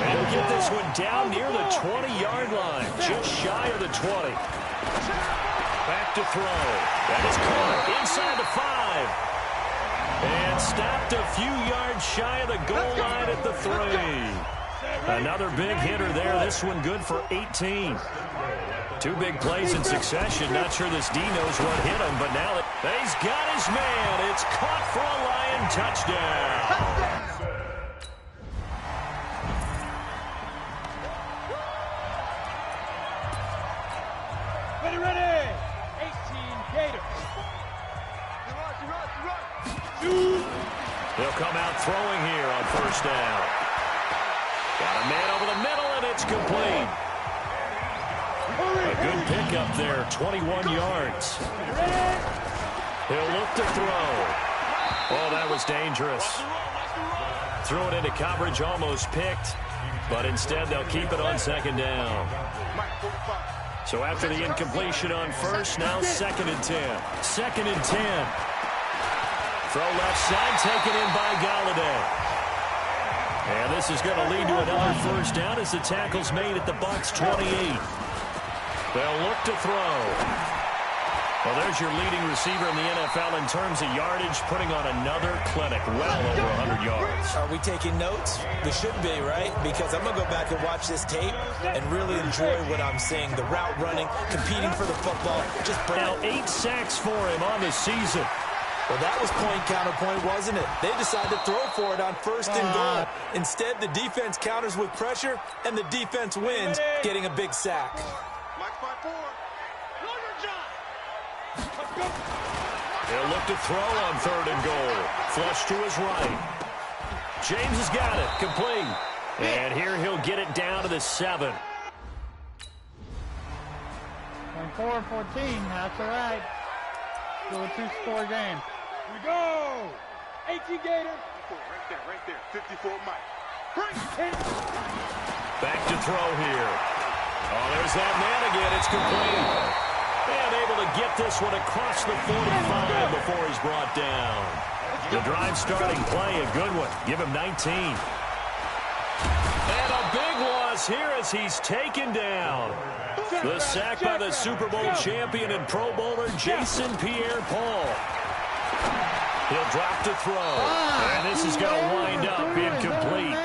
And he'll get this one down near the 20-yard line, just shy of the 20. Back to throw. That is caught inside the 5. And stopped a few yards shy of the goal line at the 3. Another big hitter there. This one good for 18. 2 big plays in succession. Not sure this D knows what hit him, but now he's got his man. It's caught for a Lion touchdown. Ready. 18 Gators. They'll come out throwing here on first down. Got a man over the middle, and it's complete. A good pickup there, 21 yards. He'll look to throw. Oh, that was dangerous. Threw it into coverage, almost picked, but instead they'll keep it on second down. So after the incompletion on first, now 2nd and 10. 2nd and 10. Throw left side, taken in by Galladay. And this is going to lead to another first down as the tackle's made at the Bucs 28. They'll look to throw. Well, there's your leading receiver in the NFL in terms of yardage, putting on another clinic, well over 100 yards. Are we taking notes? We should be, right? Because I'm going to go back and watch this tape and really enjoy what I'm seeing. The route running, competing for the football. Just now 8 sacks for him on the season. Well, that was point counterpoint, wasn't it? They decided to throw for it on first and goal. Instead, the defense counters with pressure, and the defense wins, getting a big sack. He'll look to throw on 3rd and goal. Flush to his right. James has got it. Complete. And here he'll get it down to the 7. 24-14. That's all right. Still a 2-score game. Here we go. 18 Gator. Right there. 54 Mike. Back to throw here. Oh, there's that man again. It's complete. And able to get this one across the 45 before he's brought down. The drive starting play, a good one. Give him 19. And a big loss here as he's taken down. The sack by the Super Bowl champion and Pro Bowler Jason Pierre-Paul. He'll drop to throw. And this is going to wind up incomplete.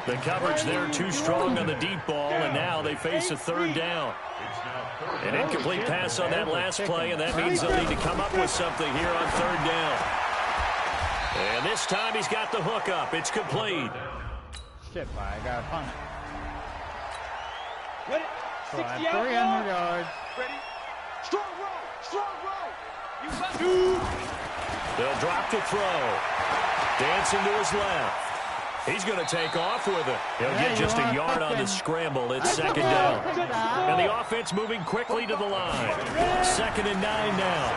The coverage there too strong on the deep ball, and now they face a 3rd down. An incomplete pass on that last play, and that means they'll need to come up with something here on 3rd down. And this time he's got the hook up. It's complete. Shit, I got a punt. Ready? 60 300 yards. Ready? Strong roll. You got They'll drop to throw. Dancing to his left. He's going to take off with it. He'll get just a yard on the scramble. It's 2nd down. And the offense moving quickly to the line. 2nd and 9 now.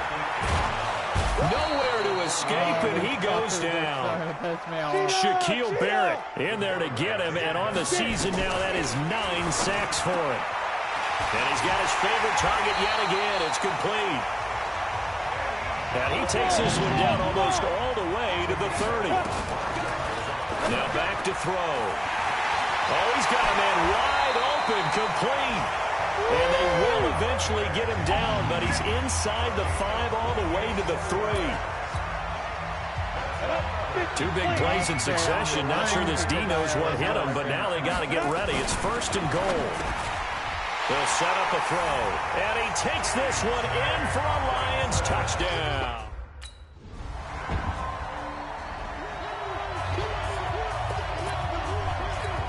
Nowhere to escape, and he goes down. Shaquille Barrett in there to get him, and on the season now, that is 9 sacks for him. And he's got his favorite target yet again. It's complete. And he takes this one down almost all the way to the 30. Now back to throw. Oh, he's got a man wide open, complete. And they will eventually get him down, but he's inside the 5 all the way to the 3. 2 big plays in succession. Not sure this D knows what hit him, but now they got to get ready. It's 1st and goal. They'll set up a throw, and he takes this one in for a Lions touchdown.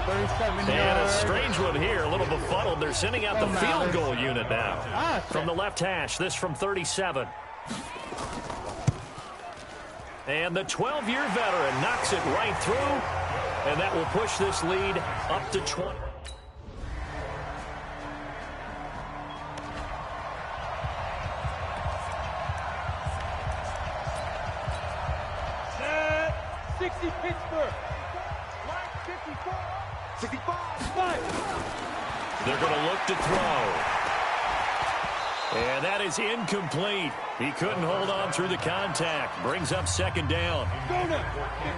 And a strange one here, a little befuddled. They're sending out the field goal unit now. From the left hash, this from 37. And the 12-year veteran knocks it right through, and that will push this lead up to 20. Pittsburgh. Line 54. 65. They're going to look to throw. And that is incomplete. He couldn't hold on through the contact. Brings up 2nd down.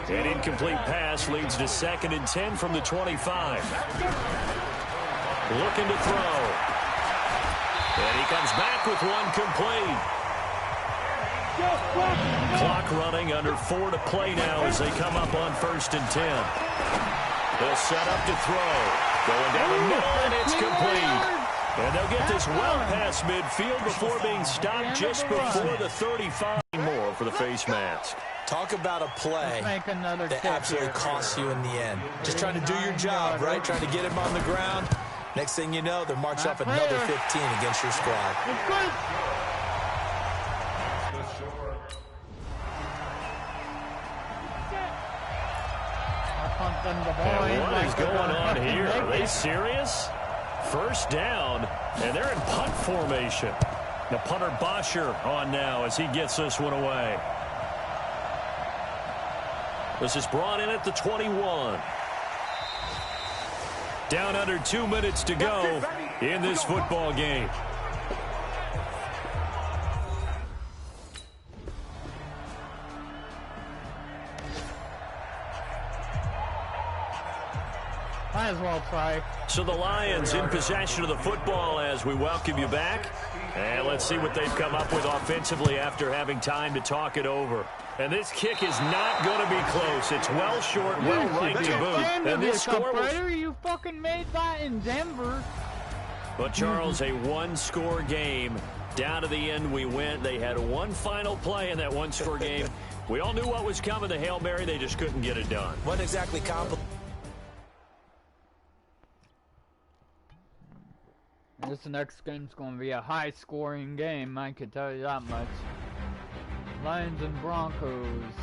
An incomplete pass leads to 2nd and 10 from the 25. Looking to throw. And he comes back with one complete. Clock running, under 4 to play now as they come up on 1st and 10. They'll set up to throw. Going down the middle, and it's complete. And they'll get this well past midfield before being stopped just before the 35. More for the face mask. Talk about a play that absolutely costs you in the end. Just trying to do your job, right? Trying to get him on the ground. Next thing you know, they're marching up another 15 against your squad. And what is going on here? Are they serious? 1st down, and they're in punt formation. The punter Bosher on now as he gets this one away. This is brought in at the 21. Down under 2 minutes to go in this football game. Might as well try. So the Lions in possession of the football as we welcome you back. And let's see what they've come up with offensively after having time to talk it over. And this kick is not going to be close. It's well short, well right to boot. And this score was... You fucking made that in Denver. But, Charles, a one-score game. Down to the end we went. They had one final play in that one-score game. We all knew what was coming. The Hail Mary, they just couldn't get it done. Wasn't exactly complicated. This next game's going to be a high-scoring game, I can tell you that much. Lions and Broncos.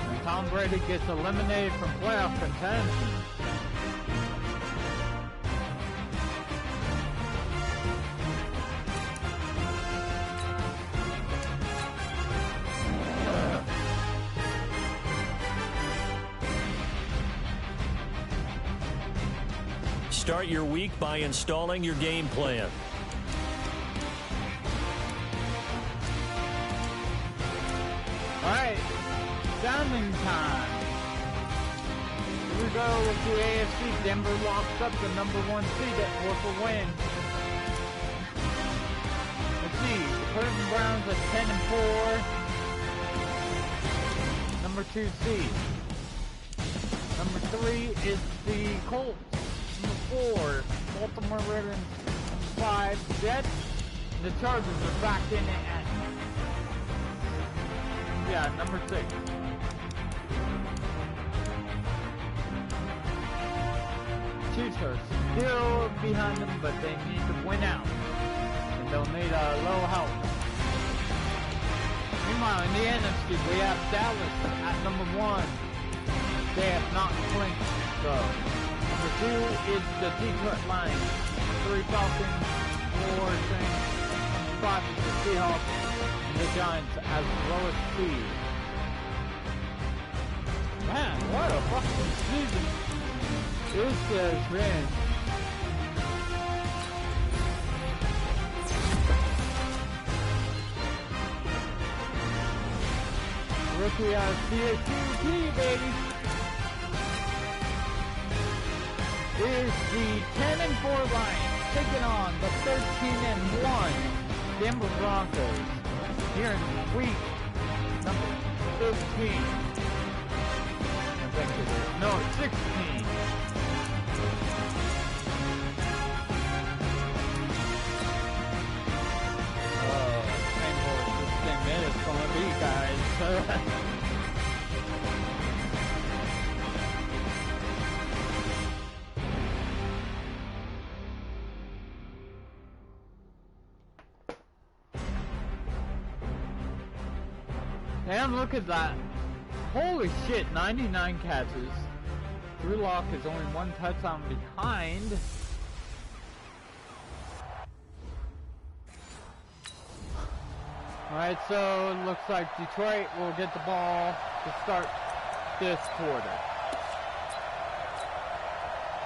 And Tom Brady gets eliminated from playoff contention. Start your week by installing your game plan. All right, sounding time. Here we go with the AFC. Denver locks up the #1 seed for a win. Let's see, the Cleveland Browns at 10-4. #2 seed. #3 is the Colts. #4, Baltimore Ravens. #5, Jets. The Chargers are back in it at, #6. Chiefs are still behind them, but they need to win out. And they'll need a little help. Meanwhile, in the NFC, we have Dallas at #1. They have not clinched, so Number 2 is the Detroit Lions. Number 3, Falcons. 4, Saints. Number 5 is the Seahawks. And the Giants as lowest seed. Man, what a fucking season this has been. Rookie out of CSUP, baby. Is the 10-4 Lions taking on the 13-1 Denver Broncos here in week number 15. No, 16. Painful this thing is gonna be, guys. And look at that. Holy shit, 99 catches. Drew Lock is only 1 touchdown behind. Alright, so it looks like Detroit will get the ball to start this quarter.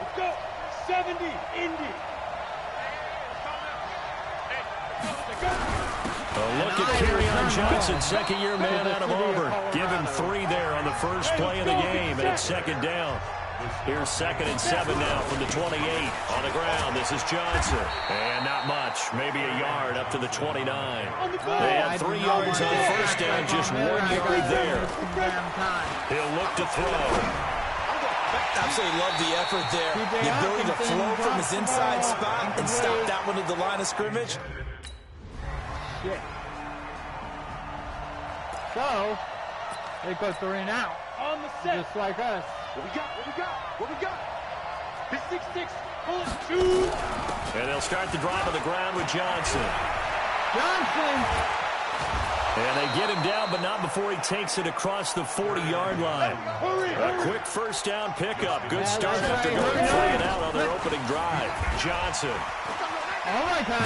Let's go. 70, Indy. A look at Kerryon Johnson, second-year man out of Auburn. Give him 3 there on the first play of the game, and it's second down. Here's 2nd and 7 now from the 28. On the ground, this is Johnson. And not much, maybe a yard up to the 29. They had 3 yards on first down, just 1 yard there. He'll look to throw. Absolutely love the effort there. The ability to flow from his inside spot and stop that one at the line of scrimmage. Shit. So, they go 3 and out. On the set. Just like us. What we got? What we got? What we got? The 6-6. Pull it 2. And they'll start the drive on the ground with Johnson. Johnson! And they get him down, but not before he takes it across the 40-yard line. A quick first down pickup. Good start after going 3 and out on their opening drive. Johnson.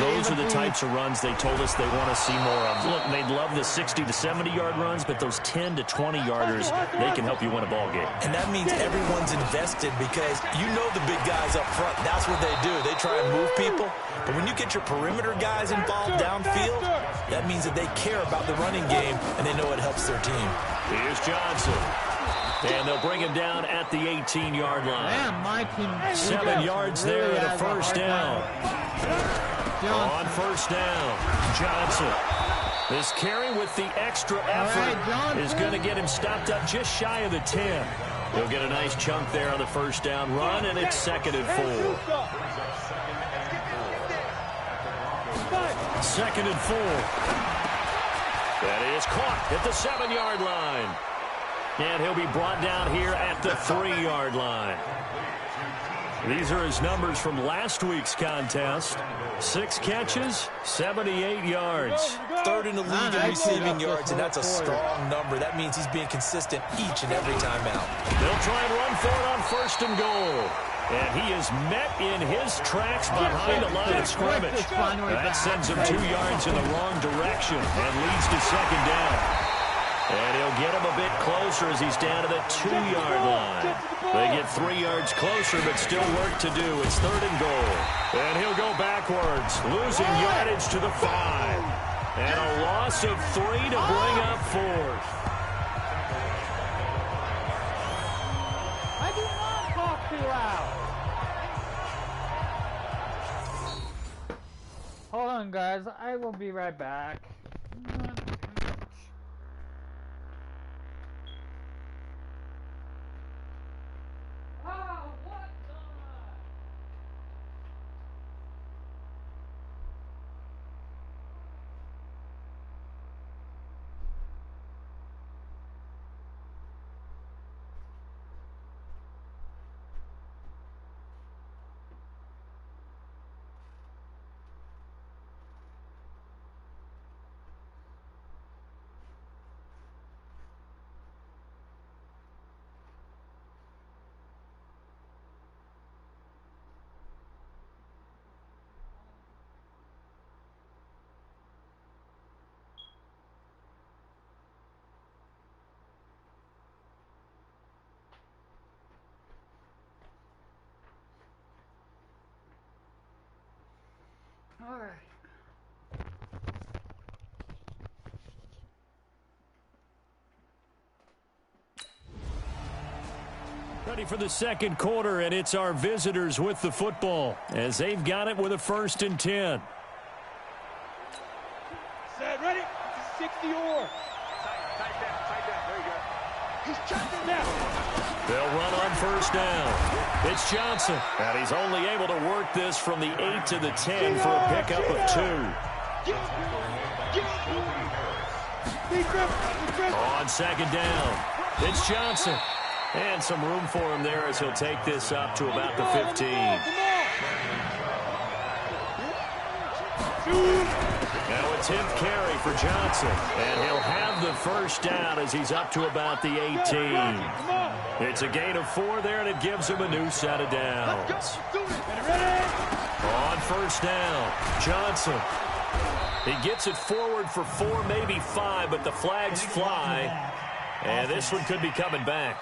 Those are the types of runs they told us they want to see more of. Look, they'd love the 60 to 70-yard runs, but those 10 to 20-yarders, they can help you win a ball game. And that means everyone's invested because you know the big guys up front. That's what they do. They try and move people. But when you get your perimeter guys involved downfield, that means that they care about the running game and they know it helps their team. Here's Johnson. And they'll bring him down at the 18-yard line. Man, my team 7 yards there and a first down. On first down, Johnson. This carry with the extra effort is going to get him stopped up just shy of the 10. He'll get a nice chunk there on the first down run, and it's 2nd and 4. 2nd and 4. That is caught at the 7-yard line. And he'll be brought down here at the 3-yard line. These are his numbers from last week's contest. 6 catches, 78 yards. 3rd in the league in receiving yards, and that's a strong number. That means he's being consistent each and every time out. They'll try and run for it on 1st and goal. And he is met in his tracks behind the line of scrimmage. That sends him 2 yards in the wrong direction and leads to 2nd down. And he'll get him a bit closer as he's down to the 2-yard line. They get 3 yards closer, but still work to do. It's 3rd and goal. And he'll go backwards, losing yardage to the 5. And a loss of 3 to bring up 4th. I do not talk too loud. Hold on, guys. I will be right back. All right. Ready for the second quarter, and it's our visitors with the football as they've got it with a 1st and 10. Set, ready? 60 or. Tight down. There you go. He's checking now. They'll run on 1st down. It's Johnson, and he's only able to work this from the 8 to the 10 for a pickup of 2. On 2nd down, it's Johnson. And some room for him there as he'll take this up to about the 15. Now it's him carry for Johnson. And he'll have the 1st down as he's up to about the 18. It's a gain of 4 there, and it gives him a new set of downs. On 1st down, Johnson. He gets it forward for 4, maybe 5, but the flags fly. And this one could be coming back.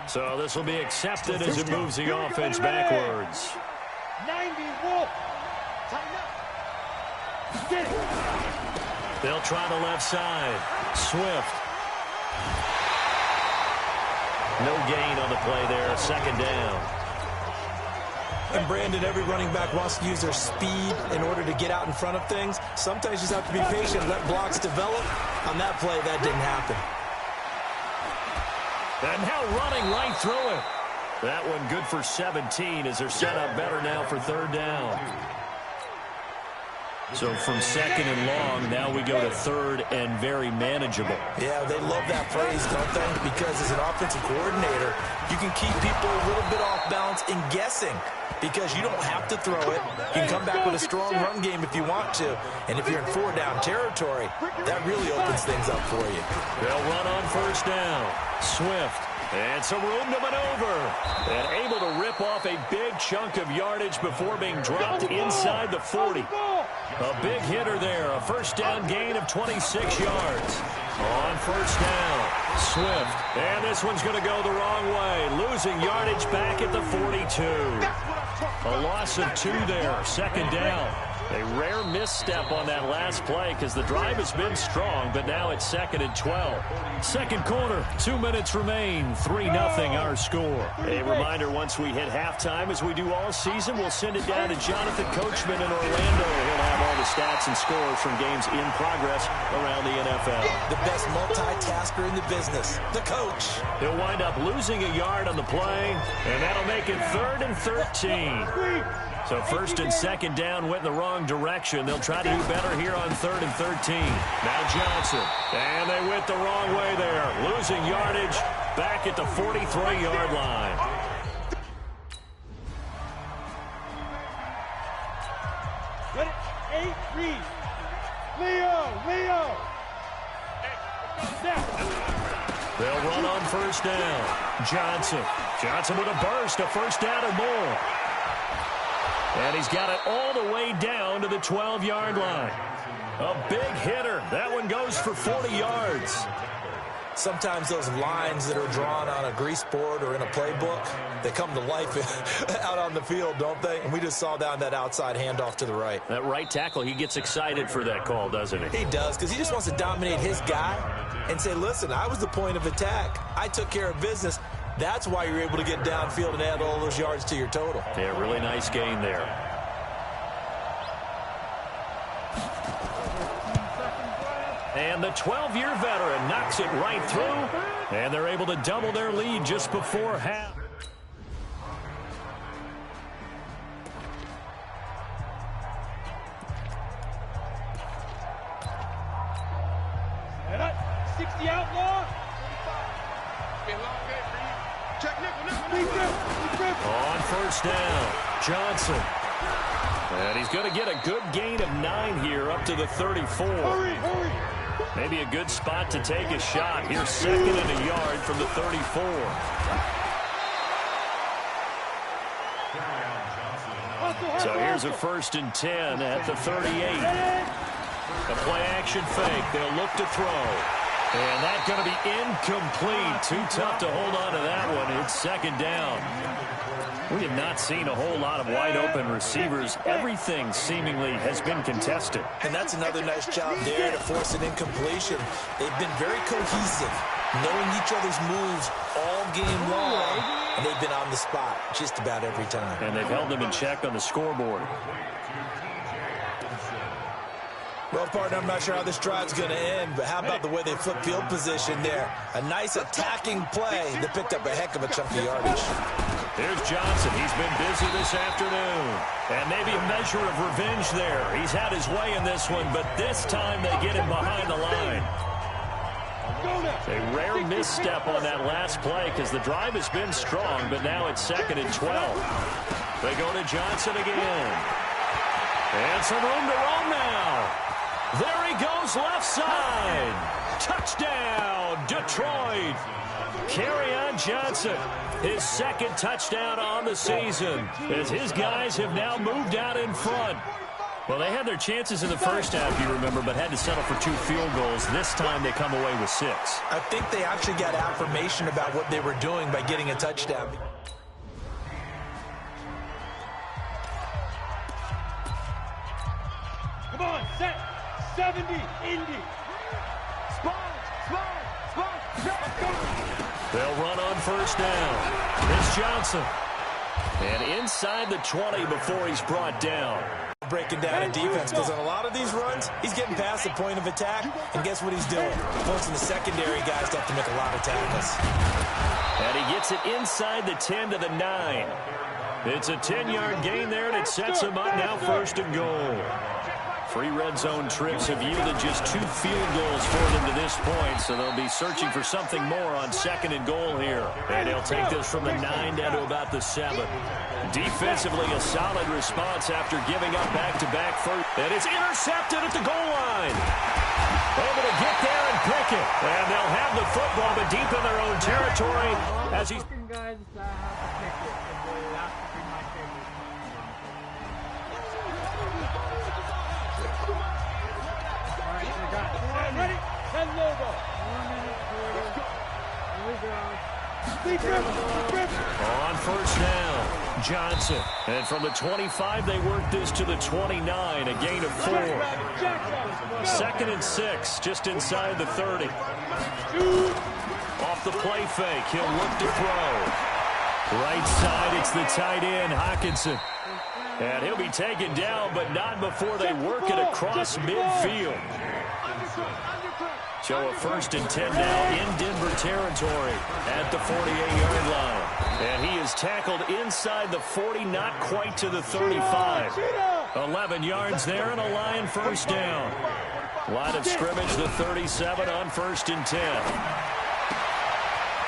So this will be accepted as it moves the offense backwards. 90, Wolf. Get it. They'll try the left side. Swift. No gain on the play there. 2nd down. And Brandon, every running back wants to use their speed in order to get out in front of things. Sometimes you just have to be patient, let blocks develop. On that play, that didn't happen. And now running right through it. That one good for 17 as they're set up better now for 3rd down. So from 2nd and long, now we go to 3rd and very manageable. Yeah, they love that phrase, don't they? Because as an offensive coordinator, you can keep people a little bit off balance in guessing because you don't have to throw it. You can come back with a strong run game if you want to. And if you're in 4-down territory, that really opens things up for you. They'll run on 1st down. Swift. And some room to maneuver. And able to rip off a big chunk of yardage before being dropped inside the 40. A big hitter there. A 1st down gain of 26 yards. On 1st down, Swift. And this one's going to go the wrong way. Losing yardage back at the 42. A loss of 2 there. 2nd down. A rare misstep on that last play because the drive has been strong, but now it's 2nd and 12. Second quarter, 2 minutes remain. 3-0 our score. A reminder, once we hit halftime, as we do all season, we'll send it down to Jonathan Coachman in Orlando. He'll have all the stats and scores from games in progress around the NFL. The best multitasker in the business, the coach. He'll wind up losing a yard on the play, and that'll make it 3rd and 13. So 1st and 2nd down went in the wrong direction. They'll try to do better here on 3rd and 13. Now Johnson. And they went the wrong way there. Losing yardage back at the 43-yard line. Ready? 8, read. Leo. They'll run on 1st down. Johnson with a burst, a 1st down or more. And he's got it all the way down to the 12-yard line. A big hitter. That one goes for 40 yards. Sometimes those lines that are drawn on a grease board or in a playbook, they come to life out on the field, don't they? And we just saw down that outside handoff to the right. That right tackle, he gets excited for that call, doesn't he? He does, because he just wants to dominate his guy and say, listen, I was the point of attack. I took care of business. That's why you're able to get downfield and add all those yards to your total. Yeah, really nice gain there. And the 12-year veteran knocks it right through. And they're able to double their lead just before half. And 60 outlaw. On 1st down, Johnson. And he's going to get a good gain of 9 here up to the 34. Hurry. Maybe a good spot to take a shot. Here's 2nd and a yard from the 34. So here's a 1st and 10 at the 38. A play-action fake. They'll look to throw. And that's going to be incomplete. Too tough to hold on to that one. It's second down. We have not seen a whole lot of wide-open receivers. Everything seemingly has been contested. And that's another nice job there to force an incompletion. They've been very cohesive, knowing each other's moves all game long, and they've been on the spot just about every time. And they've held them in check on the scoreboard. Well, partner, I'm not sure how this drive's going to end, but how about the way they flip field position there? A nice attacking play that picked up a heck of a chunk of yardage. Here's Johnson. He's been busy this afternoon. And maybe a measure of revenge there. He's had his way in this one, but this time they get him behind the line. A rare misstep on that last play because the drive has been strong, but now it's 2nd and 12. They go to Johnson again. And some room to roam now. There he goes left side. Touchdown, Detroit. Kerryon Johnson, his 2nd touchdown on the season as his guys have now moved out in front. Well, they had their chances in the first half, you remember, but had to settle for 2 field goals. This time they come away with 6. I think they actually got affirmation about what they were doing by getting a touchdown. Come on, set. 70, Indy. They'll run on first down. It's Johnson. And inside the 20 before he's brought down. Breaking down a defense because on a lot of these runs, he's getting past the point of attack, and guess what he's doing? Forcing the secondary guys to have to make a lot of tackles. And he gets it inside the 10 to the 9. It's a 10-yard gain there, and it sets him up now 1st and goal. 3 red zone trips have yielded just 2 field goals for them to this point, so they'll be searching for something more on 2nd and goal here. And he'll take this from the 9 down to about the 7. Defensively, a solid response after giving up back-to-back first. And it's intercepted at the goal line. Able to get there and pick it. And they'll have the football, but deep in their own territory as he's... Ready? 10 logo. 1 minute, 4. Here we go. On first down, Johnson. And from the 25, they work this to the 29, a gain of 4. 2nd and 6, just inside the 30. Off the play fake, he'll look to throw. Right side, it's the tight end, Hockenson. And he'll be taken down, but not before they work it across midfield. So a 1st and 10 now in Denver territory at the 48-yard line. And he is tackled inside the 40, not quite to the 35. 11 yards there and a Lion first down. Line of scrimmage, the 37 on 1st and 10.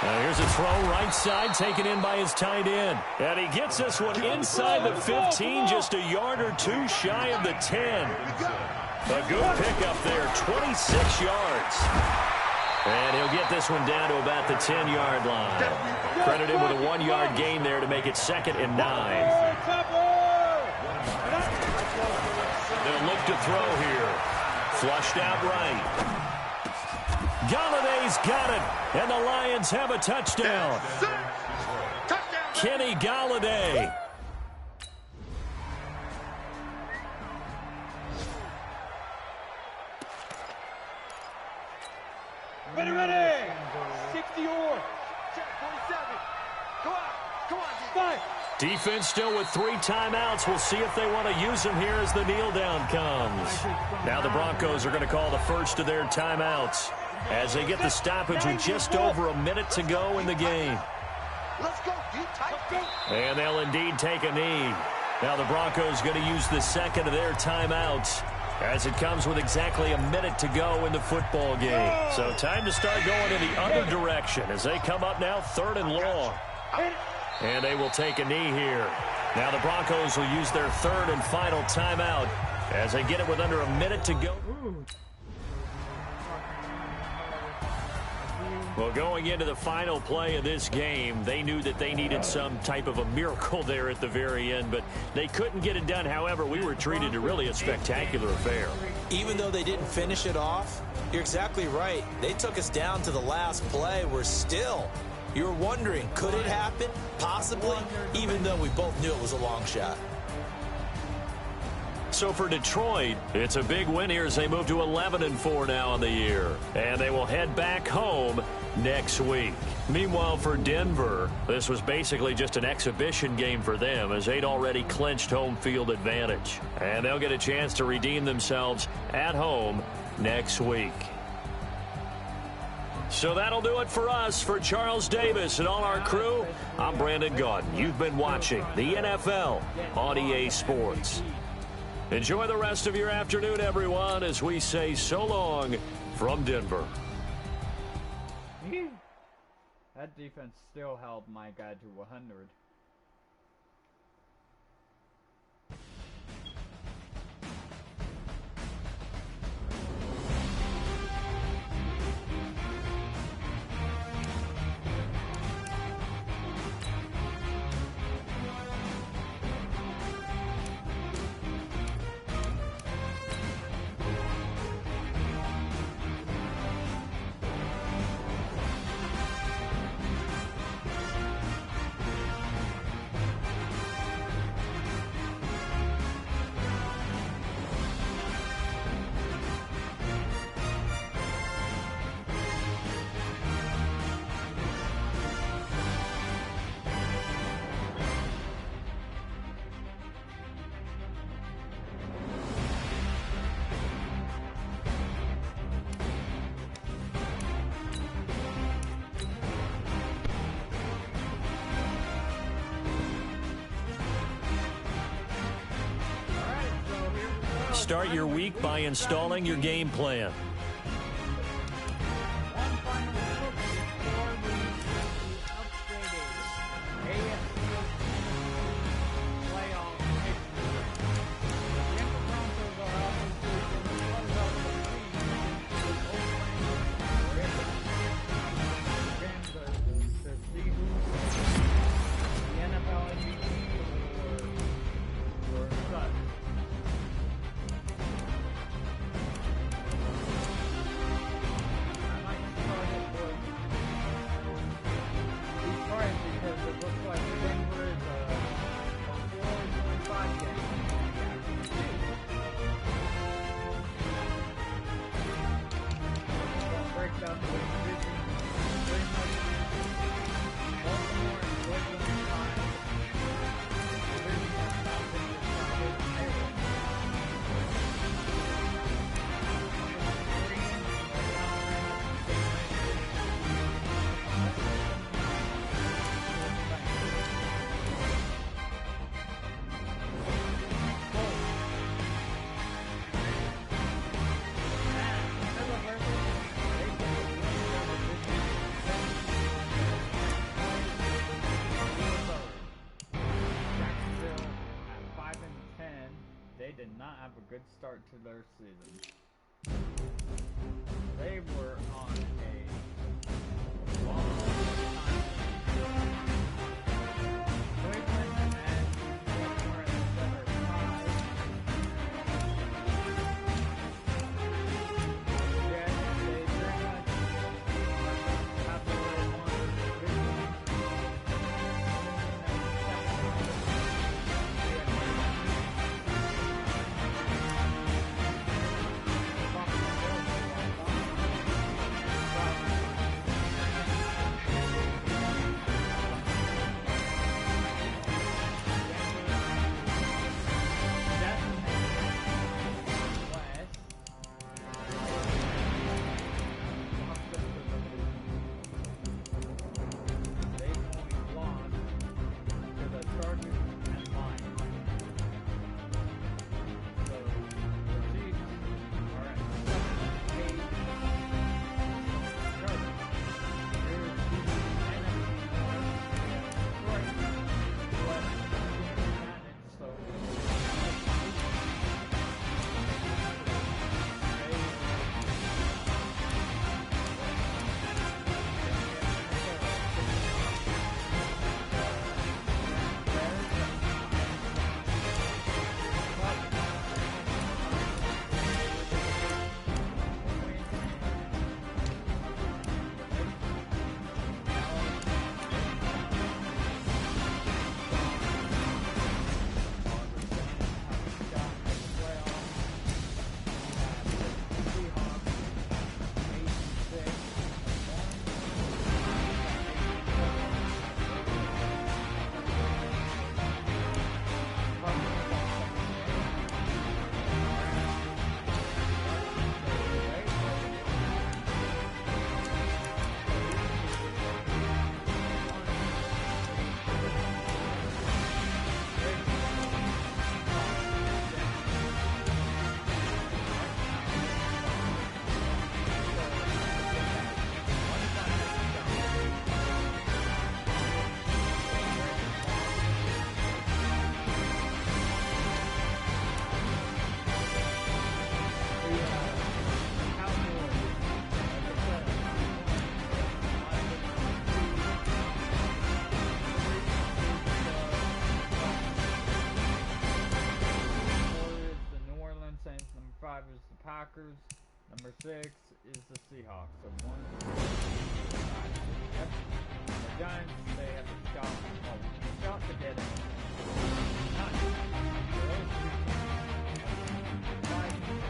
Now here's a throw right side taken in by his tight end. And he gets this one inside the 15, just a yard or 2 shy of the 10. A good pickup there, 26 yards. And he'll get this one down to about the 10-yard line. Credit him with a 1-yard gain there to make it 2nd and 9. They'll look to throw here. Flushed out right. Galladay's got it, and the Lions have a touchdown. Kenny Galladay. Ready. 60 or. Check 47. Go out. Come on, 5. Defense still with 3 timeouts. We'll see if they want to use them here as the kneel down comes. Now the Broncos are going to call the first of their timeouts as they get the stoppage with just over a minute to go in the game. Let's go, deep tight. And they'll indeed take a knee. Now the Broncos going to use the 2nd of their timeouts as it comes with exactly a minute to go in the football game. So time to start going in the other direction as they come up now 3rd and long. And they will take a knee here. Now the Broncos will use their 3rd and final timeout as they get it with under a minute to go. Well, going into the final play of this game, they knew that they needed some type of a miracle there at the very end, but they couldn't get it done. However, we were treated to really a spectacular affair. Even though they didn't finish it off, You're exactly right. They took us down to the last play. We're still, you're wondering, could it happen? Possibly, even though we both knew it was a long shot. So for Detroit, it's a big win here as they move to 11-4 now in the year. And they will head back home next week. Meanwhile, for Denver, this was basically just an exhibition game for them as they'd already clinched home field advantage. And they'll get a chance to redeem themselves at home next week. So that'll do it for us. For Charles Davis and all our crew, I'm Brandon Gaudin. You've been watching the NFL on EA Sports. Enjoy the rest of your afternoon, everyone, as we say so long from Denver. That defense still held my guy to 100. Start your week by installing your game plan. They did not have a good start to their season. They were on a long time. Cleveland and Baltimore at the center five. Yeah, they very much have to work on the Packers. Number 6 is the Seahawks. So 1, 2, 3, 4, 5, 6. Yep. The Giants, they have a shot to get in. Nice. Those 3 teams. Vikings.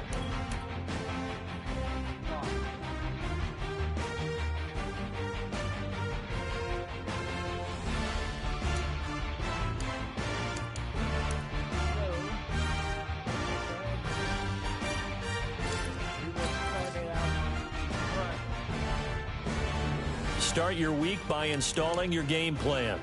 Start your week by installing your game plan.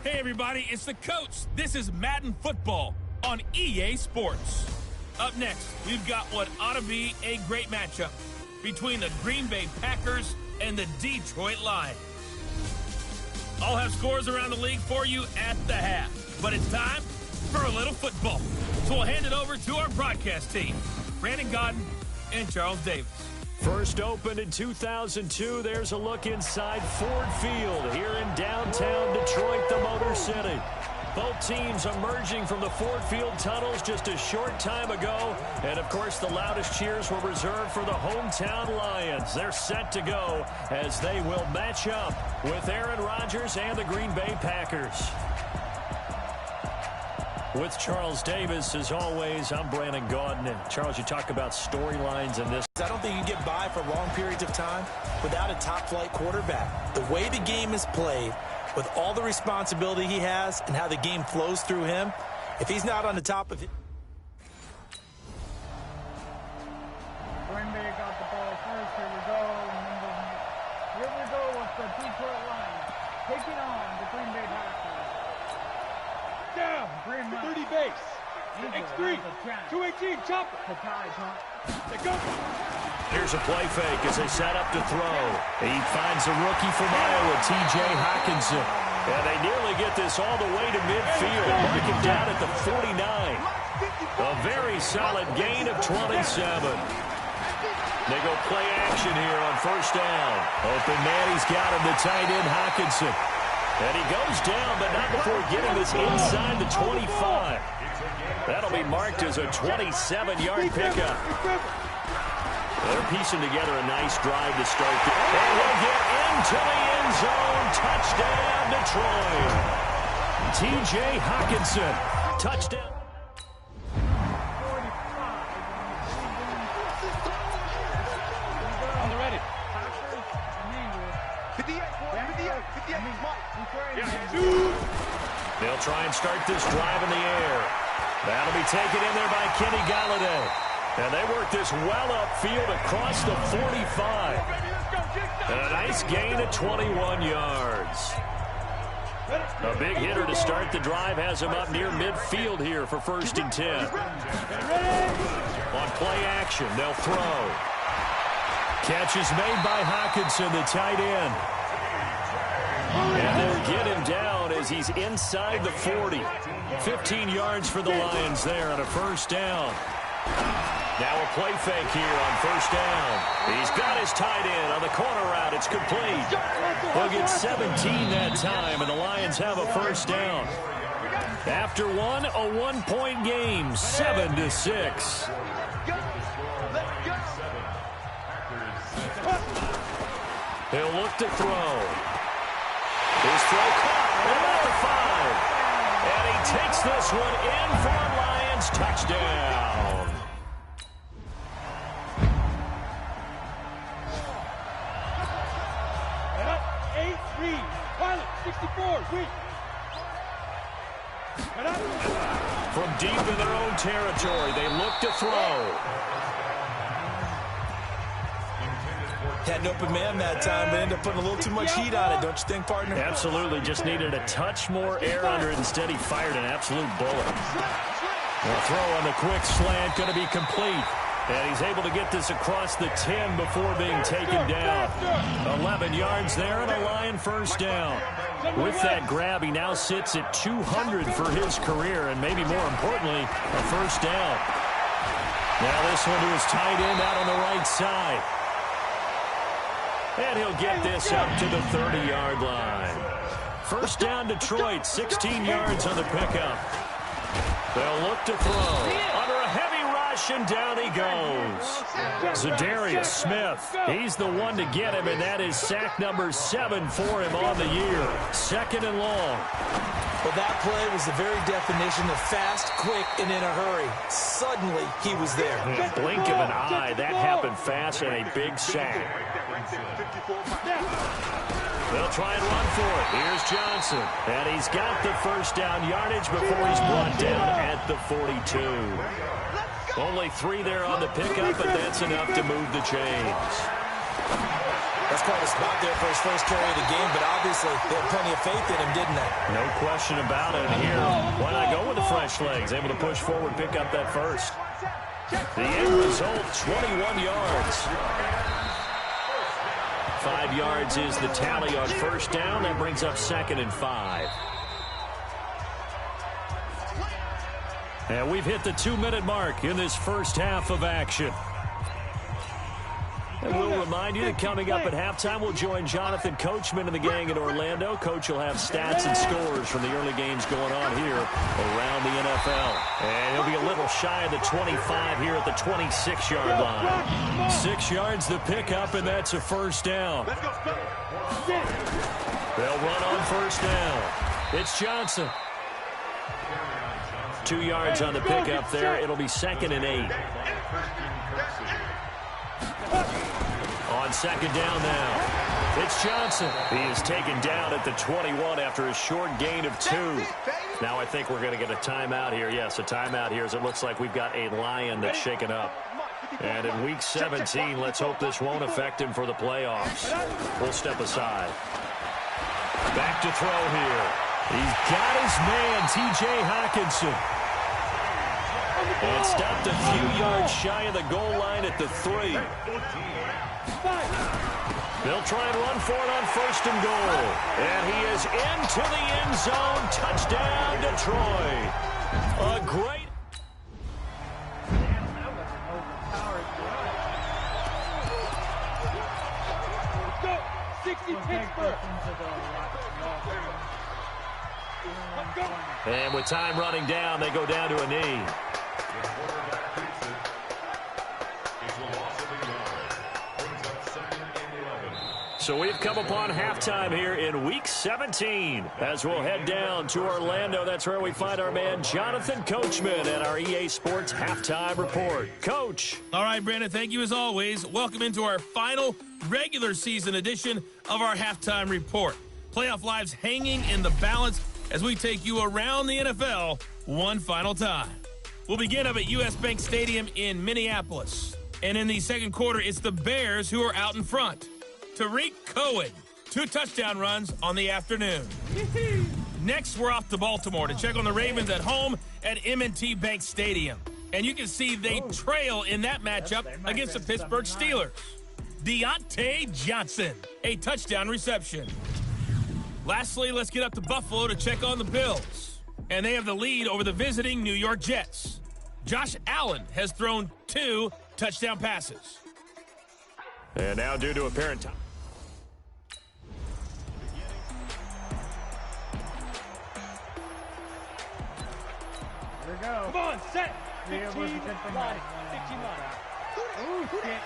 Hey everybody, it's the coach. This is Madden Football on EA Sports. Up next, we've got what ought to be a great matchup between the Green Bay Packers and the Detroit Lions. I'll have scores around the league for you at the half, but it's time for a little football. So we'll hand it over to our broadcast team, Brandon Godden and Charles Davis. First opened in 2002, there's a look inside Ford Field here in downtown Detroit, the Motor City. Both teams emerging from the Ford Field tunnels just a short time ago. And, of course, the loudest cheers were reserved for the hometown Lions. They're set to go as they will match up with Aaron Rodgers and the Green Bay Packers. With Charles Davis, as always, I'm Brandon Gaudin. And Charles, you talk about storylines in this. I don't think you can get by for long periods of time without a top-flight quarterback. The way the game is played, with all the responsibility he has and how the game flows through him, if he's not on the top of it. Green Bay got the ball first. Here we go. Here we go with the Detroit Lions taking on the Green Bay Packers. Down. Green 30 base. X3. 218. Chopper. They go. Here's a play fake as they set up to throw. He finds a rookie from Iowa, T.J. Hockenson. And they nearly get this all the way to midfield. Mark him down at the 49. A very solid gain of 27. They go play action here on first down. Open man, he's got him, the tight end Hockenson. And he goes down, but not before getting this inside the 25. That'll be marked as a 27-yard pickup. They're piecing together a nice drive to start. And he'll get into the end zone. Touchdown, Detroit. T.J. Hockenson. Touchdown. On the ready. They'll try and start this drive in the air. That'll be taken in there by Kenny Galladay. And they work this well upfield across the 45. And a nice gain of 21 yards. A big hitter to start the drive has him up near midfield here for 1st and 10. On play action, they'll throw. Catch is made by Hockenson, the tight end. And they'll get him down as he's inside the 40. 15 yards for the Lions there on a first down. Now a play fake here on first down. He's got his tight end on the corner route. It's complete. They'll get 17 that time, and the Lions have a first down. After one, a one-point game, 7-6. He'll look to throw. His throw caught at the 5. And he takes this one in for a Lions touchdown. And up. 8 read. Pilot 64. Weak. And up. From their own territory. They look to throw. Had an open man that time, but ended up putting a little too much heat on it, don't you think, partner? Absolutely. Just needed a touch more air under it. Instead, he fired an absolute bullet. The throw on the quick slant going to be complete. And he's able to get this across the 10 before being taken down. 11 yards there and a Lion first down. With that grab, he now sits at 200 for his career, and maybe more importantly, a first down. Now this one to his tight end out on the right side. And he'll get this up to the 30-yard line. First down, Detroit, 16 yards on the pickup. They'll look to throw. Under a heavy rush, and down he goes. Zadarius Smith, he's the one to get him, and that is sack number 7 for him on the year. Second and long. Well, that play was the very definition of fast, quick, and in a hurry. Suddenly, he was there. Blink of an eye, that happened fast, and a big sack. They'll try and run for it. Here's Johnson. And he's got the first down yardage before he's brought down at the 42. Only 3 there on the pickup, but that's enough to move the chains. That's quite a spot there for his first carry of the game, but obviously they had plenty of faith in him, didn't they? No question about it. Here, why not go with the fresh legs? Able to push forward, pick up that first. The end result, 21 yards. 5 yards is the tally on first down. That brings up 2nd and 5. And we've hit the 2-minute mark in this first half of action. And we'll remind you that coming up at halftime, we'll join Jonathan Coachman and the gang in Orlando. Coach will have stats and scores from the early games going on here around the NFL. And he'll be a little shy of the 25 here at the 26-yard line. 6 yards the pickup, and that's a first down. They'll run on first down. It's Johnson. 2 yards on the pickup there. It'll be 2nd and 8. On second down now, it's Johnson. He is taken down at the 21 after a short gain of 2. Now I think we're going to get a timeout here. Yes, a timeout here as it looks like we've got a Lion that's shaken up. And in Week 17, let's hope this won't affect him for the playoffs. We'll step aside. Back to throw here. He's got his man, T.J. Hockenson. And stopped a few yards shy of the goal line at the 3. They'll try and run for it on first and goal. And he is into the end zone. Touchdown, Detroit. A great... Go! 60 Pittsburgh! And with time running down, they go down to a knee. So we've come upon halftime here in Week 17. As we'll head down to Orlando, that's where we find our man Jonathan Coachman at our EA Sports Halftime Report. Coach. All right, Brandon, thank you as always. Welcome into our final regular season edition of our Halftime Report. Playoff lives hanging in the balance as we take you around the NFL one final time. We'll begin up at U.S. Bank Stadium in Minneapolis. And in the second quarter, it's the Bears who are out in front. Tariq Cohen, 2 touchdown runs on the afternoon. Next, we're off to Baltimore to check on the Ravens at home at M&T Bank Stadium. And you can see they trail in that matchup against the Pittsburgh Steelers. Deontay Johnson, a touchdown reception. Lastly, let's get up to Buffalo to check on the Bills. And they have the lead over the visiting New York Jets. Josh Allen has thrown 2 touchdown passes. And now due to apparent time. Here we go. Come on, set! Yeah, 15 line. 15 line. Ooh, shit.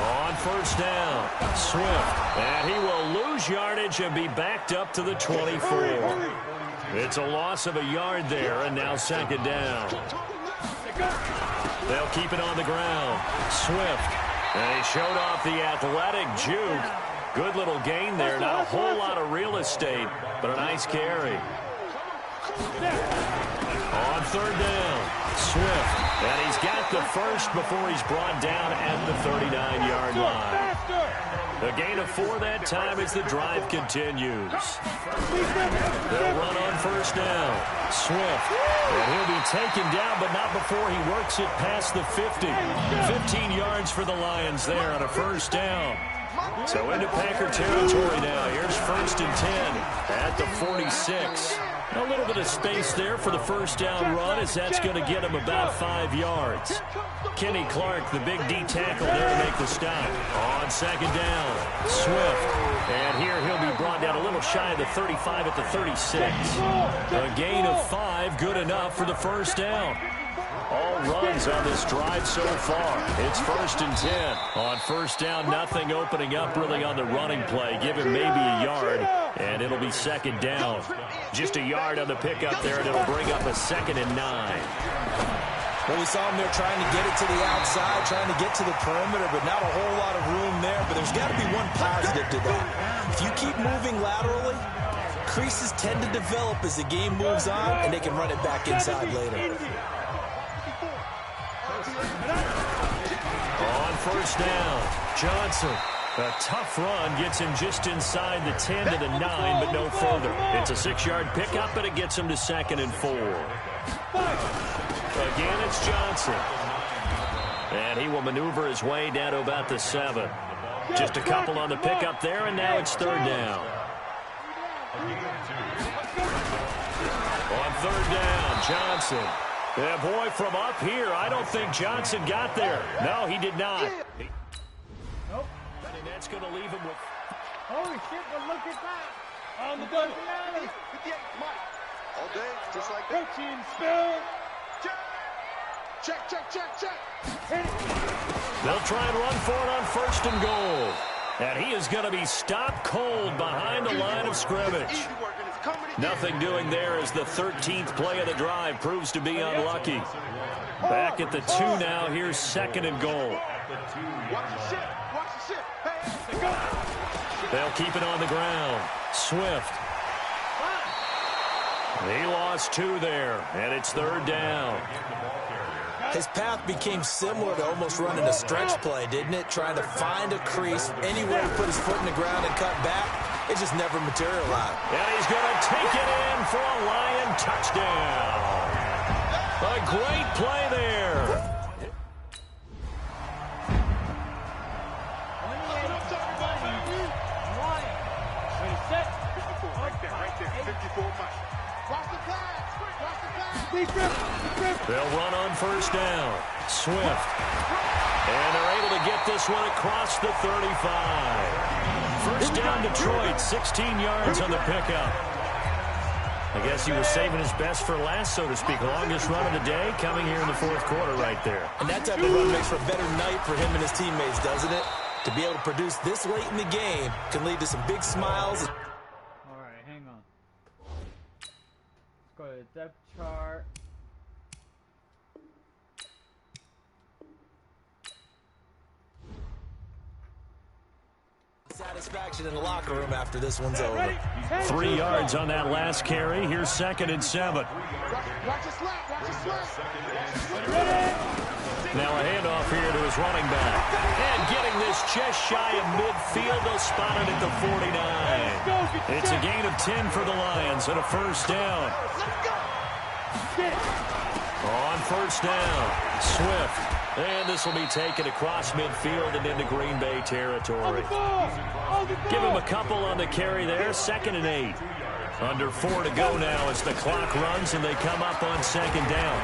On first down, Swift. And he will lose yardage and be backed up to the 24. It's a loss of a yard there, and now second down. They'll keep it on the ground. Swift. And he showed off the athletic juke. Good little gain there. Not a whole lot of real estate, but a nice carry. On third down, Swift. And he's got the first before he's brought down at the 39-yard line. A gain of 4 that time as the drive continues. They'll run on first down. Swift. And he'll be taken down, but not before he works it past the 50. 15 yards for the Lions there on a first down. So into Packer territory now. Here's first and 10 at the 46. A little bit of space there for the first down run, as that's going to get him about 5 yards. Kenny Clark, the big D tackle there to make the stop. On second down, Swift. And here he'll be brought down a little shy of the 35 at the 36. A gain of 5, good enough for the first down. All runs on this drive so far. It's first and 10. On first down, nothing opening up really on the running play. Give him maybe a yard, and it'll be second down. Just a yard on the pickup there, and it'll bring up a 2nd and 9. Well, we saw him there trying to get it to the outside, trying to get to the perimeter, but not a whole lot of room there. But there's got to be one positive to that. If you keep moving laterally, creases tend to develop as the game moves on, and they can run it back inside later. On first down, Johnson. A tough run gets him just inside the 10 to the 9, but no further. It's a 6-yard pickup, and it gets him to 2nd and 4. Again, it's Johnson. And he will maneuver his way down to about the 7. Just a couple on the pickup there, and now it's third down. On third down, Johnson. Yeah, boy, from up here, I don't think Johnson got there. No, he did not. Nope. And that's going to leave him with... Holy shit, but look at that. On the double. 58, Mike. All day, just like that. Protein spill. Check, check, check, check. Hit it. They'll try and run for it on first and goal. And he is going to be stopped cold behind the line of scrimmage. Nothing doing there as the 13th play of the drive proves to be unlucky. Back at the 2 now. Here's 2nd and goal. They'll keep it on the ground. Swift. He lost 2 there, and it's third down. His path became similar to almost running a stretch play, didn't it? Trying to find a crease anywhere to put his foot in the ground and cut back. It just never materialized. And he's going to take it in for a Lion touchdown. A great play there. They'll run on first down. Swift. And they're able to get this one across the 35. First down, Detroit. 16 yards on the pickup. I guess he was saving his best for last, so to speak. Longest run of the day coming here in the fourth quarter right there. And that type of run makes for a better night for him and his teammates, doesn't it? To be able to produce this late in the game can lead to some big smiles. All right, hang on. Let's go to the depth chart. Satisfaction in the locker room after this one's over. 3 yards on that last carry. Here's 2nd and 7. Now a handoff here to his running back. And getting this just shy of midfield. They'll spot it at the 49. It's a gain of 10 for the Lions and a first down. On first down, Swift. And this will be taken across midfield and into Green Bay territory. Give him a couple on the carry there. 2nd and 8. Under 4 to go now as the clock runs and they come up on 2nd down.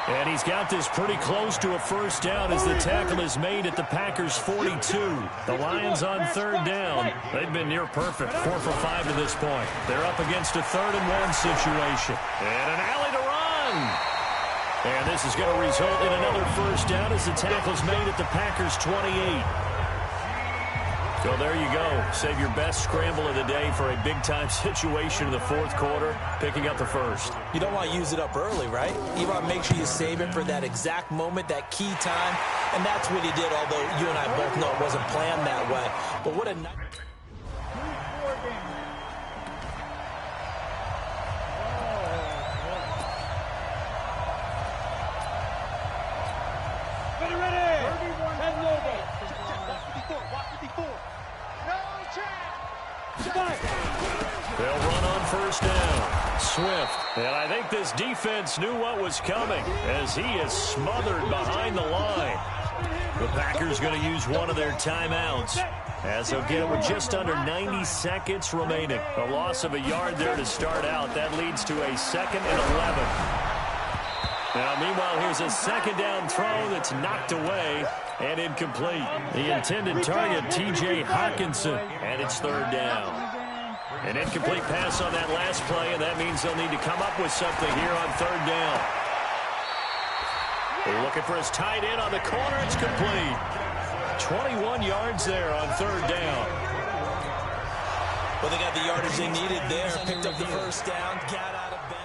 And he's got this pretty close to a first down as the tackle is made at the Packers' 42. The Lions on third down. They've been near perfect. 4 for 5 to this point. They're up against a 3rd and 1 situation. And an alley to run. And this is going to result in another first down as the tackle's made at the Packers' 28. So there you go. Save your best scramble of the day for a big-time situation in the fourth quarter, picking up the first. You don't want to use it up early, right? You want to make sure you save it for that exact moment, that key time. And that's what he did, although you and I both know it wasn't planned that way. But what a night. They'll run on first down. Swift. And I think this defense knew what was coming as he is smothered behind the line. The Packers going to use one of their timeouts as they'll get it with just under 90 seconds remaining. A loss of a yard there to start out. That leads to a 2nd and 11. Now, meanwhile, here's a second down throw that's knocked away and incomplete. The intended target, T.J. Hawkinson, and it's 3rd down. An incomplete pass on that last play, and that means they'll need to come up with something here on 3rd down. They're looking for his tight end on the corner. It's complete. 21 yards there on 3rd down. Well, they got the yardage they needed there. Picked up the first down. Got out of bounds.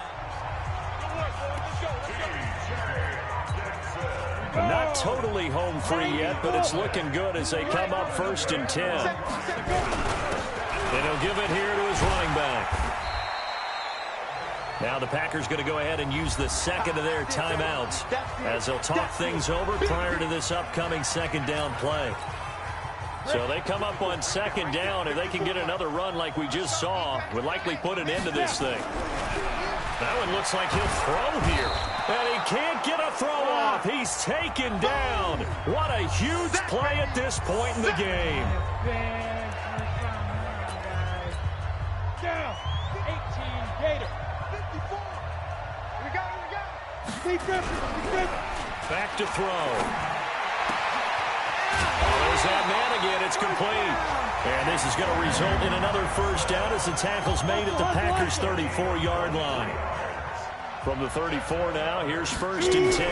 Not totally home free yet, but it's looking good as they come up 1st and 10. And he'll give it here to his running back. Now the Packers going to go ahead and use the second of their timeouts as they'll talk things over prior to this upcoming 2nd down play. So they come up on 2nd down. If they can get another run like we just saw, would likely put an end to this thing. That one looks like he'll throw here. And he can't get a throw off. He's taken down. What a huge play at this point in the game. Down. 18 Gator. 54. We got it. Back to throw. There's that man again. It's complete. And this is going to result in another first down as the tackle's made at the Packers' 34-yard line. From the 34 now, here's 1st and 10.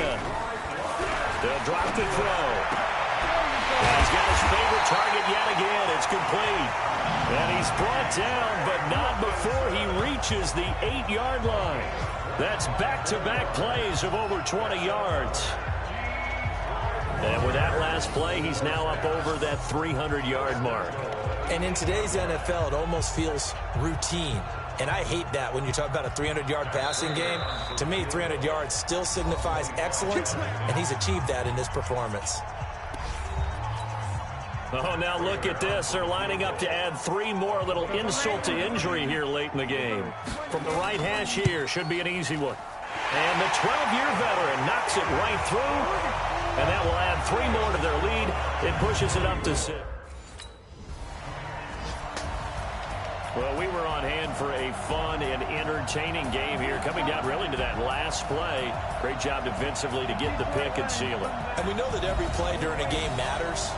They'll drop the throw. And he's got his favorite target yet again. It's complete. And he's brought down, but not before he reaches the 8-yard line. That's back-to-back plays of over 20 yards. And with that last play, he's now up over that 300-yard mark. And in today's NFL, it almost feels routine. And I hate that when you talk about a 300-yard passing game. To me, 300 yards still signifies excellence, and he's achieved that in this performance. Oh, now look at this. They're lining up to add 3 more, little insult to injury here late in the game. From the right hash here, should be an easy one. And the 12-year veteran knocks it right through, and that will add 3 more to their lead. It pushes it up to 6. Well, we were on hand for a fun and entertaining game here, coming down really to that last play. Great job defensively to get the pick and seal it. And we know that every play during a game matters.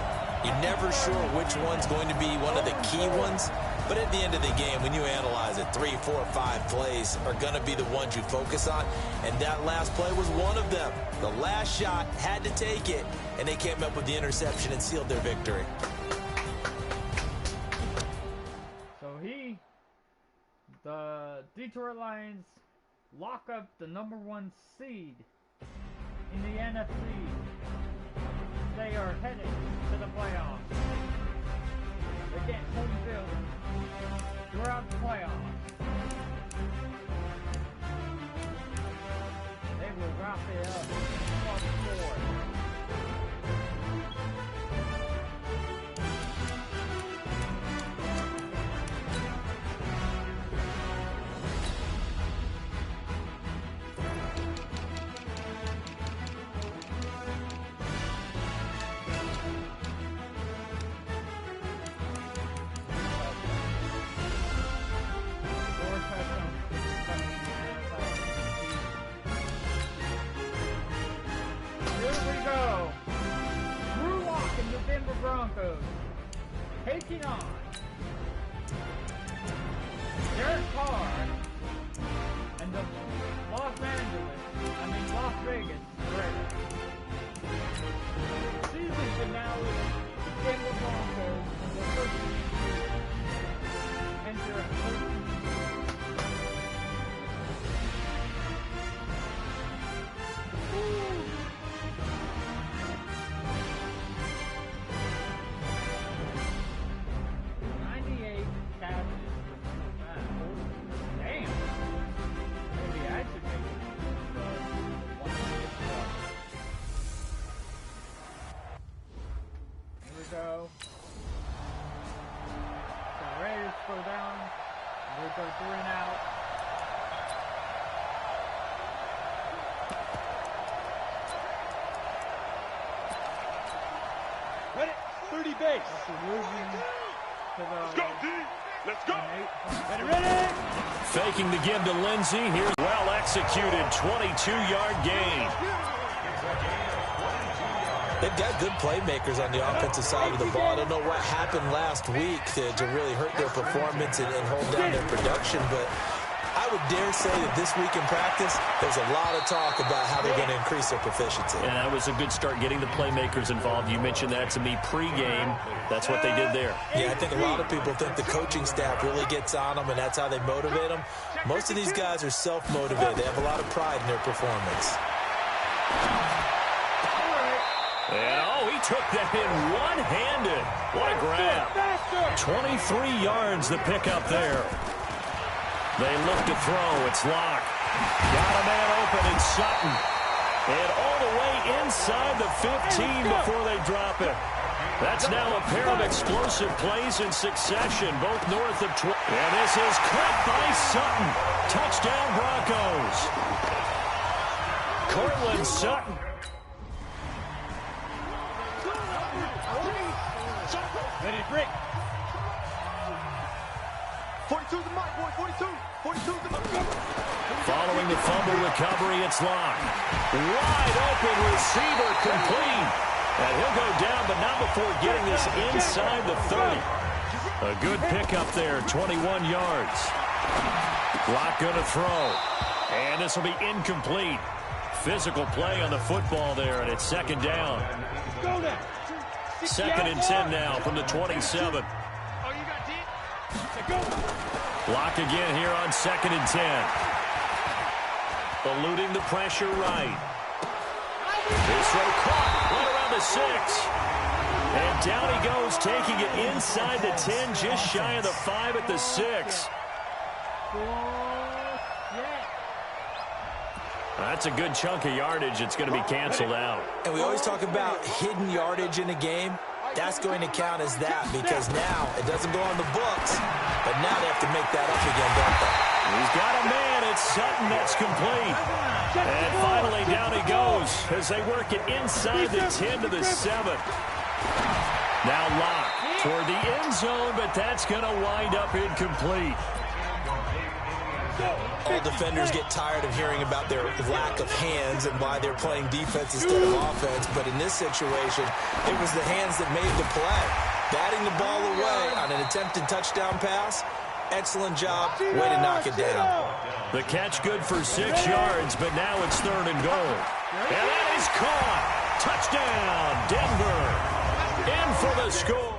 You're never sure which one's going to be one of the key ones. But at the end of the game, when you analyze it, 3, 4, 5 plays are going to be the ones you focus on. And that last play was one of them. The last shot had to take it, and they came up with the interception and sealed their victory. The Detroit Lions lock up the #1 seed in the NFC. They are headed to the playoffs. They get home field throughout the playoffs. They will wrap it up +4. Broncos taking on Derek Carr and the Las Vegas Raiders. Season finale, Denver Broncos will first enter a ran out. Ready? 30 base. Let's go, D. Let's go. Ready? Faking the give to Lindsey. Here's well executed 22-yard gain. They've got good playmakers on the offensive side of the ball. I don't know what happened last week to really hurt their performance and hold down their production, but I would dare say that this week in practice, there's a lot of talk about how they're going to increase their proficiency. And that was a good start getting the playmakers involved. You mentioned that to me pregame. That's what they did there. Yeah, I think a lot of people think the coaching staff really gets on them, and that's how they motivate them. Most of these guys are self-motivated. They have a lot of pride in their performance. And, oh, he took that in one-handed. What a grab. 23 yards the pickup there. They look to throw. It's Locke. Got a man open in Sutton. And all the way inside the 15 before they drop it. That's now a pair of explosive plays in succession, both north of 20. And this is caught by Sutton. Touchdown Broncos. Cortland Sutton. Ready to break. 42's the mark, boy. 42. 42's the mark. Following the fumble recovery, it's Locke. Wide open receiver complete. And he'll go down, but not before getting this inside the 30. A good pickup there, 21 yards. Locke going to throw. And this will be incomplete. Physical play on the football there, and it's second down. Second and 10 now from the 27. Locke again here on second and 10. Eluding the pressure right. This throw caught right around the 6. And down he goes, taking it inside the 10, just shy of the 5 at the 6. That's a good chunk of yardage. It's going to be canceled out. And we always talk about hidden yardage in a game. That's going to count as that because now it doesn't go on the books, but now they have to make that up again, don't they? He's got a man. It's Sutton that's complete. And finally down he goes as they work it inside the 10 to the 7. Now Locke toward the end zone, but that's going to wind up incomplete. All defenders get tired of hearing about their lack of hands and why they're playing defense instead of offense. But in this situation, it was the hands that made the play. Batting the ball away on an attempted touchdown pass. Excellent job. Way to knock it down. The catch good for 6 yards, but now it's third and goal. And that is caught. Touchdown, Denver. In for the score.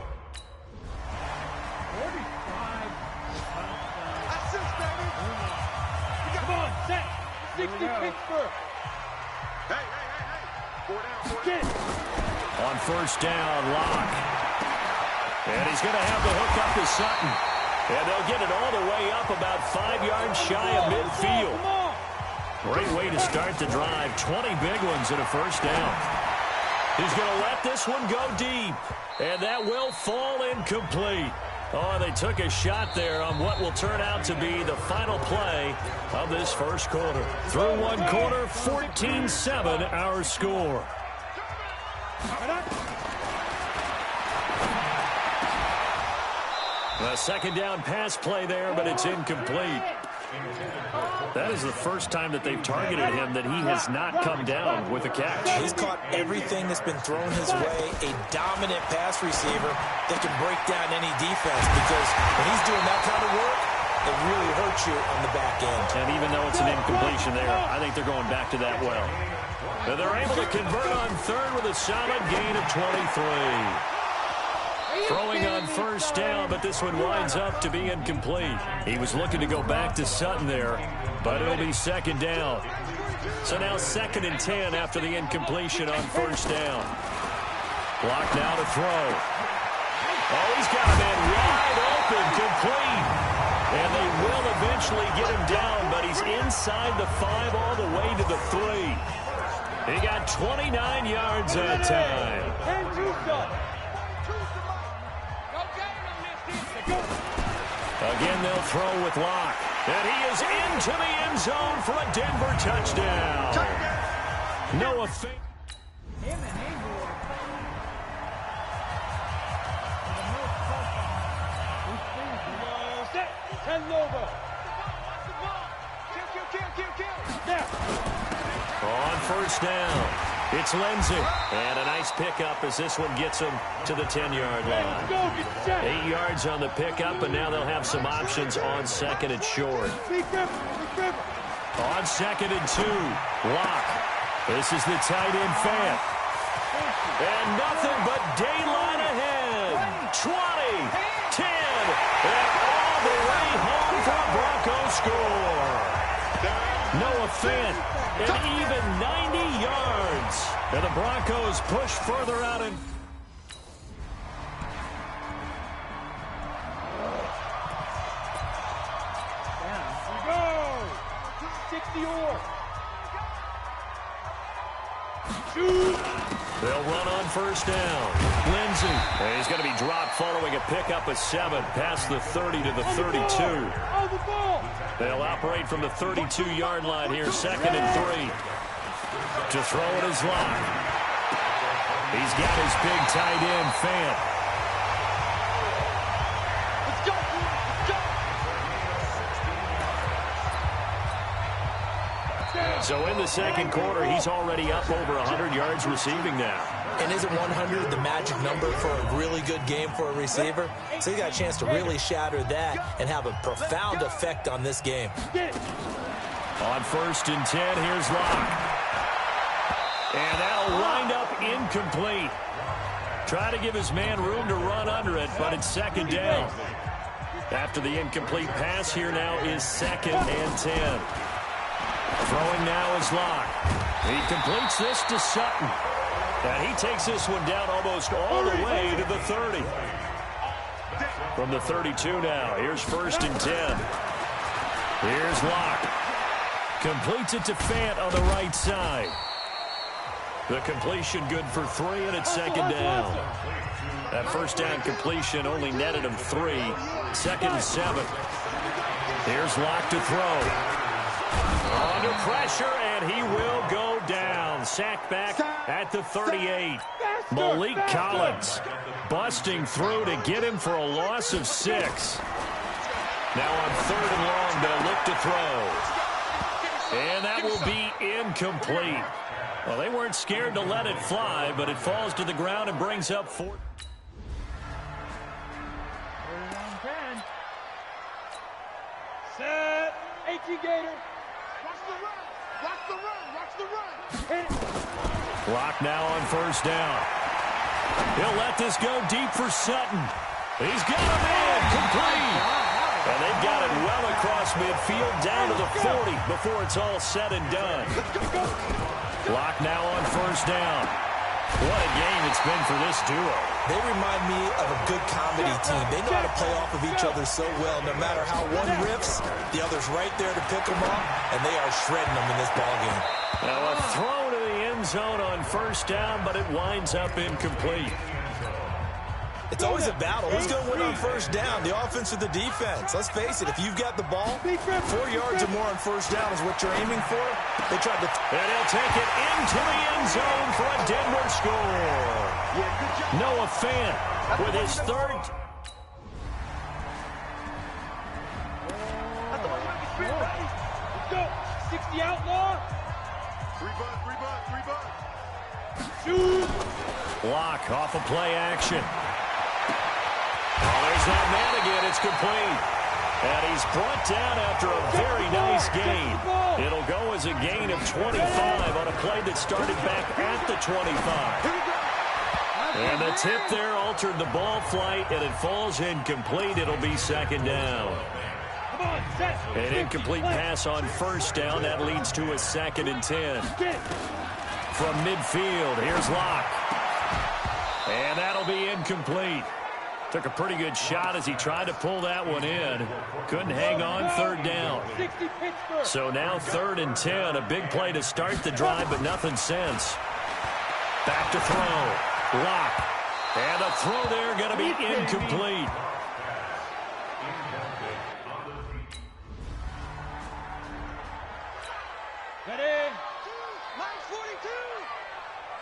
Come on, set. 60 Pittsburgh. Hey. 4 down. On first down, Locke. And he's going to have the hook up to Sutton. And they'll get it all the way up about 5 yards shy of midfield. Great way to start the drive. 20 big ones and a first down. He's going to let this one go deep. And that will fall incomplete. Oh, they took a shot there on what will turn out to be the final play of this first quarter. Through one quarter, 14-7 our score. A second down pass play there, but it's incomplete. That is the first time that they've targeted him that he has not come down with a catch. He's caught everything that's been thrown his way. A dominant pass receiver that can break down any defense because when he's doing that kind of work, it really hurts you on the back end. And even though it's an incompletion there, I think they're going back to that well. But they're able to convert on third with a solid gain of 23. Throwing on first down, but this one winds up to be incomplete. He was looking to go back to Sutton there, but it'll be second down. So now second and 10 after the incompletion on first down. Block now to throw. Oh, he's got a man wide open, complete. And they will eventually get him down, but he's inside the 5 all the way to the 3. He got 29 yards that time. Again, they'll throw with Locke. And he is into the end zone for a Denver touchdown. Noah Fant. On first down, it's Lindsey. And a nice pickup as this one gets him to the 10-yard line. 8 yards on the pickup, and now they'll have some options on second and short. On second and 2, Locke. This is the tight end Fant. And nothing but daylight ahead. 20, 10, and all the way home for a Broncos score. Noah Fant, an even 90 yards. And the Broncos push further out and they'll run on first down. Lindsey. And he's going to be dropped following a pickup of 7 past the 30 to the 32. They'll operate from the 32-yard line here, second and 3. To throw it is Locke. He's got his big tight end, Fant. So in the second quarter, he's already up over 100 yards receiving now. And isn't 100 the magic number for a really good game for a receiver? So he got a chance to really shatter that and have a profound effect on this game. On first and 10, here's Locke. And that'll wind up incomplete. Try to give his man room to run under it, but it's second down. After the incomplete pass, here now is second and 10. Throwing now is Locke. He completes this to Sutton. And he takes this one down almost all the way to the 30. From the 32 now, here's first and 10. Here's Locke. Completes it to Fant on the right side. The completion good for 3, and it's second down. That first down completion only netted him 3. Second and 7. Here's Locke to throw. Under pressure, and he will go down. Sacked back at the 38. Malik Collins busting through to get him for a loss of 6. Now on third and long, they'll look to throw. And that will be incomplete. Well, they weren't scared to let it fly, but it falls to the ground and brings up 4. Set. 18 Gator. Watch the run. Watch the run. Watch the run. Locke now on first down. He'll let this go deep for Sutton. He's got a man complete. And they've got it well across midfield down to the 40 before it's all said and done. Locke now on first down. What a game it's been for this duo. They remind me of a good comedy team. They know how to play off of each other so well. No matter how one riffs, the other's right there to pick them up, and they are shredding them in this ballgame. Now a throw to the end zone on first down, but it winds up incomplete. It's always a battle. Who's going to win on first down, the offense or the defense? Let's face it, if you've got the ball, 4 yards or more on first down is what you're aiming for. They tried to... And he'll take it into the end zone for a Denver score. Noah Fant with his third... Let's go. 60 outlaw. 3 butt. Shoot. Locke off of play action. Oh, there's that man again. It's complete. And he's brought down after a very nice gain. It'll go as a gain of 25 on a play that started back at the 25. And the tip there altered the ball flight, and it falls incomplete. It'll be second down. An incomplete pass on first down. That leads to a second and 10. From midfield, here's Locke. And that'll be incomplete. Took a pretty good shot as he tried to pull that one in. Couldn't hang on third down. So now third and 10. A big play to start the drive, but nothing since. Back to throw. Locke. And a throw there going to be incomplete.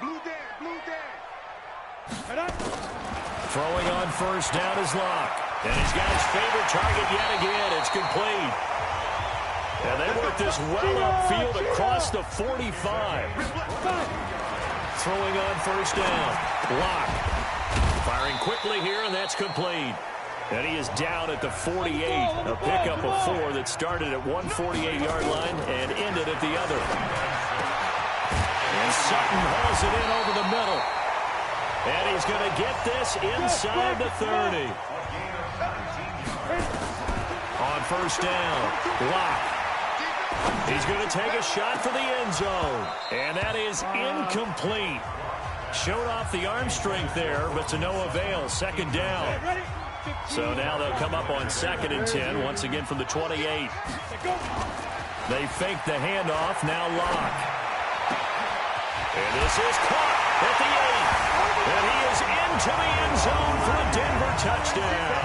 Blue Dan, blue Dan. Throwing on first down is Locke. And he's got his favorite target yet again. It's complete. And they work this well upfield across the 45. Throwing on first down. Locke. Firing quickly here, and that's complete. And he is down at the 48. A pickup of 4 that started at 148-yard line and ended at the other. And Sutton hauls it in over the middle. And he's going to get this inside the 30. On first down, Locke. He's going to take a shot for the end zone. And that is incomplete. Showed off the arm strength there, but to no avail. Second down. So now they'll come up on 2nd and 10, once again from the 28. They fake the handoff, now Locke. And this is caught at the 8. And he is into the end zone for a Denver touchdown.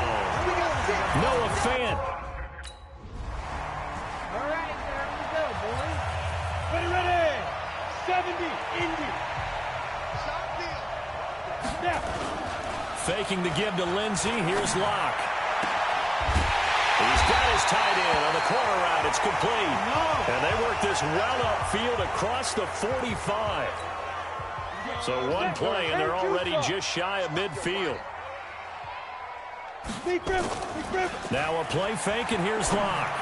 Noah Fant. All right, there we go, boys. Ready. 70, Indy. Snap. Faking the give to Lindsey. Here's Locke. He's got his tight end on the corner route. It's complete. And they work this well upfield across the 45. So one play, and they're already just shy of midfield. Now a play fake, and here's Locke.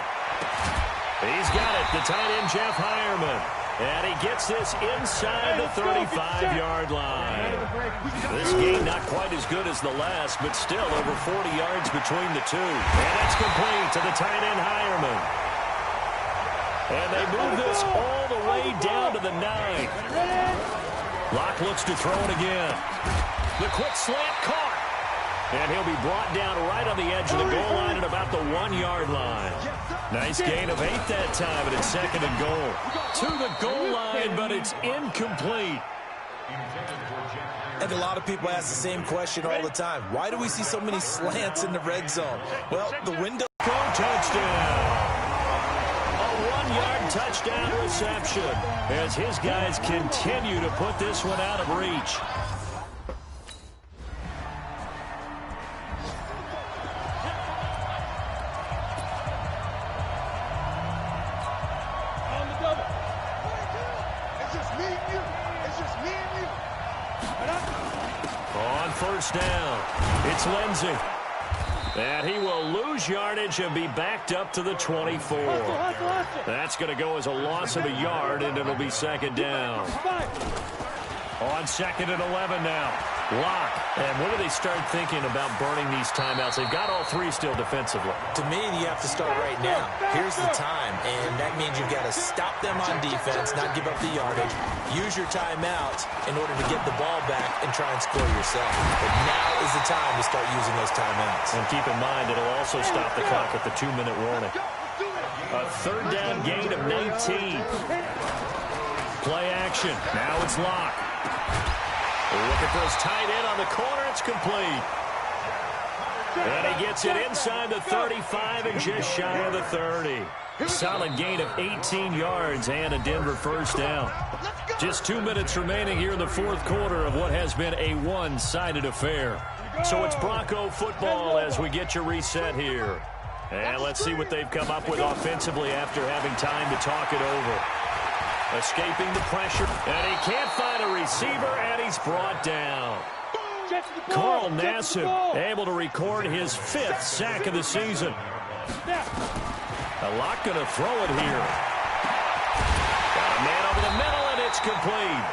He's got it. The tight end, Jeff Hireman. And he gets this inside the 35-yard line. This game not quite as good as the last, but still over 40 yards between the two. And it's complete to the tight end, Hireman. And they move this all the way down to the 9. Locke looks to throw it again. The quick slant caught. And he'll be brought down right on the edge of the goal line at about the 1-yard line. Nice gain of 8 that time, and it's 2nd and goal. To the goal line, but it's incomplete. And a lot of people ask the same question all the time. Why do we see so many slants in the red zone? Well, the window... Touchdown. A 1-yard touchdown reception as his guys continue to put this one out of reach. First down. It's Lindsey. And he will lose yardage and be backed up to the 24. That's going to go as a loss of a yard, and it'll be 2nd down. On 2nd and 11 now. Locke. And when do they start thinking about burning these timeouts? They've got all 3 still defensively. To me, you have to start right now. Here's the time, and that means you've got to stop them on defense, not give up the yardage. Use your timeouts in order to get the ball back and try and score yourself. But now is the time to start using those timeouts. And keep in mind, it'll also stop the clock at the 2-minute warning. A 3rd down gain of 19. Play action. Now it's Locke. Looking for his tight end on the corner. It's complete. And he gets it inside the 35 and just shy of the 30. Solid gain of 18 yards and a Denver first down. Just 2 minutes remaining here in the 4th quarter of what has been a one-sided affair. So it's Bronco football as we get you reset here. And let's see what they've come up with offensively after having time to talk it over. Escaping the pressure, and he can't find a receiver, and he's brought down. Carl Nassib able to record his 5th sack of the season. Locke going to throw it here. Got a man over the middle, and it's complete.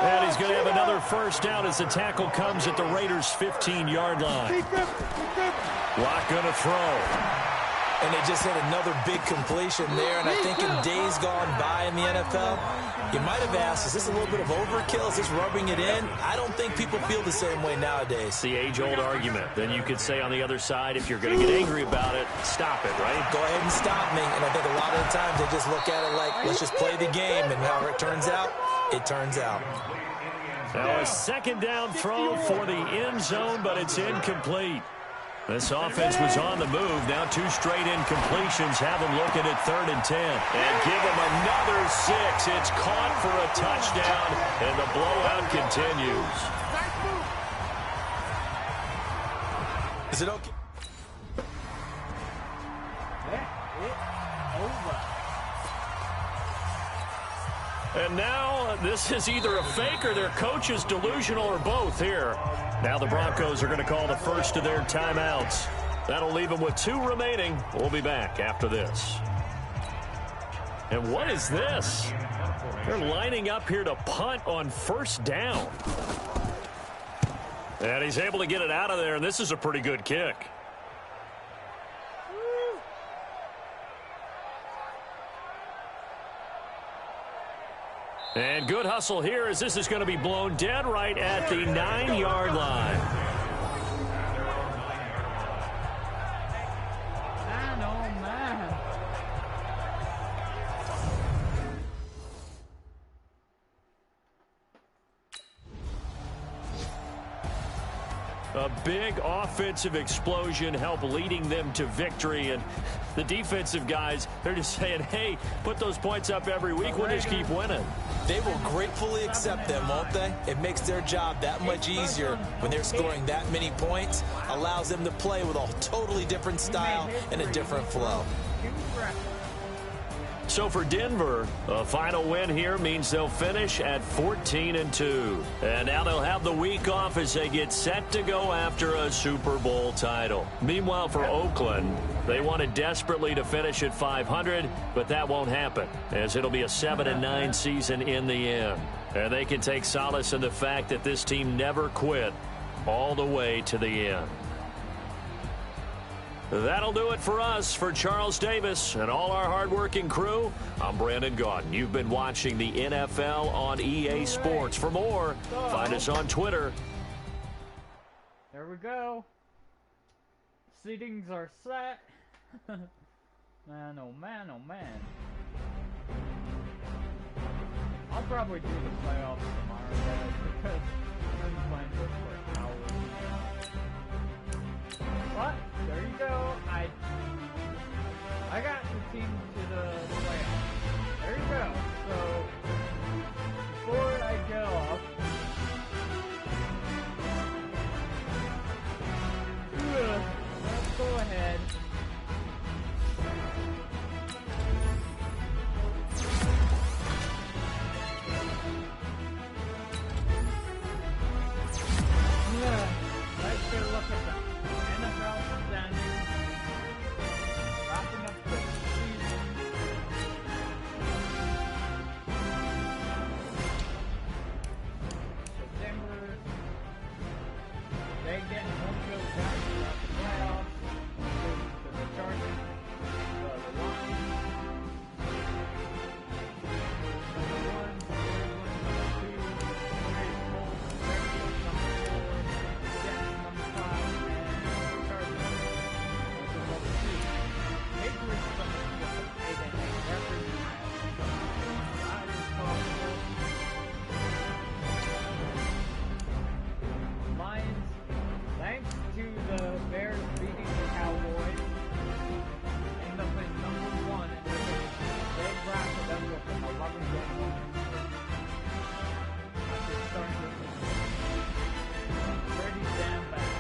And he's going to have another first down as the tackle comes at the Raiders' 15-yard line. Locke going to throw. And they just had another big completion there. And I think in days gone by in the NFL, you might have asked, is this a little bit of overkill? Is this rubbing it in? I don't think people feel the same way nowadays. It's the age-old argument. Then you could say on the other side, if you're going to get angry about it, stop it, right? Go ahead and stop me. And I think a lot of the times they just look at it like, let's just play the game. And however it turns out, it turns out. Now a 2nd down throw for the end zone, but it's incomplete. This offense was on the move. Now 2 straight incompletions have them looking at 3rd and 10. And give them another 6. It's caught for a touchdown, and the blowout continues. Is it okay? And now this is either a fake or their coach is delusional or both here. Now the Broncos are going to call the first of their timeouts. That'll leave them with 2 remaining. We'll be back after this. And what is this? They're lining up here to punt on 1st down. And he's able to get it out of there, and this is a pretty good kick. And good hustle here as this is going to be blown dead right at the 9-yard line. Man, oh man. A big offensive explosion helped leading them to victory. And the defensive guys, they're just saying, hey, put those points up every week. We'll just keep winning. They will gratefully accept them, won't they? It makes their job that much easier when they're scoring that many points. Allows them to play with a totally different style and a different flow. So for Denver, a final win here means they'll finish at 14-2. And now they'll have the week off as they get set to go after a Super Bowl title. Meanwhile, for Oakland, they wanted desperately to finish at 500, but that won't happen, as it'll be a 7-9 season in the end. And they can take solace in the fact that this team never quit all the way to the end. That'll do it for us. For Charles Davis and all our hardworking crew, I'm Brandon Gaudin. You've been watching the NFL on EA Sports. For more, find us on Twitter. There we go. Seatings are set. Man, oh man, oh man. I'll probably do the playoffs tomorrow, guys, because I'm playing this for an hour. But there you go. I got the team to the playoffs. There you go. So before I go off, let's go ahead. Let's get a look at that. NFL standings, wrapping up the season. So Denver, they get home field advantage throughout the playoffs. To the Chargers, the Lions, number 1, number 2, Raiders, Colts, Bengals, number 4, Jets, number 5. Lions, thanks to the Bears beating the Cowboys, end up at number 1 in the division. They wrapped them with an 11-game win. After starting the season pretty damn bad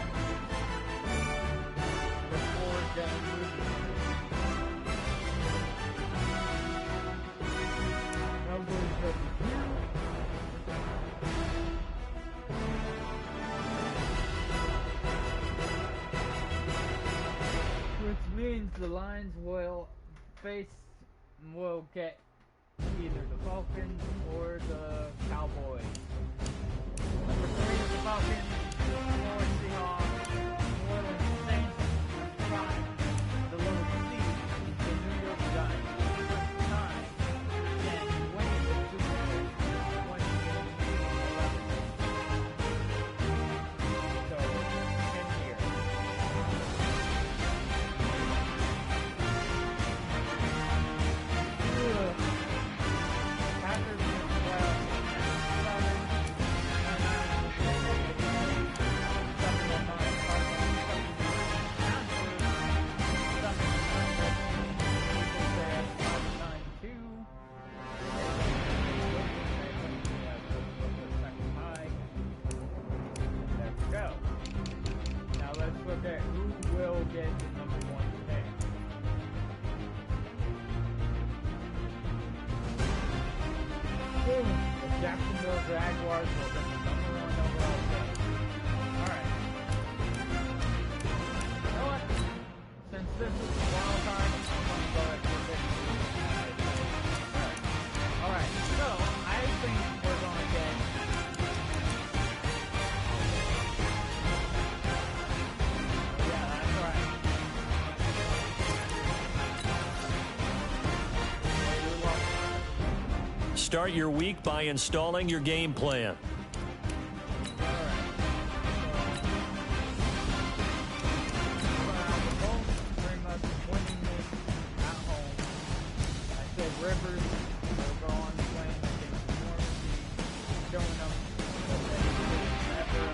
before getting moving. Which means the Lions will get either the Falcons or the Cowboys. Number 3 is the Falcons, 4 Seahawks, 4 Saints, 5 the lowest seed, the New York Giants. 9 and winning the Super Bowl 20 11. So 10 years. Packers in the playoffs. Jaguars will win the #1 overall pick. Alright. You know what? Since this is the wild card, I'm going to go at prediction. Alright, so I think we're going to get... Yeah, that's right. Start your week by installing your game plan. Rivers will go on playing against North Sea, showing them that they never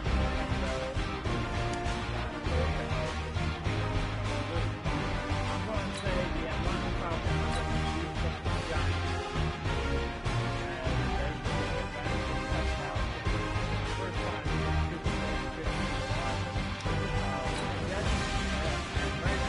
I'm going to say the Atlanta Falcons are going to beat the Giants. And they're going to advance the touchdown. First time in Super Bowl 51. Yes, and right.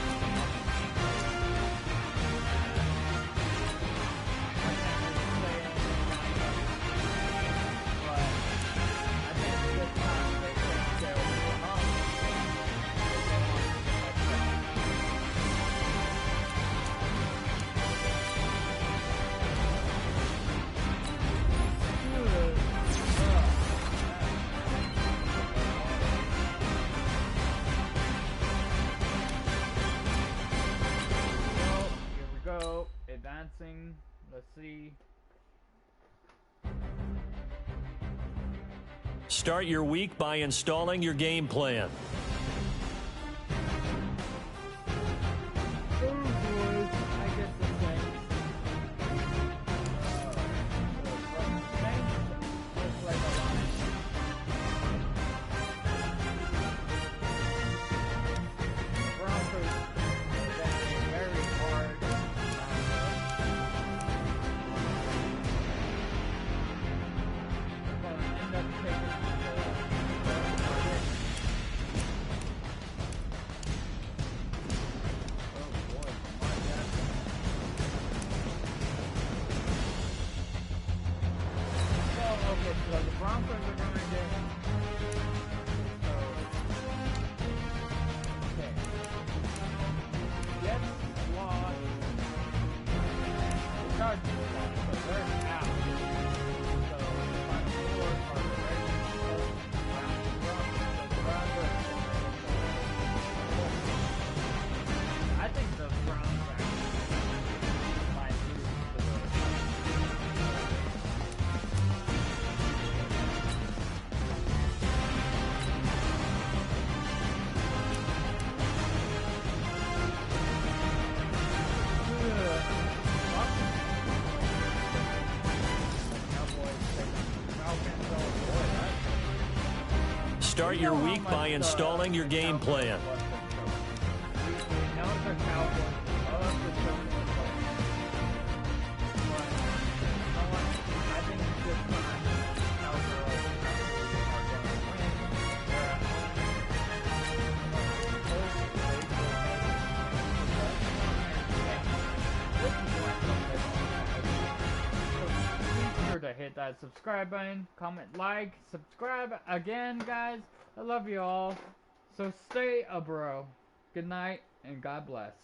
Advancing, let's see. Start your week by installing your game plan. Oh boy, I get the Saints. Saints looks like a line. Broncos advancing very hard. End up taking okay, so the Broncos are going to get... Okay. Jets lost. The Chargers lost, but they're out. So the final four are the Ravens, the Browns, I think the Browns actually might lose to the... Start your week by installing your game plan. To hit that subscribe button, comment, like, subscribe again, guys. I love you all. So stay a bro. Good night and God bless.